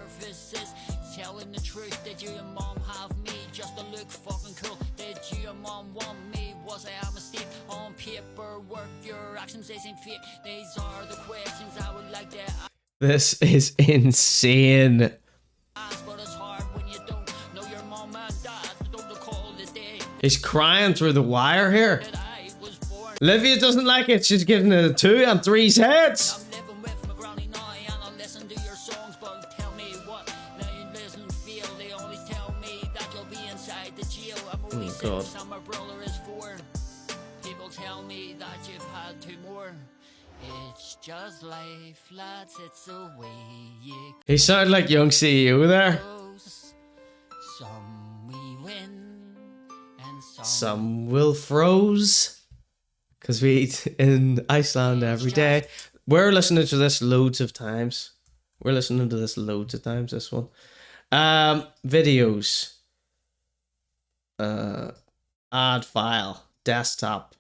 services. Telling the truth, did you and mom have me just to look fucking cool? Did you and mom want me? Was I a mistake? On paperwork, your actions isn't fake. These are the questions I would like to ask. This is insane. But it's hard when you don't know your mom and dad. Don't call the day. He's crying through the wire here. Livia doesn't like it. She's giving it a 2 and 3's heads. Oh God. People tell me that you've had 2 more. It's just life, lads. It's the way you He sounded like young CEO there. Some we win and Some will froze. Because we eat in Iceland every day. We're listening to this loads of times. This one. Videos. Add file. Desktop.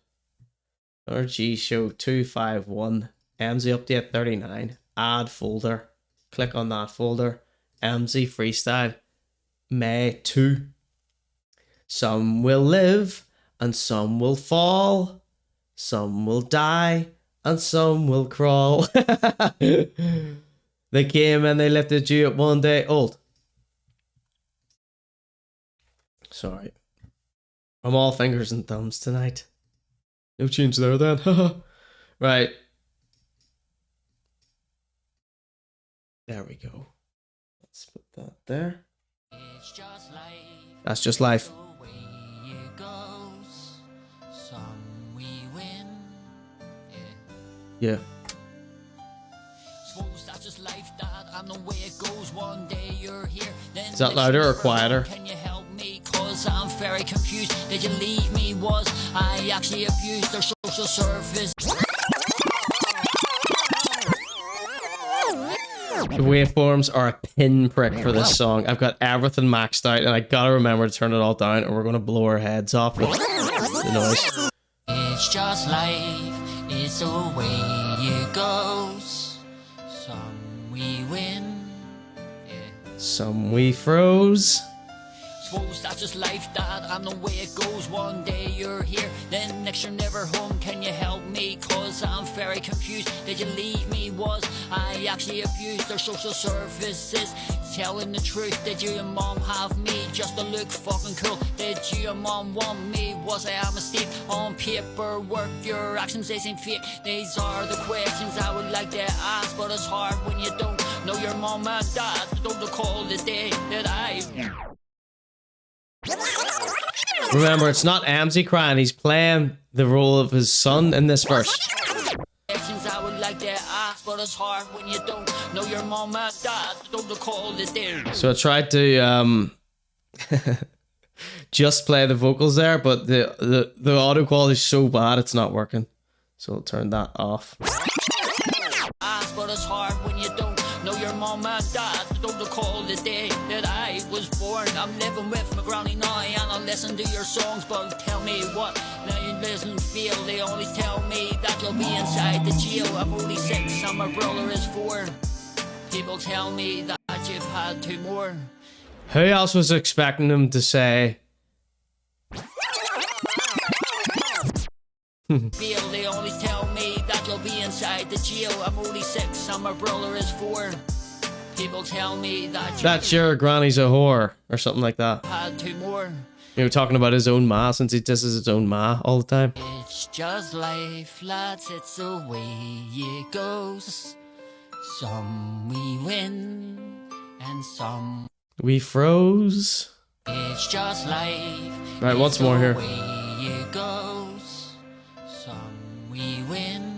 ConorGShow 251. Emmzy update 39. Add folder. Click on that folder. Emmzy Freestyle. May 2. Some will live and some will fall. Some will die and some will crawl. They came and they lifted you at 1 day old. Sorry. I'm all fingers and thumbs tonight. No tunes there then. Right. There we go. Let's put that there. That's just life. Yeah. Is that louder or quieter? Can you help me? Cause I'm very confused. Did you leave me? Was I actually abused their social service? The waveforms are a pinprick for this song. I've got everything maxed out and I gotta remember to turn it all down or we're gonna blow our heads off with the noise. It's just life. It's the way it goes. Some we win, some we froze. Suppose that's just life, Dad, and the way it goes. One day you're here, then next you're never home. Can you help me? Cause I'm very confused. Did you leave me? Was I actually abused their social services? Telling the truth, did you and mom have me just to look fucking cool? Did you and mom want me? Was I a mistake? On paperwork, your actions isn't fake. These are the questions I would like to ask, but it's hard when you don't know your mom and dad. Don't recall the day that I... Remember, it's not Emmzy crying, he's playing the role of his son in this verse. I would like to ask, but it's hard when you don't know your mom and dad. Don't recall the day. So I tried to just play the vocals there, but the audio quality is so bad it's not working. So I'll turn that off. Ask, but it's hard when you don't know your mom and dad. Don't recall the day that I was born. I'm living with my granny now and I listen to your songs, but tell me what now you listen feel. They always tell me that you'll be inside the jail. I'm only 6 and my brother is 4. People tell me that you've had 2 more. Who else was expecting him to say? They always tell me that you'll be inside the jail. I'm only 6 and my brother is 4. People tell me that your granny's a whore or something like that. Had 2 more. You know, talking about his own ma since he disses his own ma all the time. It's just life, lads, it's the way it goes. Some we win and some we froze. It's just life. Right, once more here. Way it goes. Some we win.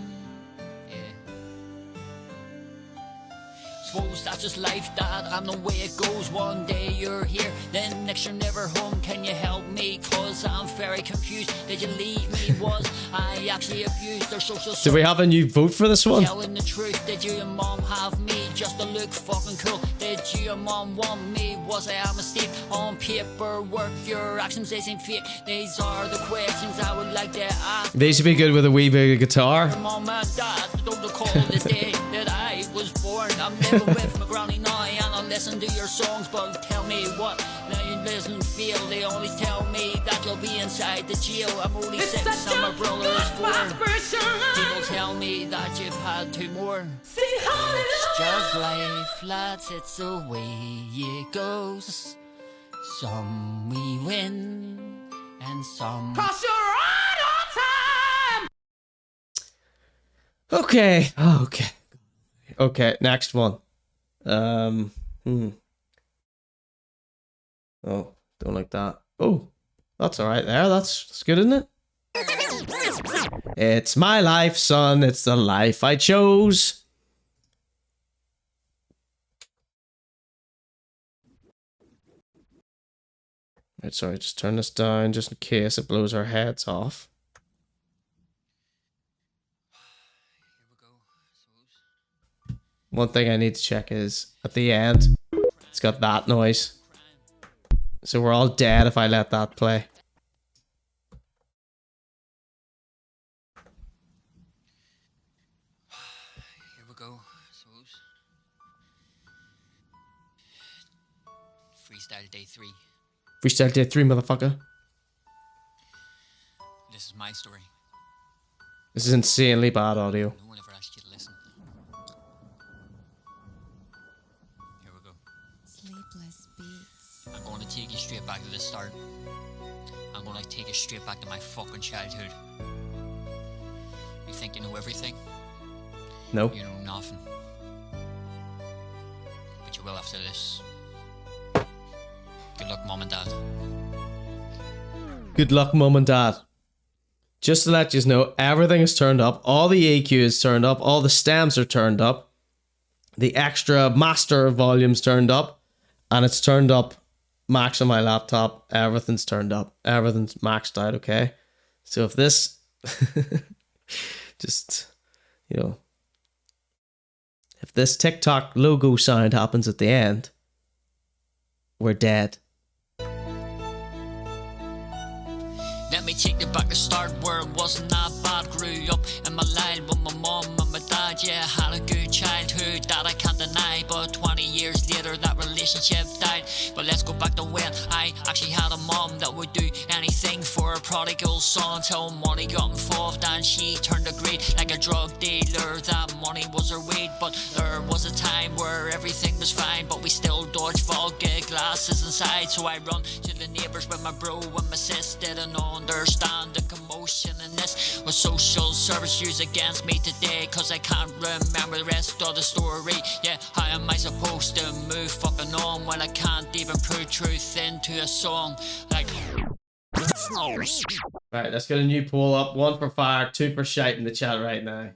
Suppose that's just life, Dad, and the way it goes. One day you're here, then next you're never home. Can you help me? Cause I'm very confused. Did you leave me? Was I actually abused their social Do we have a new vote for this one? Telling the truth, did you and mom have me just to look fucking cool? Did you and mom want me? Was I a mistake? On paperwork, your actions isn't fake. These are the questions I would like to ask. These would be good with a wee bit of guitar. Mom and dad, don't recall the day that I was born. I'm living with my granny now and I listen to your songs, but tell me what. Now you listen, feel. They always tell me that you'll be inside the jail. I'm only 6, and my brother is 4. People tell me that you've had 2 more. It's just life, lads, it's the way it goes. Some we win, and some... Cause you're right on time! Okay. Okay. Okay, next one. Oh, don't like that. Oh, that's alright there. That's good, isn't it? It's my life, son. It's the life I chose. Right, sorry, just turn this down just in case it blows our heads off. One thing I need to check is at the end, it's got that noise. So we're all dead if I let that play. Here we go, Freestyle day 3. Freestyle day 3, motherfucker. This is my story. This is insanely bad audio. No one ever asked you to listen. Here we go. Sleepless beats. I'm going to take you straight back to the start. I'm going to take you straight back to my fucking childhood. You think you know everything? No. You know nothing. But you will after this. Good luck, Mom and Dad. Good luck, Mum and Dad. Just to let you know, everything is turned up. All the EQ is turned up. All the stems are turned up. The extra master volume's turned up. And it's turned up max on my laptop. Everything's turned up. Everything's maxed out, okay? So if this... just, you know... If this TikTok logo sound happens at the end, we're dead. Let me take you back to start where it wasn't that bad. Grew up in my line with my mom and my dad. Yeah, had a good childhood that I can't deny. But 20 years later that relationship died. But let's go back to when I actually had a mom that would do anything for a prodigal son until money got involved and she turned to greed like a drug dealer. That money was her weed. But there was a time where everything was fine, but we still dodge fog, get glasses inside. So I run to the neighbours with my bro and my sis. Didn't understand the commotion in this. Was social service used against me today? Cause I can't remember the rest of the story. Yeah, how am I supposed to move fucking on when I can't even put truth into a song? Like... Right, let's get a new poll up. 1 for fire, 2 for shite in the chat right now.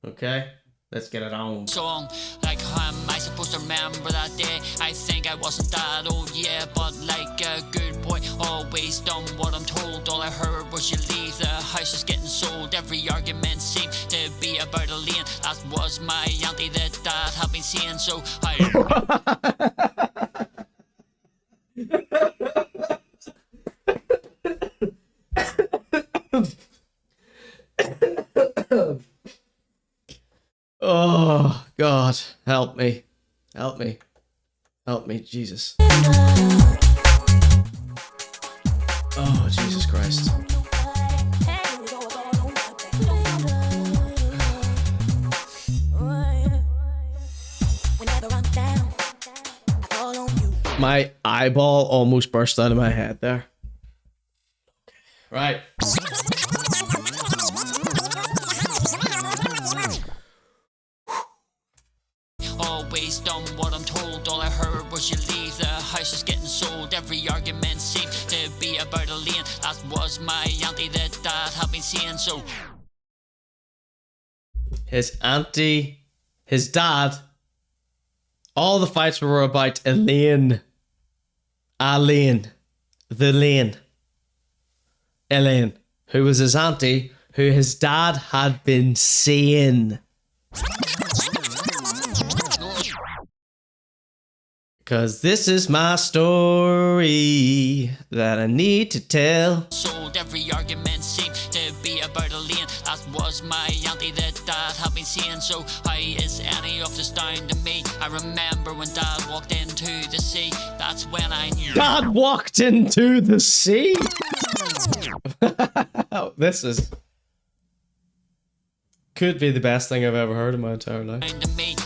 Okay? Let's get it on. Song, like how am I supposed to remember that day? I think I wasn't that old, yeah, but like a good boy, always done what I'm told. All I heard was you leave, the house is getting sold. Every argument seemed to be about a lane. That was my auntie that dad had been seeing, so Oh, God, help me. Help me. Help me, Jesus. Oh, Jesus Christ. My eyeball almost burst out of my head there. Right. always done what I'm told. All I heard was you leave, the house is getting sold. Every argument seemed to be about a lane. That was my auntie that dad had been seeing, so his auntie, his dad, all the fights were about Elaine. Elaine. The lane. Elaine, who was his auntie, who his dad had been seeing. 'Cause this is my story that I need to tell. Sold every argument seemed to be about a lane. That was my auntie that Dad had been seeing. So how is any of this down to me? I remember when Dad walked into the sea. That's when I knew. Dad walked into the sea? This is... could be the best thing I've ever heard in my entire life.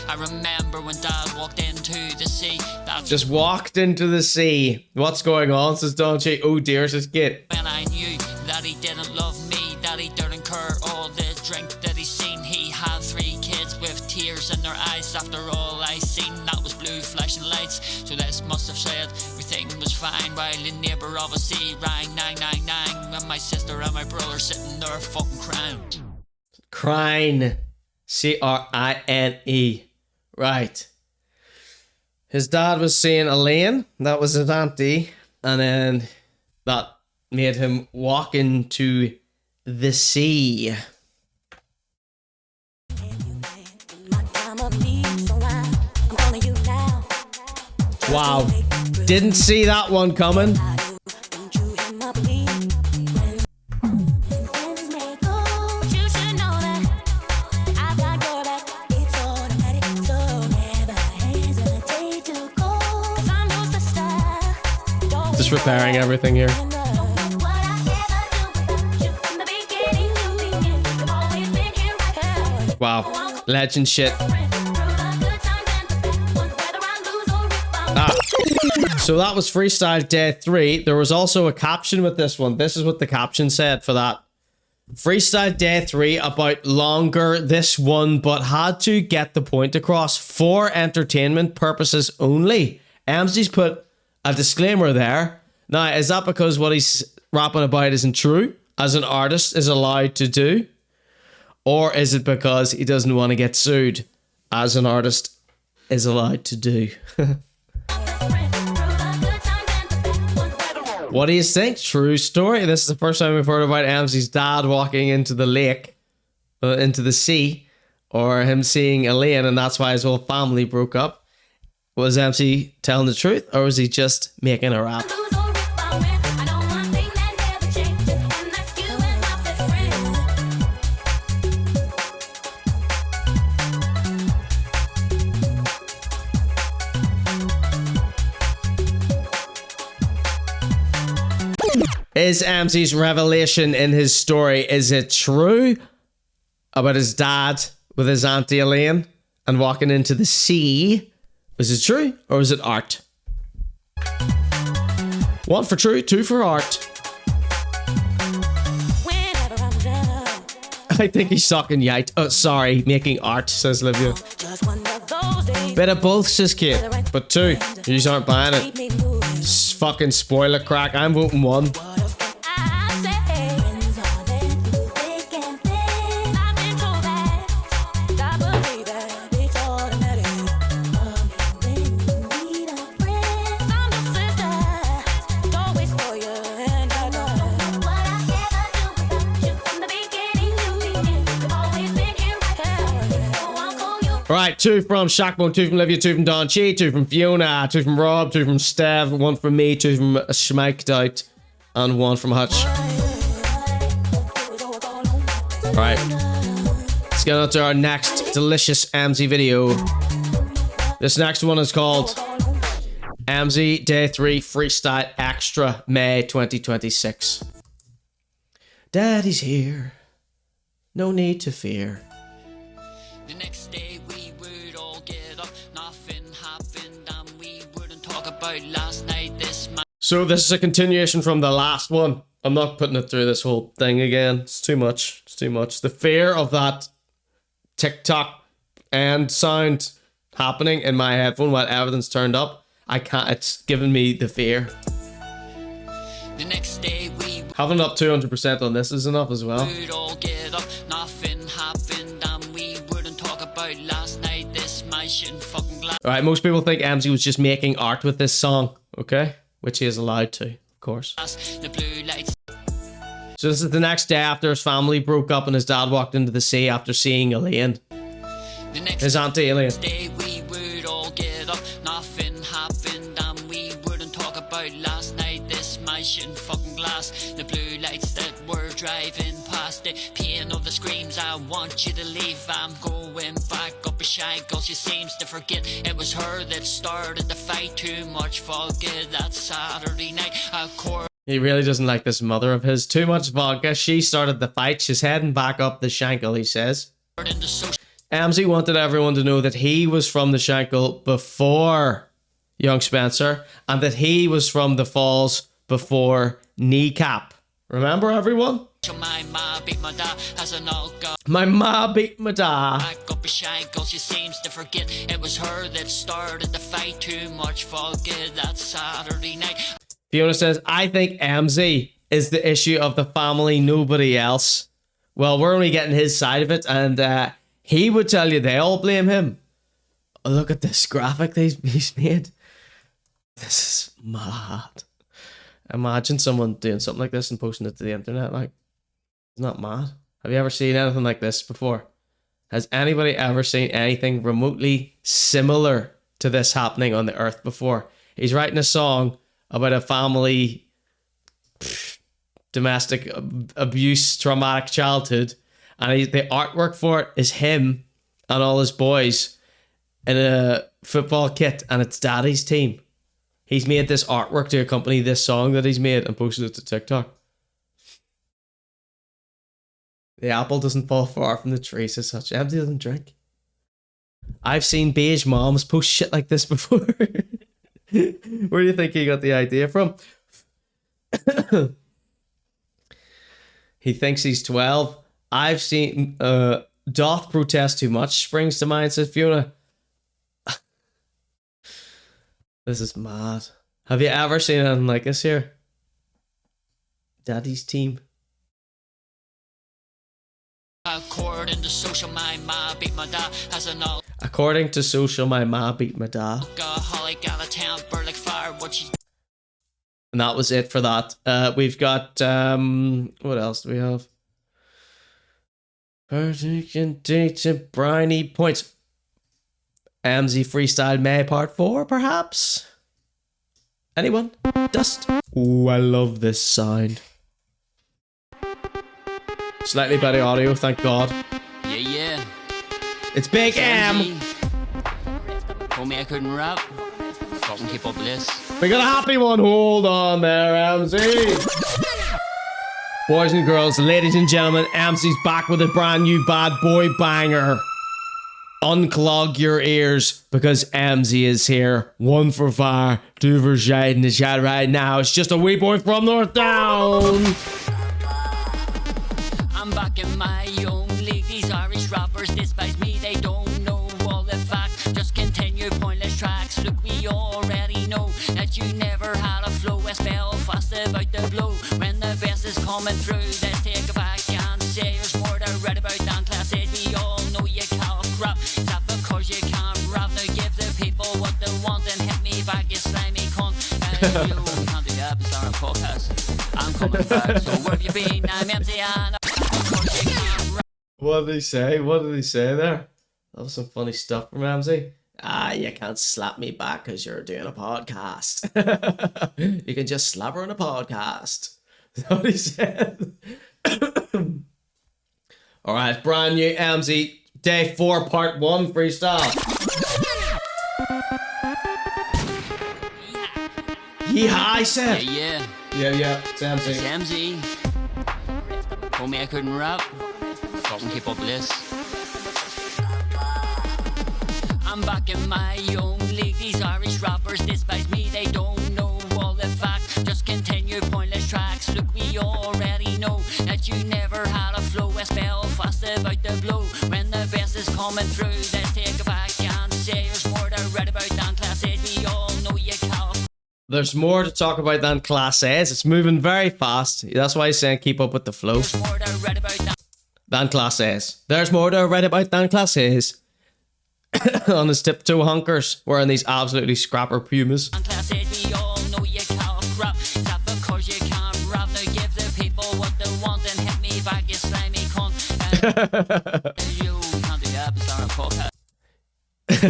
I remember when Dad walked into the sea. Just walked into the sea. What's going on, says Don Che. Oh dear, says Git. When I knew that he didn't love me, that he didn't care all the drink that he's seen. He had 3 kids with tears in their eyes. After all I seen, that was blue flashing lights. So this must have said everything was fine, while the neighbour obviously rang 999. When my sister and my brother sitting there fucking crying. Crine. C-R-I-N-E. Right. His dad was seeing Elaine. That was his auntie. And then that made him walk into the sea. Wow. Didn't see that one coming. Just repairing everything here. Wow. Legend shit. So that was Freestyle Day 3. There was also a caption with this one. This is what the caption said for that. Freestyle Day 3 about longer this one, but had to get the point across for entertainment purposes only. Emmzy's put a disclaimer there. Now, is that because what he's rapping about isn't true, as an artist is allowed to do? Or is it because he doesn't want to get sued, as an artist is allowed to do? What do you think? True story. This is the first time we've heard about Emmzy's dad walking into the lake, into the sea, or him seeing Elaine, and that's why his whole family broke up. Was Emmzy telling the truth, or was he just making a rap? Is Emmzy's revelation in his story, is it true about his dad with his auntie Elaine and walking into the sea? Was it true or was it art? 1 for true, 2 for art. I think he's sucking yite. Oh, sorry, making art, says Livia. Bit of both, says Kate. But 2, you aren't buying it. Fucking spoiler crack. I'm voting 1. Right, 2 from Shackbone, 2 from Livia, 2 from Don Chi, 2 from Fiona, 2 from Rob, 2 from Stev, 1 from me, 2 from Schmiked Out, and 1 from Hutch. Right, let's get on to our next delicious Emmzy video. This next one is called Emmzy Day 3 Freestyle Extra May 2026. Daddy's here, no need to fear. The next day we would all get up, nothing happened, and we wouldn't talk about last night. So this is a continuation from the last one. I'm not putting it through this whole thing again. It's too much. It's too much. The fear of that TikTok and sound happening in my headphone while everything's turned up. I can't. It's giving me the fear. The next day we having up 200% on this is enough as well. would all get up, nothing happened, and we wouldn't talk about last night. This my shit fucking glass. Alright, most people think Emmzy was just making art with this song, okay? Which he is allowed to, of course. The blue lights. So this is the next day after his family broke up and his dad walked into the sea after seeing Elaine. The next His auntie Elaine. day we would all get up, nothing happened. about last night. This smashing fucking glass. The blue lights that were driving past. The pain of the screams. I want you to leave. I'm going back up a shankles. She seems to forget it was her that started the fight. Too much vodka that Saturday night. He really doesn't like this mother of his. Too much vodka. She started the fight. She's heading back up the shankle, he says. Emmzy wanted everyone to know that he was from the shankle before young Spencer, and that he was from the falls before kneecap. Remember, everyone? My ma beat my dad as an old girl. My ma beat my dad. Back up a shankle, she seems to forget it was her that started the fight. Too much vodka that Saturday night. Fiona says, I think Emmzy is the issue of the family, nobody else. Well, we're only getting his side of it, and he would tell you they all blame him. Oh, look at this graphic he's made. This is mad. Imagine someone doing something like this and posting it to the internet. Like, it's not mad. Have you ever seen anything like this before? Has anybody ever seen anything remotely similar to this happening on the earth before? He's writing a song about a family, domestic abuse, traumatic childhood, and the artwork for it is him and all his boys in a football kit, and it's daddy's team. He's made this artwork to accompany this song that he's made and posted it to TikTok. The apple doesn't fall far from the tree, says such. Emmzy doesn't drink. I've seen beige moms post shit like this before. Where do you think he got the idea from? He thinks he's 12. I've seen doth protest too much springs to mind, says Fiona. This is mad. Have you ever seen anything like this here? Daddy's team. According to social, my ma beat my dad as an old According to social, my ma beat my dad. alcoholic out of town, burn like fire. What she's And that was it for that. We've got what else do we have? Briny points. Emmzy Freestyle May Part 4, perhaps? Anyone? Dust? Ooh, I love this sound. Slightly better audio, thank God. yeah. It's Big M. Told me I couldn't rap. Fucking keep up with this. We got a happy one. Hold on there, Emmzy. Boys and girls, ladies and gentlemen, Emmzy's back with a brand new bad boy banger. Unclog your ears because Emmzy is here. 1 for fire, 2 for shade in the chat right now. It's just a wee boy from North Down. I'm back in my own league. These Irish rappers despise me. They don't know all the facts. Just continue pointless tracks. Look, we already know that you never had a flow. A spell fast about the blow. When the best is coming through, let's take it back and say there's more to read about than classes. We all know you can't rap. Is that because you can't rap? Now give the people what they want and hit me back, you slimy cunt. You can't do that, it's on a podcast. I'm coming back, so where have you been? I'm empty and What did he say? What did he say there? That was some funny stuff from Emmzy. Ah, you can't slap me back because you're doing a podcast. You can just slap her on a podcast. That's what he said. Alright, brand new Emmzy. Day 4, part 1 freestyle. Yeehaw, I said. Yeah. It's Emmzy. It's Emmzy. Told me I couldn't rap. Fucking keep up with this. I'm back in my own league. These Irish rappers despise me. They don't know all the facts. Just continue pointless tracks. Look, we already know that you never had a flow. A spell fast about the blow. When the best is coming through, let's take it back and say there's more to read about than classes. We all know you can't. There's more to talk about than Class A's. It's moving very fast. That's why he's saying keep up with the flow. Than Class A's. There's more to read about than Class A's. On his tiptoe hunkers, wearing these absolutely scrapper pumas. Classes, we all know you can't rap. Is that because you can't rap? Now give the people what they want and hit me back, you slimy cunt. You can't do that, it's on a podcast.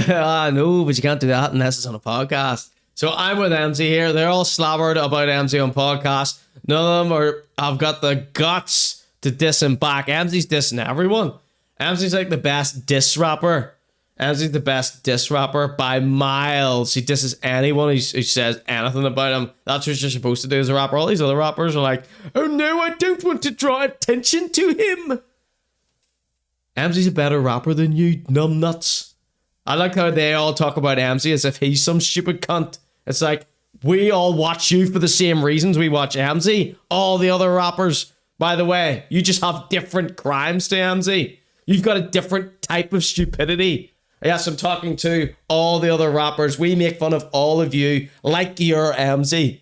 I know, but you can't do that unless it's on a podcast. So I'm with Emmzy here. They're all slobbered about Emmzy on podcast. None of them have got the guts to diss him back. Emmzy's dissing everyone. Emmzy's like the best diss rapper. Emmzy's the best diss rapper by miles. He disses anyone who says anything about him. That's what you're supposed to do as a rapper. All these other rappers are like, oh no, I don't want to draw attention to him. Emmzy's a better rapper than you, numbnuts. I like how they all talk about Emmzy as if he's some stupid cunt. It's like, we all watch you for the same reasons we watch Emmzy. All the other rappers, by the way, you just have different crimes to Emmzy. You've got a different type of stupidity. Yes, I'm talking to all the other rappers. We make fun of all of you like you're Emmzy.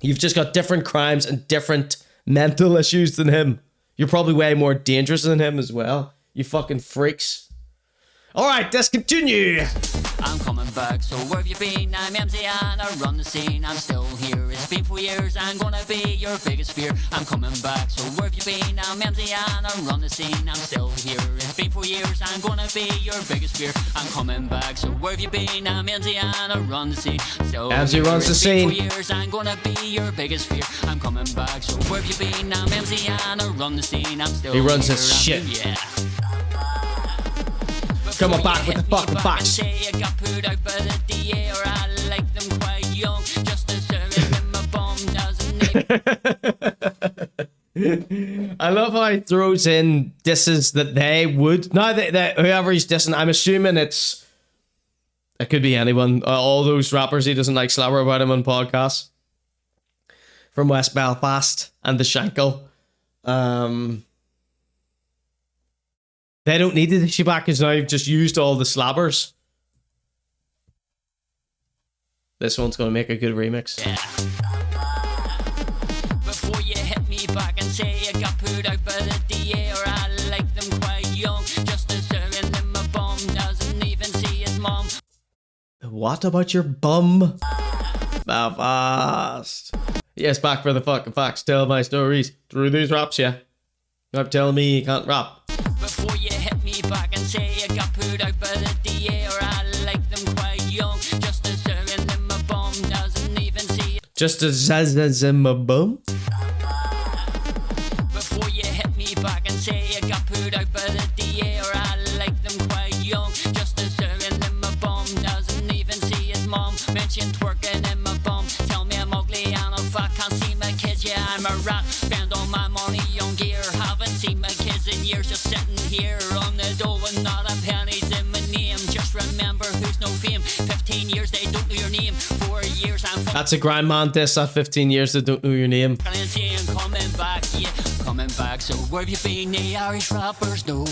You've just got different crimes and different mental issues than him. You're probably way more dangerous than him as well. You fucking freaks. All right, let's continue. I'm coming back, so where have you been? I'm Emmzy and I run the scene. I'm still here, it's been 4 years. I'm gonna be your biggest fear. I'm coming back, so where have you been? I'm Emmzy and I run the scene. I'm still here, it's been 4 years. I'm gonna be your biggest fear. I'm coming back, so where have you been? I'm Emmzy and I run the scene. Emmzy runs the scene. 4 years, I'm gonna be your biggest fear. I'm coming back, so where have you been? I'm Emmzy and I run the scene. I'm still He runs here. his shit. Yeah. Come on back with the fucking facts. I got put out by the DA, or I like them quite young. Just as in my bum doesn't. I love how he throws in disses that they would. Now that whoever he's dissing, I'm assuming it could be anyone. All those rappers he doesn't like slobber about him on podcasts. From West Belfast and the Shankle. They don't need the issue back because now you've just used all the slabbers. This one's going to make a good remix. Yeah. Before you hit me back and say I got put out by the DA, or I like them quite young. Just as certain in my bum doesn't even see his mom. What about your bum? Belfast. Yes, back for the fucking facts. Tell my stories through these raps, yeah. You're telling me you can't rap. Before you hit me back and say I got put out by the DA, or I like them quite young. Just as certain in my bum doesn't even see it. Just as in my bum? Before you hit me back and say I got put out by the DA, or I like them quite young. Just as certain in my bum doesn't even see his mom. Mention twerking in my bum. Tell me I'm ugly and I'm fat. Can't see my kids, yeah, I'm a rat. Spend all my money on gear. Haven't seen my kids in years, just sitting here on the door with not a penny's in my name. Just remember who's no fame. 15 years they don't know your name. 4 years I'm That's a grind man diss at 15 years they don't know your name. coming back, yeah, coming back. So where have you been? The Irish rappers know.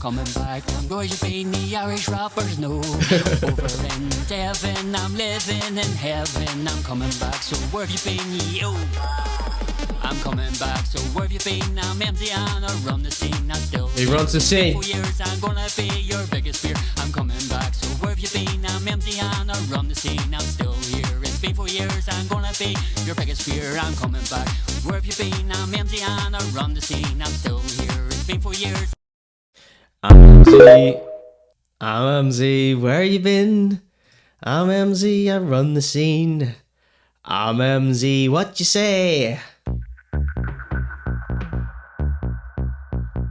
Coming back, where have you been? The Irish rappers know. Over in Devon, I'm living in heaven. I'm coming back, so where have you been? Yo, I'm coming back, so where have you been? I'm Emmzy and I run the scene. I'm still He runs the scene. 4 years, I'm gonna be your biggest fear. I'm coming back, so where have you been? I'm Emmzy and I run the scene. I'm still here. It's been 4 years, I'm gonna be your biggest fear. I'm coming back. Where have you been? I'm Emmzy and I run the scene. I'm still here. It's been 4 years. I'm Emmzy, where you been? I'm Emmzy, I run the scene. I'm Emmzy, what you say?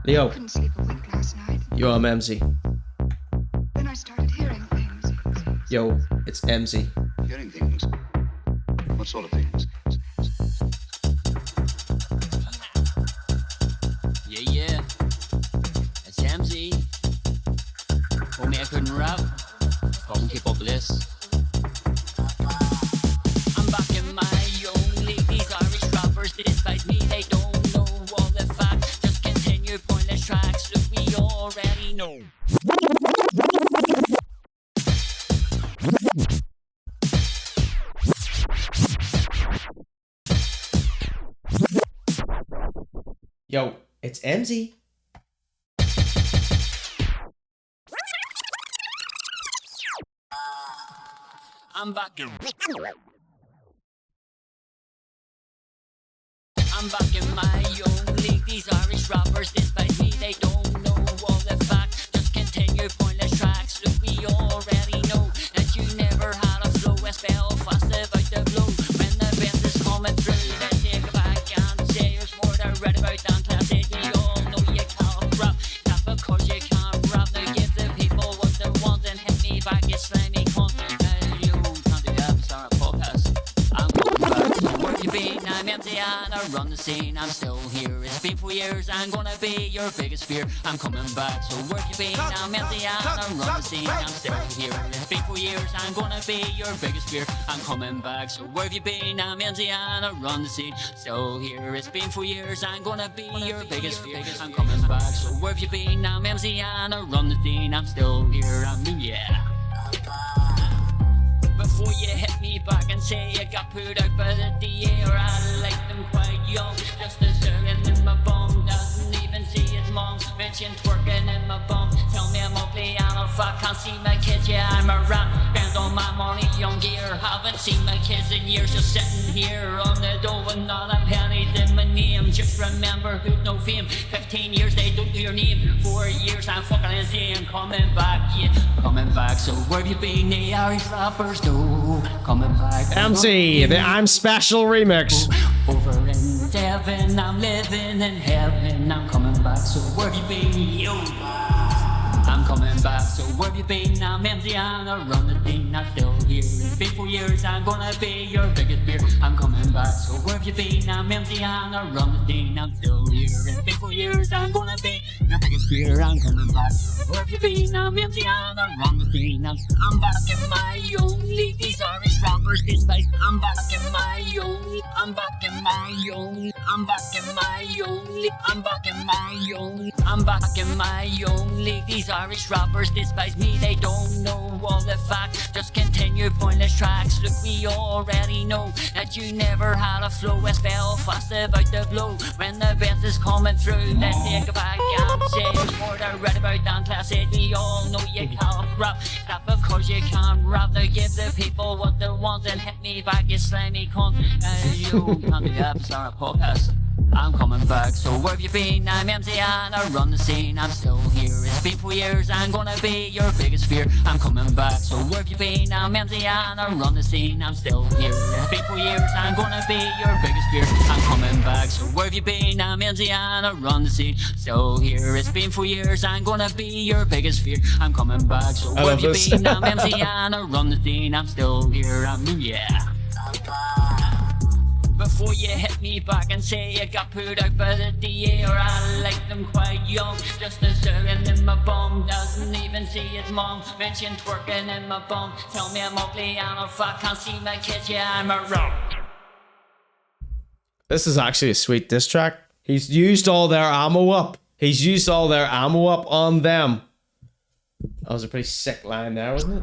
Yo. Couldn't sleep a wink last night. Yo, I'm Emmzy. Then I started hearing things. Yo, it's Emmzy. Hearing things? What sort of things? Yeah, yeah. It's Emmzy. Told me I couldn't rap. Fucking keep up with this. I'm back in my own league. These Irish rappers despise me. They don't know all the facts. Just continue pointless tracks. Look, we already know. Yo, it's Emmzy. I'm back in. I'm back in my own league. These Irish rappers despise me. They don't know all the facts. Just continue pointless tracks. Look, we already know that you never had a flow. as Belfast about the blow. When the best is coming through, they take it back and say there's more they're ready about than class A. We all know you can't rap, not because you can't rap. Now give the people what they want and hit me back, you slimy cunt. You can't do that, start a podcast. I'm going back, so where you been? I'm empty and I run the scene. I'm still here, it's been 4 years. I'm gonna be your biggest fear. I'm coming back, so where you been? I'm empty and I run the scene. I'm still here, it's been 4 years. I'm gonna be your biggest fear. I'm coming back, so where have you been? I'm empty and I run the scene. Still here, it's been 4 years. I'm gonna be your biggest fear. I'm coming back, so where have you been? I'm empty and I run the scene. I'm still here, I'm new, yeah. Before you hit me back and say you got put out by the DA, or I like them quite young, just a sucking in my bum, doesn't even see his mom, mention twerking in my bum, tell me I'm ugly and if I can't see my kids, yeah I'm a rat, spend all my money on gear, haven't seen my kids in years, just sitting here on the door with not a penny in my name, just remember who's no fame, 15 years they don't know your name, 4 years I'm fucking insane, coming back, yeah, coming back, so where have you been, the Irish rappers, no, coming back. Emmzy, the I'm Special remix. Over in Devon, I'm living in heaven. I'm coming back, so where have you been? Yo, I'm coming back, so where have you been? I'm empty and I run the thing. I'm still here. It's been 4 years. I'm gonna be your biggest beer. I'm coming back, so where have you been? I'm empty and I run the thing. I'm still here. It's been 4 years. I'm gonna be your biggest beer. I'm coming back. Where have you been? I'm empty and I run the thing. I'm back in my own league. These Irish rappers despise. I'm back in my own. I'm back in my own. I'm back in my own league. I'm back in my own. I'm back in my own league. These Irish rappers despise me. They don't know all the facts. Just continue pointless tracks. Look, we already know that you never had a flow as Belfast about the blow. When the best is coming through, let's take it back and say it's more they're ready about than class A. We all know you can't rap, not because you can't rap. Now give the people what they want and hit me back, you slimy cunt. You can't do that, start a podcast. I'm coming back, so where have you been? I'm empty and I run the scene. I'm still here, it's been 4 years. I'm gonna be your biggest fear. I'm coming back, so where have you been? I'm empty and I run the scene. I'm still here, it's been 4 years. I'm gonna be your biggest fear. I'm coming back, so where have you been? I'm empty and I run the scene. Still here, it's been 4 years. I'm gonna be your biggest fear. I'm coming back, so where have you been? I'm empty and I run the scene. I'm still here, I'm new, yeah. Before you hit me back and say you got put out by the DA, or I like them quite young, just a sucking in my bum, doesn't even see his mom, mention twerking in my bum, tell me I'm ugly and if I can't see my kids, yeah I'm a wrong. This is actually a sweet diss track. He's used all their ammo up. He's used all their ammo up on them. That was a pretty sick line there, wasn't it?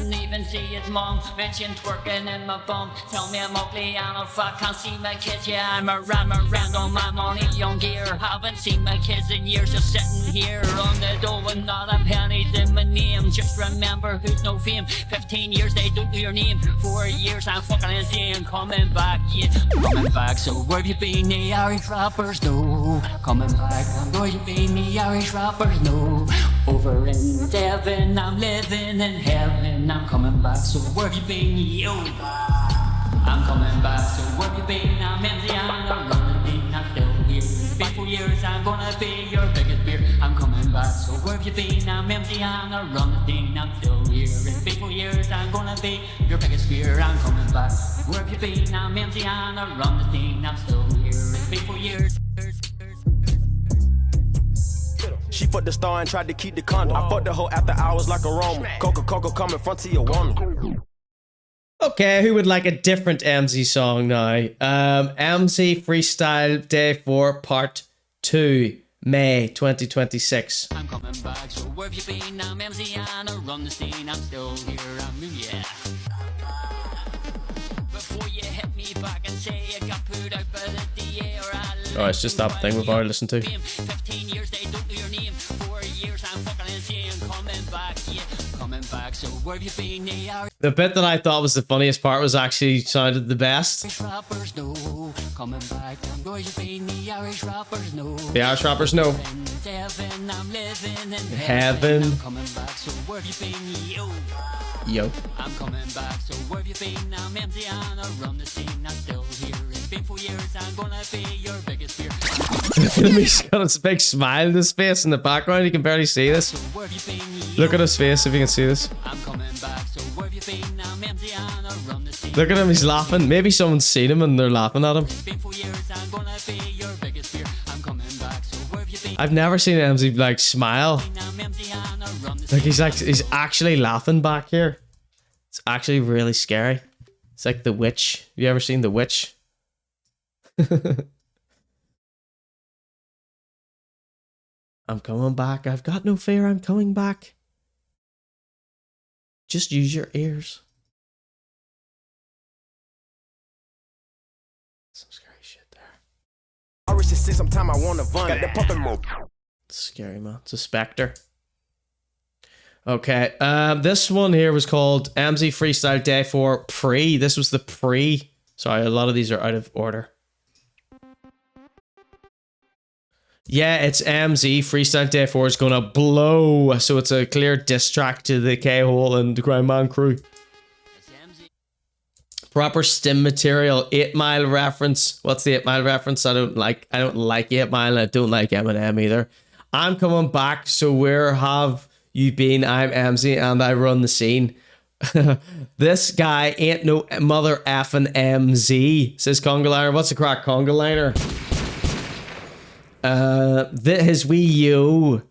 Even see his mom, mention twerking in my bum, tell me I'm ugly and if I can't see my kids, yeah I'm a ram around on my money on gear, haven't seen my kids in years, just sitting here on the door with not a penny in my name, just remember who's no fame, 15 years they don't know your name, 4 years I'm fucking insane, coming back, yeah, coming back, so where have you been, the Irish rappers, no, coming back, where have you been, the Irish rappers, no, over in Devon, I'm living in heaven, I'm coming back, so where have you been, yo? I'm coming back, so where have you been? I'm empty and I run the thing, I'm still here. It's been 4 years, I'm gonna be your biggest beer. I'm coming back, so where have you been? I'm empty and I run the thing, I'm still here. It's been 4 years, I'm gonna be your biggest beer. I'm coming back, where have you been? I'm empty and I run the thing, I'm still here. It's been 4 years. She fucked the star and tried to keep the condom. I fucked the hoe after hours like a Roman. Coca-Cola coming front to your woman. Okay, who would like a different Emmzy song now? Emmzy Freestyle Day 4 Part 2, May 2026. I'm coming back, so where have you been? I'm Emmzy and I run the scene. I'm still here, I'm new, yeah. Before you hit me back and say you got put out by the DA, or I Oh, it's just that thing we've already listened to. 15 years they don't know your name, 4 years I'm fucking insane, coming back, yeah, coming back. back, so where have you been? The bit that I thought was the funniest part was actually sounded the best. Rappers know, coming back, where you been? The Irish rappers know. The Irish rappers know. Heaven, I'm living in Heaven. I'm coming back, so where have you been? Yo. I'm coming back, so where have you been? I'm Emmzy and I run the scene, I'm still here. It's been 4 years, I'm gonna be your biggest fear. He's got a big smile in his face in the background. You can barely see this. Look at his face if you can see this. Look at him, he's laughing. Maybe someone's seen him and they're laughing at him. I've never seen Emmzy like smile. Like he's actually laughing back here. It's actually really scary. It's like The Witch. You ever seen The Witch? I'm coming back. I've got no fear. I'm coming back. Just use your ears. Some scary shit there. I wish to see sometime I want to vun. Got the puppet mode. Scary, man. It's a spectre. Okay. This one here was called Emmzy Freestyle Day 4 Pre. This was the pre. Sorry, a lot of these are out of order. Yeah, it's Emmzy. Freestyle Day 4 is gonna blow. So it's a clear diss track to the K-Hole and the Grindman crew. Proper stim material. 8 Mile reference. What's the 8 Mile reference? I don't like 8 Mile. I don't like Eminem either. I'm coming back. So where have you been? I'm Emmzy and I run the scene. This guy ain't no mother effing MZ, says Conga Liner. What's the crack, Conga Liner? His wee yo.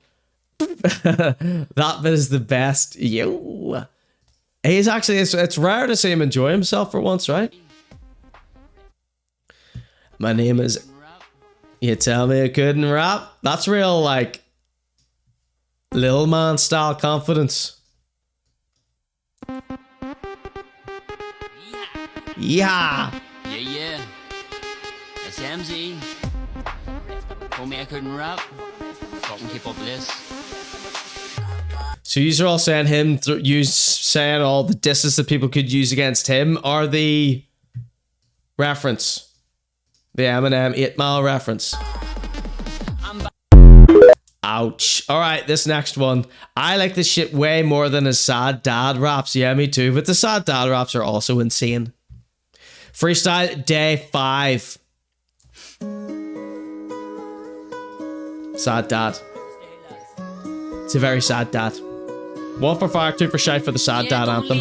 That bit is the best. Yo. He's actually, it's rare to see him enjoy himself for once, right? My name is... You tell me I couldn't rap? That's real, like... Lil man style confidence. Yeah. Yeah. It's Emmzy. Told me I couldn't rap. Fucking keep up with this. So you are all saying saying all the disses that people could use against him are the reference. The Eminem 8 Mile reference. Ouch. Alright, this next one. I like this shit way more than his sad dad raps. Yeah, me too. But the sad dad raps are also insane. Freestyle Day 5. Sad dad. It's a very sad dad. 1 for fire, 2 for shite for the sad dad anthem.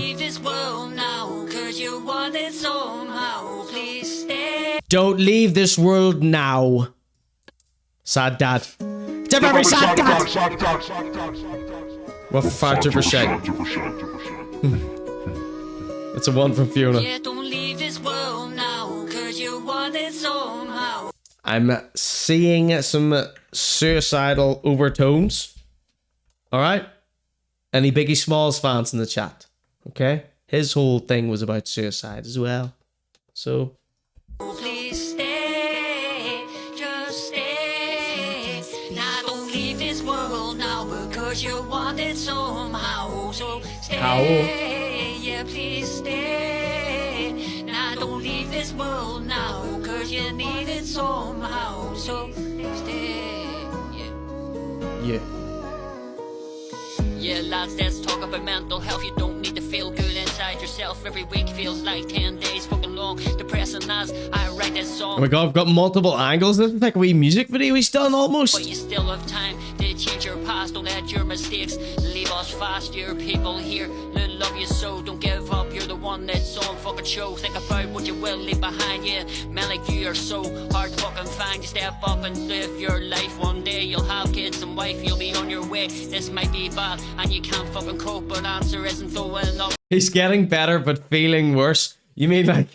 Don't leave this world now. Sad dad. It's a very sad dad. 1 for fire, 2 for shite. It's a 1 from Fiona. I'm seeing some suicidal overtones. Alright? Any Biggie Smalls fans in the chat? Okay? His whole thing was about suicide as well. So... Please stay, just stay. Now don't leave this world now because you want it somehow. So stay, yeah, please stay. Now don't leave this world now because you need it somehow. So stay, yeah. Yeah. Yeah, lads, let's talk about mental health. You don't need to feel good inside yourself. Every week feels like 10 days fucking long. Depressing as I write this song. Oh my god, I've got multiple angles. This is like a wee music video he's done almost. But you still have time to change your past. Don't let your mistakes leave us fast. Your people here that love you so. Don't give up, you're the one that's on fucking show. Think about what you will leave behind. Yeah, man, like you are so hard to fucking find. You step up and live your life. One day you'll have kids and wife. You'll be on your way. This might be bad and you can't fucking cope, but answer isn't throwing up. He's getting better but feeling worse. You mean like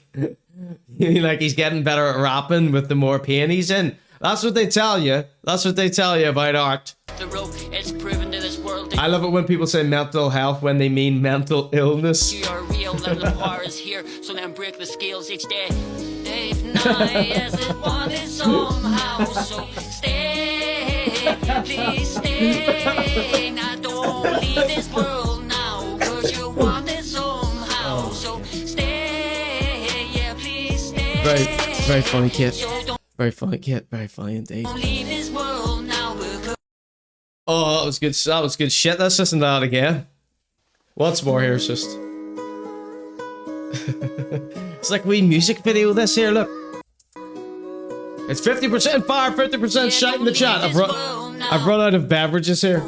he's getting better at rapping with the more pain he's in? That's what they tell you. That's what they tell you about art. The road, it's proven to this world. I love it when people say mental health when they mean mental illness. You are real and the war is here, so then break the scales each day. Dave Nye as it wanted somehow, so stay, please stay. Now don't leave this world now, cause you Very, very funny, kid. Very funny, kid. Very funny indeed. Oh, that was good. That was good shit. Let's listen to that again. Once more here, it's just. It's like a wee music video, this here, look. It's 50% fire, 50% shite in the chat. I've run out of beverages here.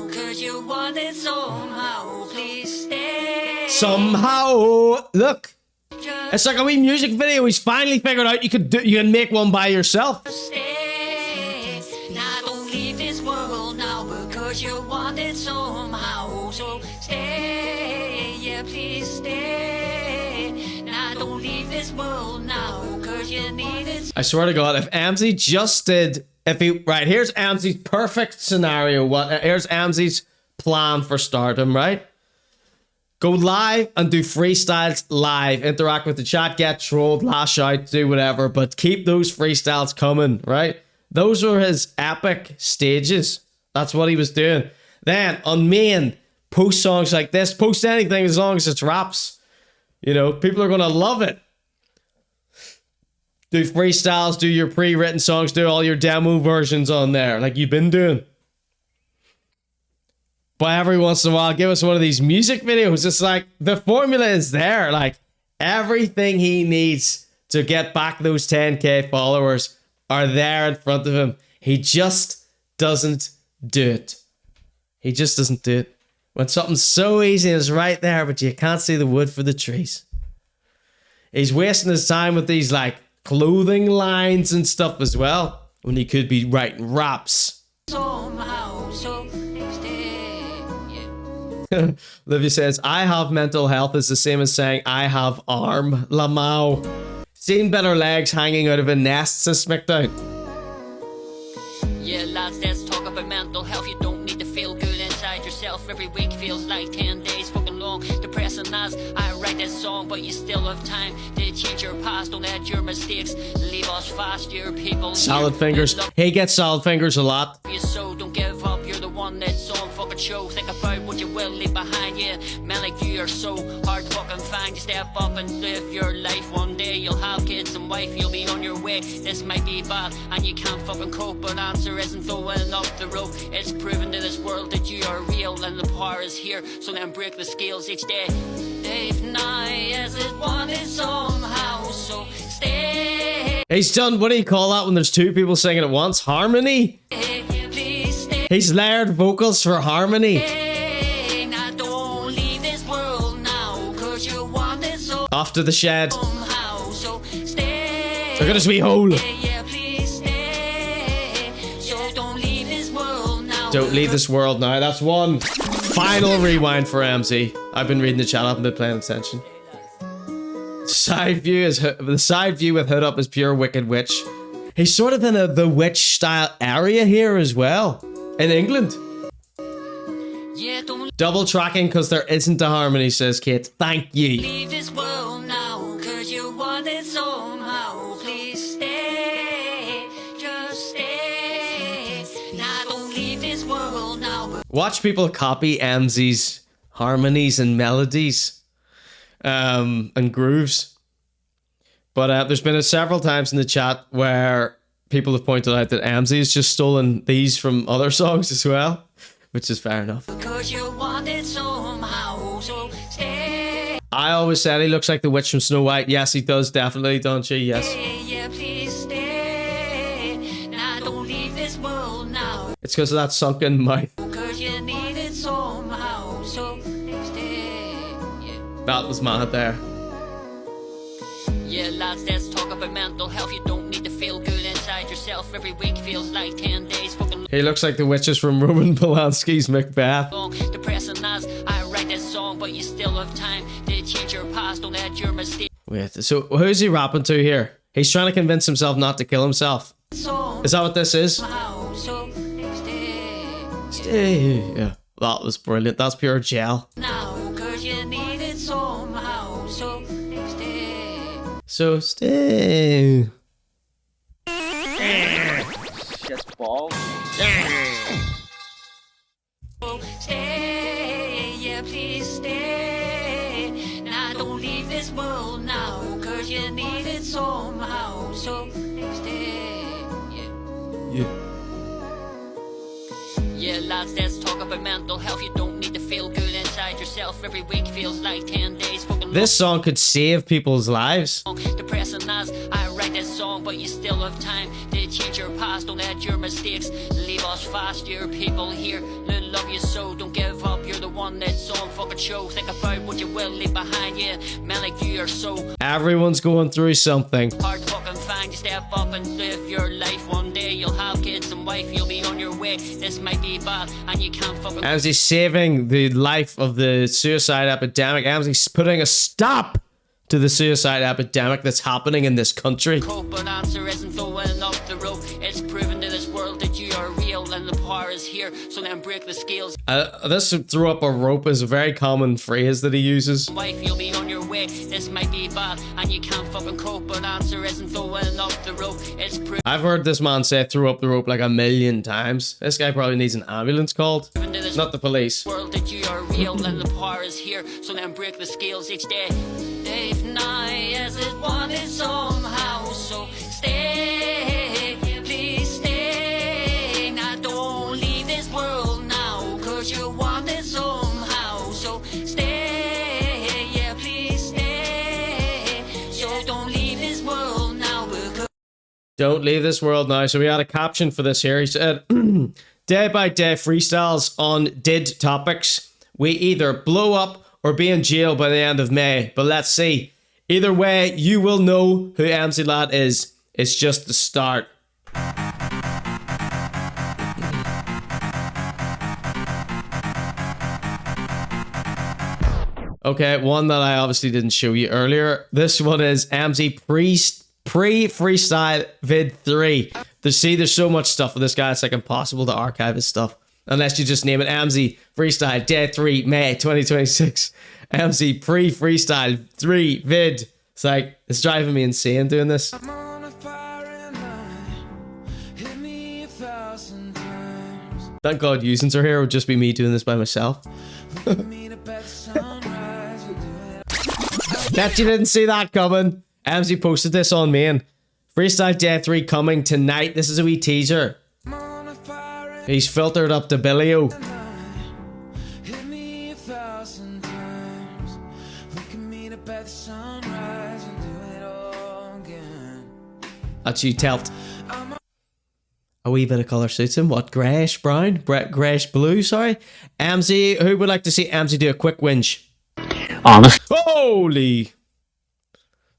Somehow, look. It's like a wee music video. He's finally figured out you can make one by yourself. You want it somehow, so stay, yeah, please stay. Now don't leave this world now, cause you need it. I swear to God, if Emmzy just did, right, here's Emmzy's perfect scenario. Here's Emmzy's plan for stardom, right? Go live and do freestyles live. Interact with the chat, get trolled, lash out, do whatever, but keep those freestyles coming, right? Those were his epic stages. That's what he was doing. Then, on main, post songs like this. Post anything as long as it's raps. You know, people are going to love it. Do freestyles, do your pre-written songs, do all your demo versions on there, like you've been doing. But every once in a while, give us one of these music videos. It's like, the formula is there. Like, everything he needs to get back those 10k followers are there in front of him. He just doesn't do it. He just doesn't do it. When something's so easy and it's right there, but you can't see the wood for the trees. He's wasting his time with these like clothing lines and stuff as well, when he could be writing raps. Somehow, so Livia says, I have mental health is the same as saying I have arm. Lamau. Seen better legs hanging out of a nest, says Smackdown. Yeah, lads, let's talk about mental health. You don't need to feel good inside yourself. Every week feels like 10 days fucking long. Depressing as I write this song, but you still have time to change your past. Don't let your mistakes leave us fast. Your people. Solid fingers. He gets solid fingers a lot. So don't give up. You're the one that's on fucking show. Think about what you will leave behind. Yeah, man, like you are so hard to fucking find. You step up and live your life. One day you'll have kids and wife. You'll be on your way. This might be bad and you can't fucking cope, but answer isn't going up the road. It's proven to this world that you are real and the power is here. So then break the scales each day. Dave Nye as it wanted somehow, so stay. He's done, what do you call that when there's two people singing at once? Harmony? He's layered vocals for harmony. Now don't leave this world now, cause you want it so off to the shed. Somehow, so stay. Look at this wee hole. Don't leave this world now. That's one final rewind for Emmzy. I've been reading the chat. I haven't been paying attention. Side view is the side view with hood up is pure Wicked Witch. He's sort of in the witch style area here as well in England. Double tracking because there isn't a harmony, says Kate. Thank you. Leave this world now, cause you want it somehow. Please stay, just stay. Now don't leave this world now. Watch people copy Emmzy's harmonies and melodies and grooves. But there's been several times in the chat where people have pointed out that Emmzy has just stolen these from other songs as well, which is fair enough. I always said he looks like the witch from Snow White. Yes, he does, definitely, don't you? Yes. It's because of that sunken mouth. That was mad there. Yeah, lads, let's talk about mental health. You don't need to feel good inside yourself. Every week feels like 10 days. He looks like the witches from Roman Polanski's Macbeth. Depressing as I write this song, but you still have time to change your past. Don't let your mistake. Wait, so who's he rapping to here? He's trying to convince himself not to kill himself. Is that what this is? Stay. Yeah, that was brilliant. That's pure gel. So stay. Shit balls. Stay, yeah, please stay. Now don't leave this world now, cause cause you need it somehow. So stay, yeah. Yeah, lads, let's talk about mental health. You don't need to feel good inside yourself. Every week feels like 10 days. Fucking This song could save people's lives. depressing as I write this song, but you still have time to change your past. Don't let your mistakes leave us fast. Your people here that love you so. Don't give up, you're the one that's on fucking show. Think about what you will leave behind. Yeah, man, like you are so Everyone's going through something. hard to fucking find. You step up and live your life. One day you'll have kids and wife, you'll be on your way. This might be bad and you can't fucking Emmzy's saving the life of the suicide epidemic. Emmzy's putting a stop to the suicide epidemic that's happening in this country. cope, but answer isn't throwing up the rope. It's proven to this world that you are real and the power is here. So then break the scales. This throw up a rope is a very common phrase that he uses. Wife, you'll be on your way. This might be bad and you can't fucking cope, but answer isn't throwing up the rope. It's proven I've heard this man say throw up the rope like 1,000,000 times. This guy probably needs an ambulance called. to this Not the police. world that you are real and the power is here. So then break the scales each day. Dave Nye as it wanted somehow. So stay, please stay. Now don't leave this world now, cause you want it somehow. So stay, yeah, please stay. So don't leave this world now, because Don't leave this world now. So we had a caption for this here. He said, day by day freestyles on did topics. We either blow up or be in jail by the end of May. But let's see. Either way, you will know who Emmzy Lad is. It's just the start. Okay, one that I obviously didn't show you earlier. This one is Emmzy pre-freestyle vid 3. There's so much stuff with this guy, it's like impossible to archive his stuff. Unless you just name it Emmzy Freestyle Day 3 May 2026. Emmzy pre-freestyle 3 vid. It's like, it's driving me insane doing this. Thank God Usins are here. It would just be me doing this by myself. Bet you didn't see that coming. Emmzy posted this on main. Freestyle Day 3 coming tonight. This is a wee teaser. He's filtered up the Billio. That's you telt. A wee bit of colour suits him. What? Greyish brown? Greyish blue, sorry. Emmzy, who would like to see Emmzy do a quick whinge? Honestly, Holy!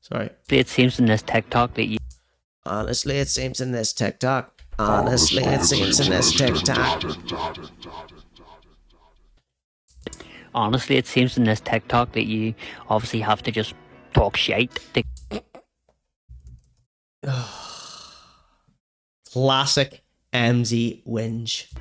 Sorry. it seems in this TikTok that you... Honestly, it seems in this TikTok. Honestly, it seems in this TikTok. Honestly, it seems in this TikTok that you obviously have to just talk shite. Classic Emmzy whinge.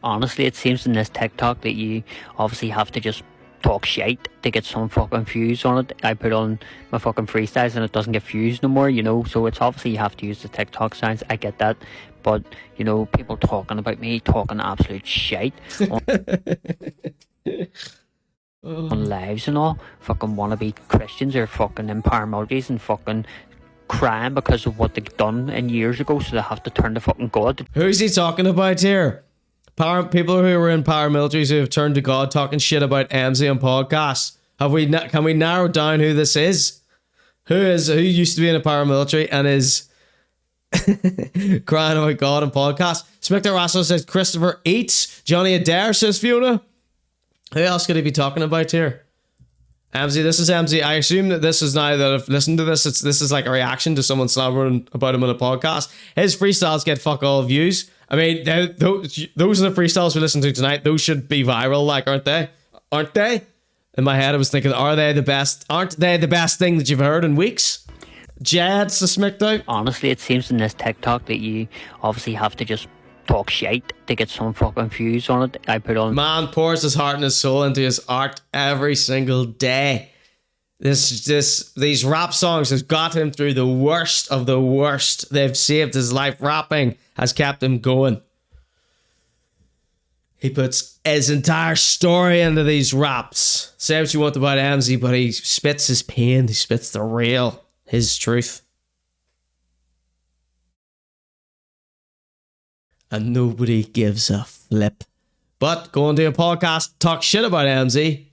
Honestly, it seems in this TikTok that you obviously have to just talk shite to get some fucking views on it. I put on my fucking freestyles and it doesn't get views no more, you know, so it's obviously you have to use the TikTok sounds. I get that, but you know, people talking about me, talking absolute shite on lives and all, fucking wannabe Christians or fucking in paramilitaries and fucking crying because of what they've done in years ago, so they have to turn to fucking God. Who's he talking about here? People who were in paramilitaries who have turned to God talking shit about Emmzy on podcasts. Can we narrow down who this is? Who used to be in a paramilitary and is crying about God on podcasts? Smicter Russell says Christopher Eats. Johnny Adair says Fiona. Who else could he be talking about here? Emmzy, this is Emmzy. I assume that this is, now that I've listened to this, this is like a reaction to someone slamming about him on a podcast. His freestyles get fuck all views. I mean, those are the freestyles we listened to tonight. Those should be viral, like, aren't they? Aren't they? In my head, I was thinking, are they the best? Aren't they the best thing that you've heard in weeks? Jad Smicked. Honestly, it seems in this TikTok that you obviously have to just talk shite to get some fucking views on it. I put on... Man pours his heart and his soul into his art every single day. These rap songs has got him through the worst of the worst. They've saved his life. Rapping has kept him going. He puts his entire story into these raps. Say what you want about Emmzy, but he spits his pain. He spits the real. his truth. And nobody gives a flip. But going to a podcast, talk shit about Emmzy.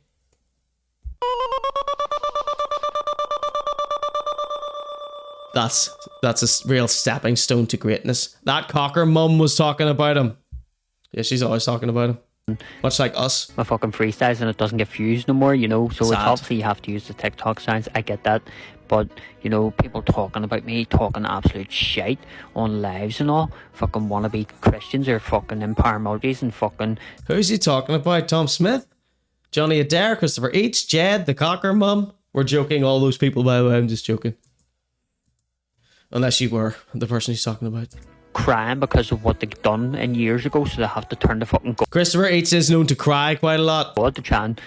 That's a real stepping stone to greatness. That cocker mum was talking about him. Yeah, she's always talking about him. Much like us. My fucking freestyles and it doesn't get views no more, you know. So Sad. it's obviously you have to use the TikTok sounds. I get that. But, you know, people talking about me, talking absolute shite on lives and all. Fucking wannabe Christians or fucking empire emojis and fucking... Who's he talking about? Tom Smith? Johnny Adair? Christopher H? Jed? The cocker mum? We're joking, all those people, by the way. I'm just joking. Unless you were the person he's talking about. Crying because of what they've done in years ago, so they have to turn the fucking... Christopher H is known to cry quite a lot. God, to try and...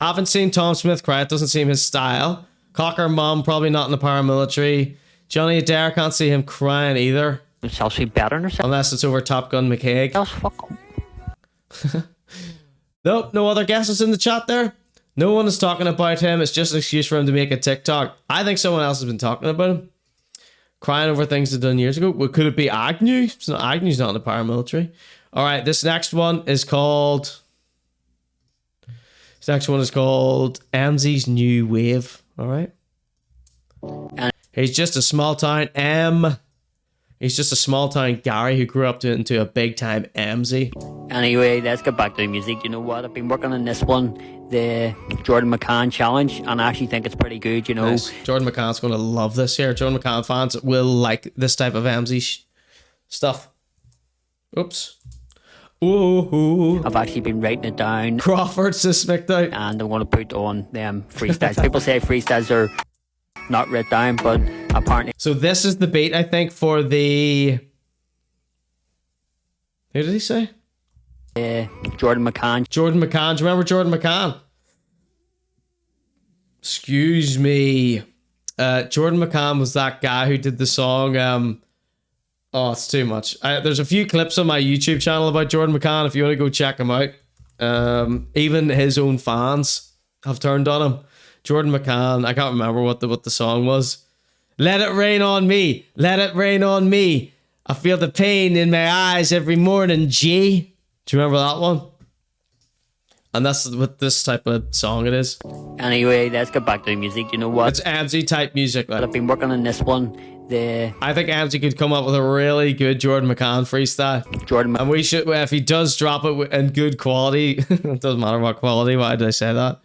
Haven't seen Tom Smith cry. It doesn't seem his style. Cocker mum, probably not in the paramilitary. Johnny Adair, can't see him crying either. It's actually better than herself. Unless it's over Top Gun McKaig. Else, fuck him. Nope, no other guesses in the chat there. No one is talking about him. It's just an excuse for him to make a TikTok. I think someone else has been talking about him. Crying over things they've done years ago. Well, could it be Agnew? Agnew's not in the paramilitary. All right, this next one is called... This next one is called Emmzy's New Wave. All right. He's just a small town He's just a small town Gary who grew up into a big time Emmzy. Anyway, let's get back to the music. You know what? I've been working on this one, the Jordan McCann challenge, and I actually think it's pretty good, you know. Nice. Jordan McCann's going to love this here. Jordan McCann fans will like this type of Emmzy stuff. Oops. Ooh. I've actually been writing it down. Crawford suspect out. And I'm going to put on them freestyles. People say freestyles are not written down, but apparently... So this is the beat, I think, for the... Who did he say? Jordan McCann. Jordan McCann. Do you remember Jordan McCann? Excuse me. Jordan McCann was that guy who did the song... Oh, it's too much. There's a few clips on my YouTube channel about Jordan McCann if you want to go check him out. Even his own fans have turned on him. Jordan McCann, I can't remember what the song was. Let it rain on me. Let it rain on me. I feel the pain in my eyes every morning, G. Do you remember that one? And that's what this type of song it is. Anyway, let's get back to the music. You know what? It's Emmzy type music. Like. I've been working on this one. I think Emmzy could come up with a really good Jordan McCann freestyle. And we should, if he does drop it in good quality, it doesn't matter what quality, why did I say that?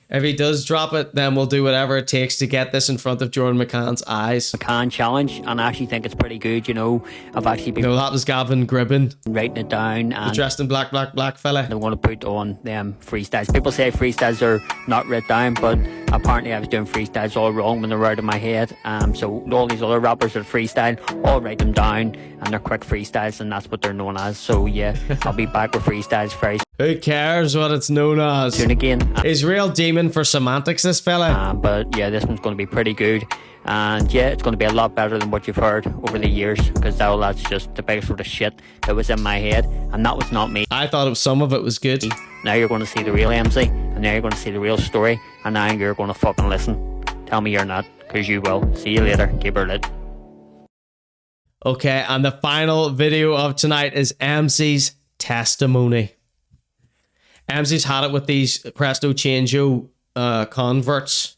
If he does drop it, then we'll do whatever it takes to get this in front of Jordan McCann's eyes. McCann challenge, and I actually think it's pretty good, you know. I've actually been... No, that was Gavin Gribben. Writing it down. The dressed in black fella. I'm going to put on them freestyles. People say freestyles are not written down, but apparently I was doing freestyles all wrong when they were out of my head. So all these other rappers that freestyle, all write them down, and they're quick freestyles, and that's what they're known as. So yeah, I'll be back with freestyles very soon. Who cares what it's known as? Soon again. He's real demon for semantics, this fella. But yeah, this one's going to be pretty good. And yeah, it's going to be a lot better than what you've heard over the years, because that's just the biggest sort of shit that was in my head, and that was not me. I thought some of it was good. Now you're going to see the real Emmzy, and now you're going to see the real story, and now you're going to fucking listen. Tell me you're not, because you will. See you later. Keep her lit. Okay, and the final video of tonight is Emmzy's testimony. Emmzy's had it with these Presto Changeo converts,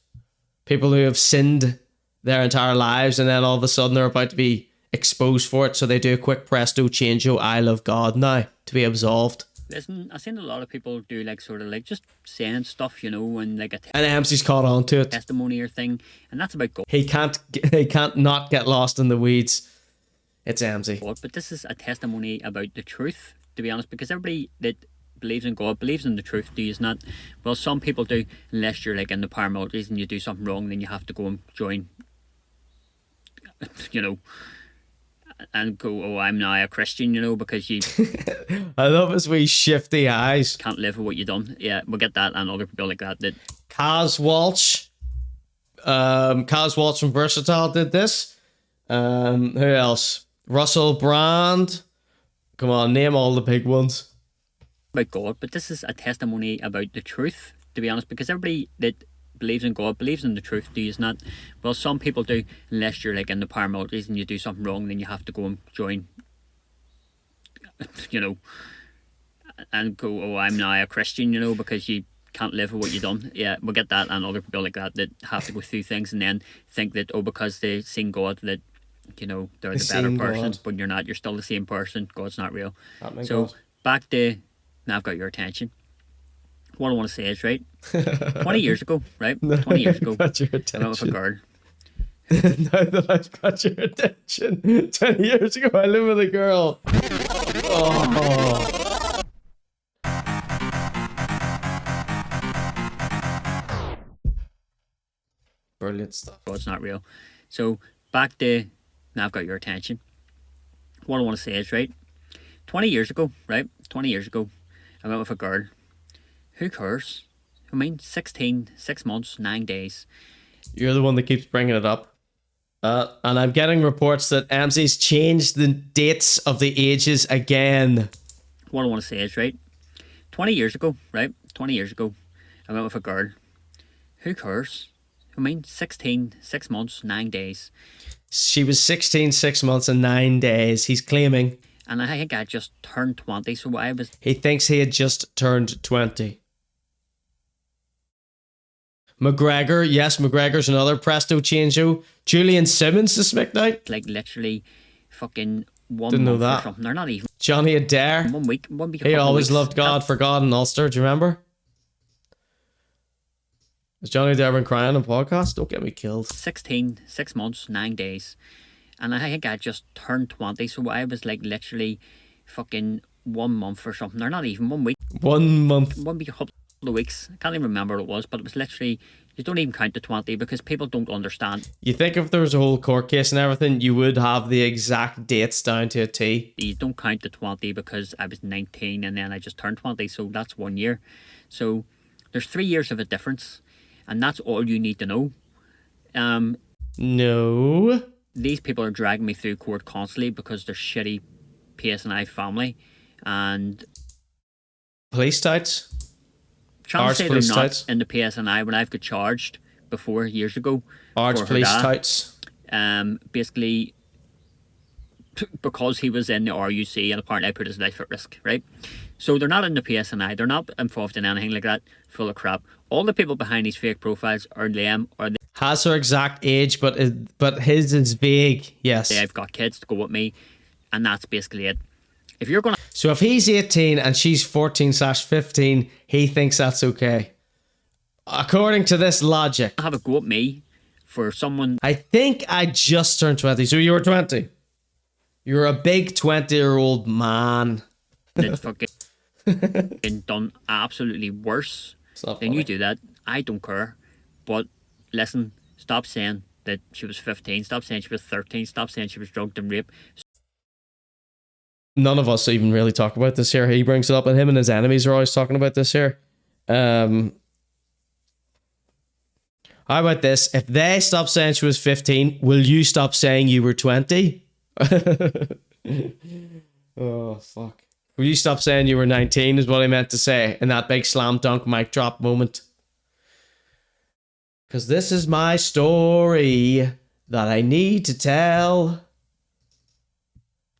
people who have sinned their entire lives, and then all of a sudden they're about to be exposed for it, so they do a quick Presto Changeo I love God now to be absolved. Listen, I've seen a lot of people do like sort of like just saying stuff, you know, and like and Emmzy's caught on to it. Testimony or thing, and that's about God. He can't not get lost in the weeds. It's Emmzy. But this is a testimony about the truth, to be honest, because everybody that believes in God believes in the truth. Do you not? Well, some people do, unless you're like in the paramilitaries and you do something wrong, then you have to go and join, you know, and go, oh, I'm now a Christian, you know, because you I love his wee shifty eyes. Can't live with what you've done. Yeah, we'll get that, and other people like that. Kaz Walsh. Kaz Walsh from Versatile did this. Who else? Russell Brand. Come on, name all the big ones. About God, but this is a testimony about the truth, to be honest, because everybody that believes in God, believes in the truth, do you not? Well, some people do, unless you're like in the paramilitaries and you do something wrong, then you have to go and join, you know, and go, oh, I'm now a Christian, you know, because you can't live with what you've done. Yeah, we'll get that, and other people like that have to go through things and then think that, oh, because they seen God, that, you know, they're the better person, but you're not. You're still the same person. God's not real. So God. back to, now I've got your attention. What I want to say is, right, 20 years ago, right, 20 years ago, got your I went with a girl. Now that I've got your attention, 20 years ago, I lived with a girl. Oh. Brilliant stuff. God's not real. So back to, now I've got your attention. What I want to say is, right, 20 years ago, right, 20 years ago, I went with a girl. Who cares? I mean, 16, 6 months, 9 days. You're the one that keeps bringing it up. And I'm getting reports that Emmzy's changed the dates of the ages again. What I want to say is, right, 20 years ago, right, 20 years ago, I went with a girl. Who cares? I mean, 16, 6 months, 9 days. She was 16, 6 months and 9 days, he's claiming. And I think I just turned 20, so I was... He thinks he had just turned 20. McGregor, yes, McGregor's another presto changeo. Julian Simmons is smacked out. Like literally fucking 1 Didn't know month that. or something. They're not even... Johnny Adair. 1 week. He always loved God for God in Ulster, do you remember? Has Johnny Adair been crying on podcast? Don't get me killed. 16, 6 months, 9 days. And I think I just turned 20, so I was like literally fucking 1 month or something. They're not even 1 week. 1 month. 1 week, a couple of weeks. I can't even remember what it was, but it was literally, you don't even count to 20 because people don't understand. You think if there was a whole court case and everything, you would have the exact dates down to a T. You don't count to 20 because I was 19 and then I just turned 20, so that's 1 year. So there's 3 years of a difference, and that's all you need to know. No. These people are dragging me through court constantly because they're shitty PSNI family and police touts. Trying to say they're not in the PSNI when I've got charged before years ago. Arts police touts. Basically, because he was in the RUC and apparently I put his life at risk, right? So they're not in the PSNI. They're not involved in anything like that. Full of crap. All the people behind these fake profiles are them or they has her exact age, but his is vague. Yes. I've got kids to go with me, and that's basically it. If you're gonna, so if he's 18 and she's 14/15, he thinks that's okay. According to this logic, have a go at me for someone. I think I just turned 20. So you were 20. You're a big 20-year-old man. That's fucking done absolutely worse. Then you do that. I don't care, but. Listen, stop saying that she was 15, stop saying she was 13, stop saying she was drugged and raped. None of us even really talk about this here. He brings it up, and him and his enemies are always talking about this here. How about this? If they stop saying she was 15, will you stop saying you were 20? Oh, fuck. Will you stop saying you were 19 is what I meant to say in that big slam dunk mic drop moment. Because this is my story that I need to tell.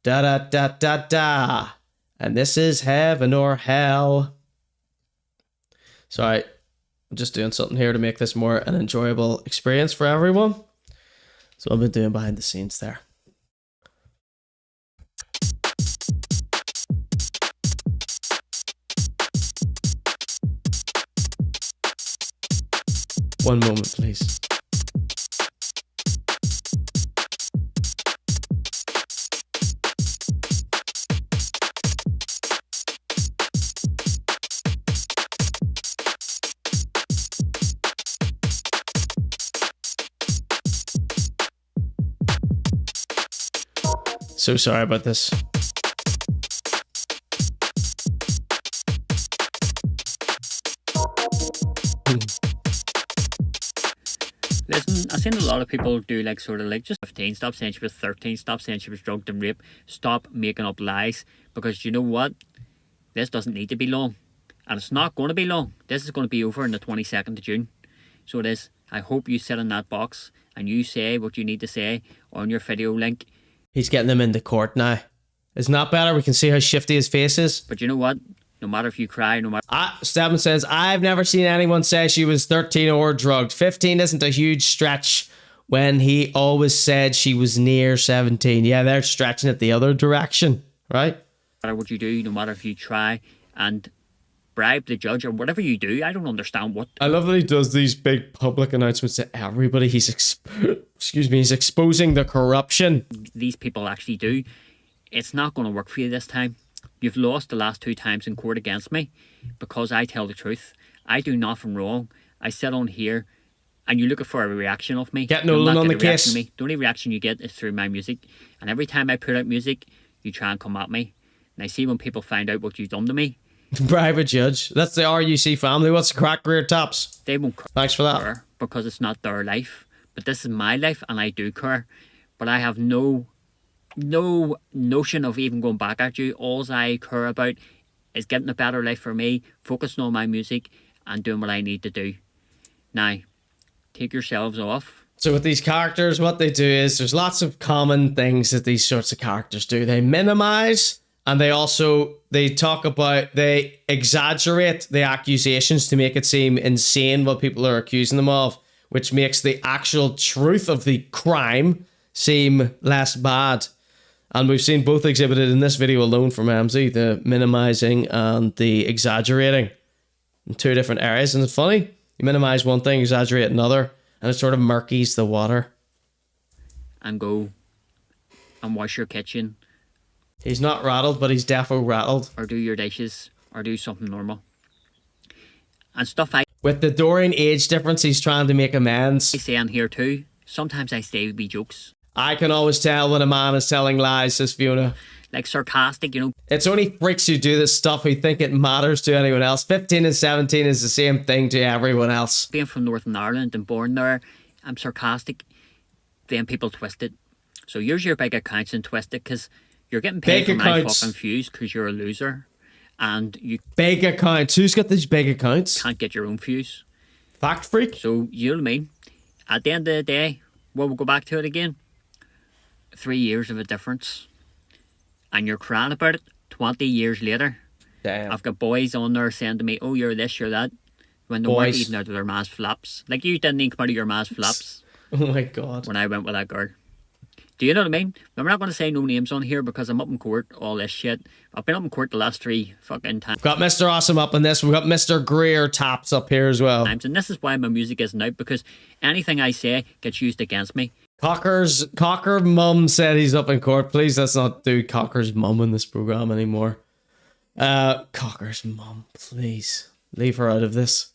Da da da da da. And this is heaven or hell. Sorry, I'm just doing something here to make this more an enjoyable experience for everyone. So I've been doing behind the scenes there. One moment, please. So sorry about this. Listen, I've seen a lot of people do like sort of like just 15, stop saying she was 13, stop saying she was drugged and raped, stop making up lies, because you know what? This doesn't need to be long, and it's not going to be long. This is going to be over on the 22nd of June. So it is. I hope you sit in that box and you say what you need to say on your video link. He's getting them into court now. Isn't that better? We can see how shifty his face is. But you know what? No matter if you cry, no matter... Stebbin says, I've never seen anyone say she was 13 or drugged. 15 isn't a huge stretch when he always said she was near 17. Yeah, they're stretching it the other direction, right? No matter what you do, no matter if you try and bribe the judge or whatever you do, I don't understand what... I love that he does these big public announcements to everybody. He's he's exposing the corruption these people actually do. It's not going to work for you this time. You've lost the last 2 times in court against me because I tell the truth. I do nothing wrong. I sit on here and you're looking for a reaction of me. Get Nolan on the case. The only reaction you get is through my music. And every time I put out music, you try and come at me. And I see when people find out what you've done to me. Bribe a judge. That's the RUC family. What's the crack, Rear Tops? They won't Thanks for that. Because it's not their life. But this is my life and I do care. But I have no notion of even going back at you. All I care about is getting a better life for me, focusing on my music and doing what I need to do. Now, take yourselves off. So with these characters, what they do is there's lots of common things that these sorts of characters do. They minimize and they exaggerate the accusations to make it seem insane what people are accusing them of, which makes the actual truth of the crime seem less bad. And we've seen both exhibited in this video alone from Emmzy, the minimizing and the exaggerating in 2 different areas. And it's funny, you minimize one thing, exaggerate another, and it sort of murkies the water. And go and wash your kitchen. He's not rattled, but he's defo rattled. Or do your dishes, or do something normal. And stuff With the Dorian age difference, he's trying to make amends. I say on here too, sometimes I say wee jokes. I can always tell when a man is telling lies, says Fiona. Like sarcastic, you know. It's only freaks who do this stuff who think it matters to anyone else. 15 and 17 is the same thing to everyone else. Being from Northern Ireland and born there, I'm sarcastic. Then people twist it. So use your big accounts and twist it because you're getting paid for my fucking views because you're a loser. And you... Big accounts? Who's got these big accounts? Can't get your own views. Fact freak? So, you know what I mean? At the end of the day, we'll go back to it again. 3 years of a difference. And you're crying about it 20 years later. Damn. I've got boys on there saying to me, oh, you're this, you're that. When they weren't even out of their mask flaps. Like, you didn't even come out of your mask flaps. Oh my God. When I went with that girl. Do you know what I mean? Now, we're not going to say no names on here because I'm up in court, all this shit. I've been up in court the last 3 fucking times. We've got Mr. Awesome up in this. We've got Mr. Greer Taps up here as well. And this is why my music isn't out, because anything I say gets used against me. Cocker mum said he's up in court. Please let's not do Cocker's mum in this program anymore. Cocker's mum, please. Leave her out of this.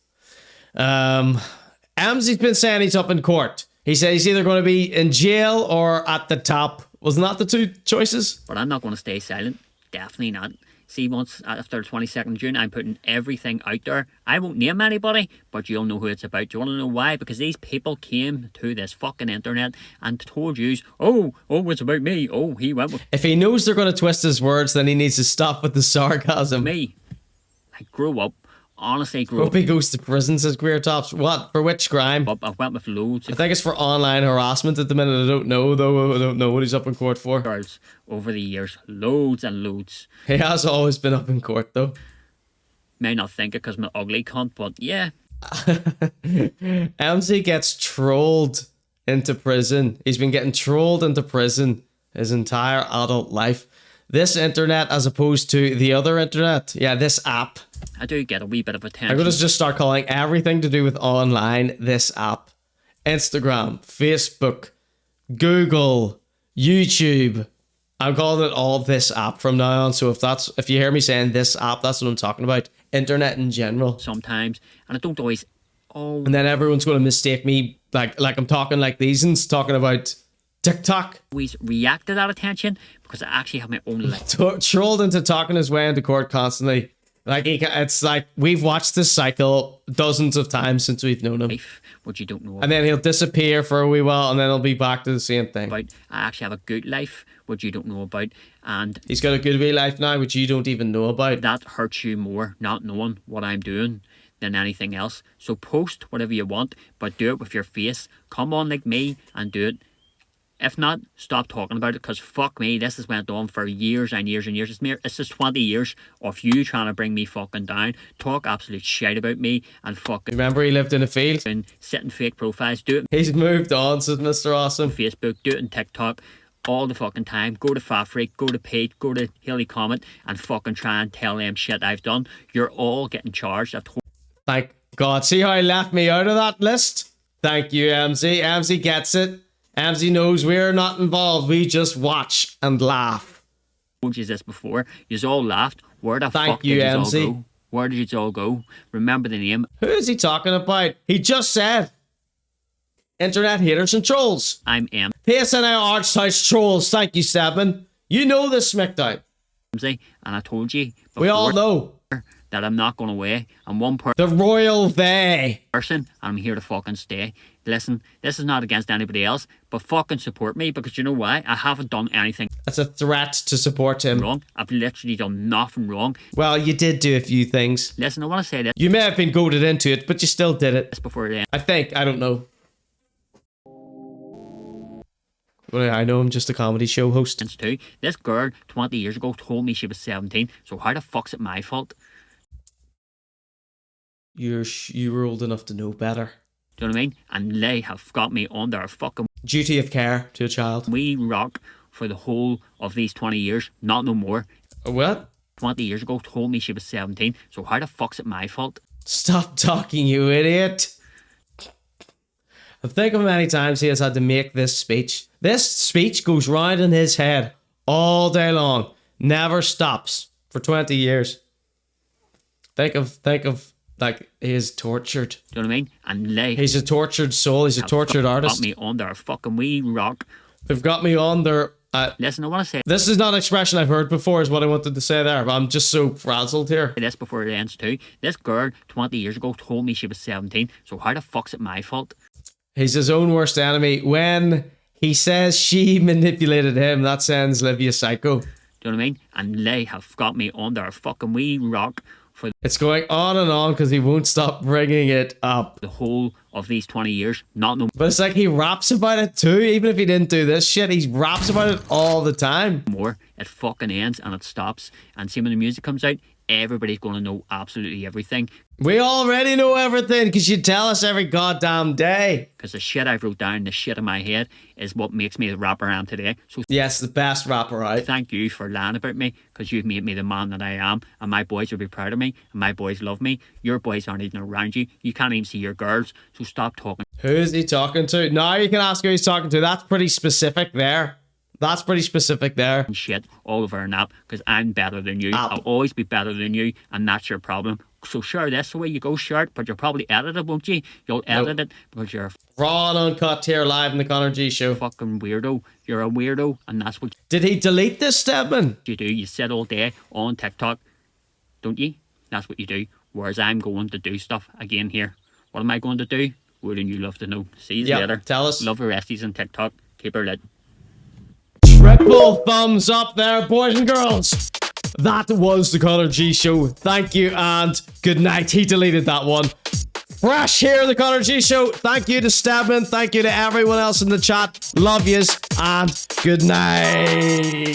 Emmzy's been saying he's up in court. He said he's either going to be in jail or at the top. Wasn't that the 2 choices? But I'm not going to stay silent. Definitely not. See, once after the 22nd of June, I'm putting everything out there. I won't name anybody, but you'll know who it's about. Do you want to know why? Because these people came to this fucking internet and told you, oh, it's about me. Oh, he went with... If he knows they're going to twist his words, then he needs to stop with the sarcasm. Me. I grew up. Honestly, grew up. Hope he goes to prison, says Queer Tops. What? For which crime? I went with loads. I think it's for online harassment at the minute. I don't know, though. I don't know what he's up in court for. Girls over the years. Loads and loads. He has always been up in court, though. May not think it because I'm an ugly cunt, but yeah. Emmzy gets trolled into prison. He's been getting trolled into prison his entire adult life. This internet as opposed to the other internet. Yeah, this app. I do get a wee bit of attention. I'm going to just start calling everything to do with online this app. Instagram, Facebook, Google, YouTube. I'm calling it all this app from now on. So if you hear me saying this app, that's what I'm talking about. Internet in general. Sometimes. And I don't always... Oh. And then everyone's going to mistake me like I'm talking like these and talking about TikTok. Always react to that attention because I actually have my own life. Trolled into talking his way into court constantly. Like it's like we've watched this cycle dozens of times since we've known him. What you don't know. And then he'll disappear for a wee while and then he'll be back to the same thing. I actually have a good life, which you don't know about. And he's got a good wee life now, which you don't even know about. That hurts you more, not knowing what I'm doing, than anything else. So post whatever you want, but do it with your face. Come on like me and do it. If not, stop talking about it, because fuck me, this has went on for years and years and years. It's just 20 years of you trying to bring me fucking down, talk absolute shit about me, and fucking... Remember he lived in a field? And setting fake profiles, do it. He's moved on, says Mr. Awesome. Facebook, do it on TikTok, all the fucking time. Go to Fat Freak, go to Pete, go to Haley Comet, and fucking try and tell them shit I've done. You're all getting charged. Thank God. See how he left me out of that list? Thank you, Emmzy. Emmzy gets it. Emmzy knows we're not involved. We just watch and laugh. I told you this before. You's all laughed. Where the fuck you, did you all Emmzy. go? Where did you all go? Remember the name. Who is he talking about? He just said internet haters and trolls. I'm M. PSNI Arch House trolls. Thank you, Stephen. You know this, Smackdown. And I told you before we all know that I'm not going away. I'm one person. The royal they. And I'm here to fucking stay. Listen, this is not against anybody else, but fucking support me, because you know why? I haven't done anything. That's a threat to support him. Wrong. I've literally done nothing wrong. Well, you did do a few things. Listen, I want to say that. You may have been goaded into it, but you still did it. Before then. I think. I don't know. Well, I know I'm just a comedy show host. Too. This girl 20 years ago told me she was 17, so how the fuck's it my fault? You were old enough to know better. Do you know what I mean? And they have got me on their fucking duty of care to a child. We rock for the whole of these 20 years, not no more. What? 20 years ago told me she was 17, so how the fuck's it my fault? Stop talking, you idiot. I think of how many times he has had to make this speech. This speech goes round in his head all day long. Never stops for 20 years. Think of like he is tortured. Do you know what I mean? And he's a tortured soul. He's a tortured artist. Got me on their fucking we rock. They've got me on their. Listen, I want to say this is not an expression I've heard before. Is what I wanted to say there. But I'm just so frazzled here. This before it ends too. This girl 20 years ago told me she was 17. So how the fuck's it my fault? He's his own worst enemy. When he says she manipulated him, that sounds Livia psycho. Do you know what I mean? And they have got me on their fucking we rock. It's going on and on because he won't stop bringing it up. The whole of these 20 years, not no. But it's like he raps about it too. Even if he didn't do this shit, he raps about it all the time. More, it fucking ends and it stops. And see, when the music comes out, everybody's going to know absolutely everything. We already know everything because you tell us every goddamn day. Because the shit I wrote down, the shit in my head, is what makes me the rapper I am today. So yes, the best rapper out. Thank you for lying about me, because you've made me the man that I am, and my boys will be proud of me, and my boys love me. Your boys aren't even around you. You can't even see your girls, so stop talking. Who is he talking to? Now you can ask who he's talking to. That's pretty specific there. That's pretty specific there. Shit all over an app, because I'm better than you. I'll always be better than you, and that's your problem. So share this the way you go, share it, but you'll probably edit it, won't you? You'll edit it because you're raw and uncut here live in the Conor G Show. Fucking weirdo. You're a weirdo, and that's what. Did he delete this statement? You do. You sit all day on TikTok, don't you? That's what you do. Whereas I'm going to do stuff again here. What am I going to do? Wouldn't you love to know? See you later. Tell us. Love the resties on TikTok. Keep her lit. Triple thumbs up there, boys and girls. That was the Conor G Show. Thank you and good night. He deleted that one. Fresh here, the Conor G Show. Thank you to Stedman. Thank you to everyone else in the chat. Love yous and good night.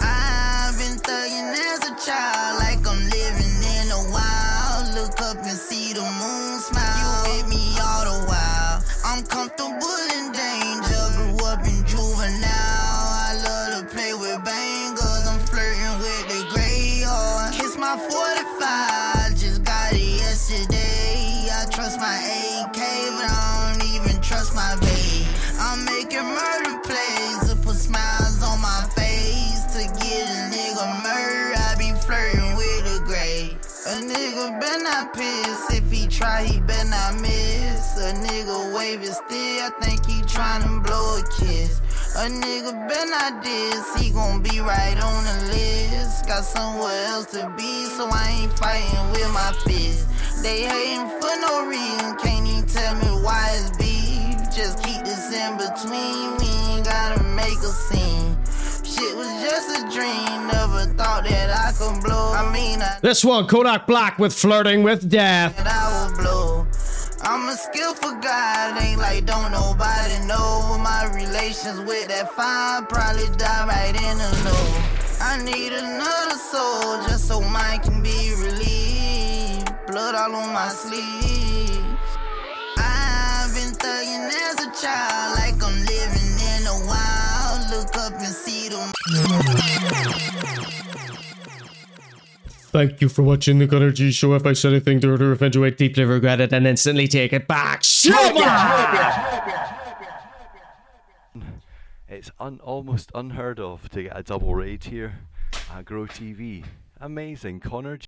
I've been thugging as a child, like I'm living in a wild. Look up and see the moon smile. You with me all the while. I'm comfortable in danger. Grew up in juvenile. I love to play with bangers. I'm flirting with the gray heart. Kiss my 45, just got it yesterday. I trust my AK, but I don't even trust my babe. I'm making murder plays to put smiles on my face. To get a nigga murder, I be flirting with the gray. A nigga better not my piss. If he try, he better not miss. A nigga wave it still, I think he tryna blow a kiss. A nigga better not diss, he gon' be right on the list. Got somewhere else to be, so I ain't fighting with my fist. They hating for no reason, can't even tell me why it's beef. Just keep this in between, we ain't gotta make a scene. Shit was just a dream, never thought that I could blow. This one, Kodak Black with Flirting with Death. I would blow. I'm a skillful guy, it ain't like don't nobody know. My relations with that fire probably die right in the know. I need another soul just so mine can be relieved. Blood all on my sleeve. I've been thugging as a child, like I'm living in the wild. Look up and see them. Thank you for watching the Connor G Show. If I said anything to hurt or offend you, I deeply regret it and instantly take it back. It's almost unheard of to get a double raid here at Grow TV. Amazing, Connor G.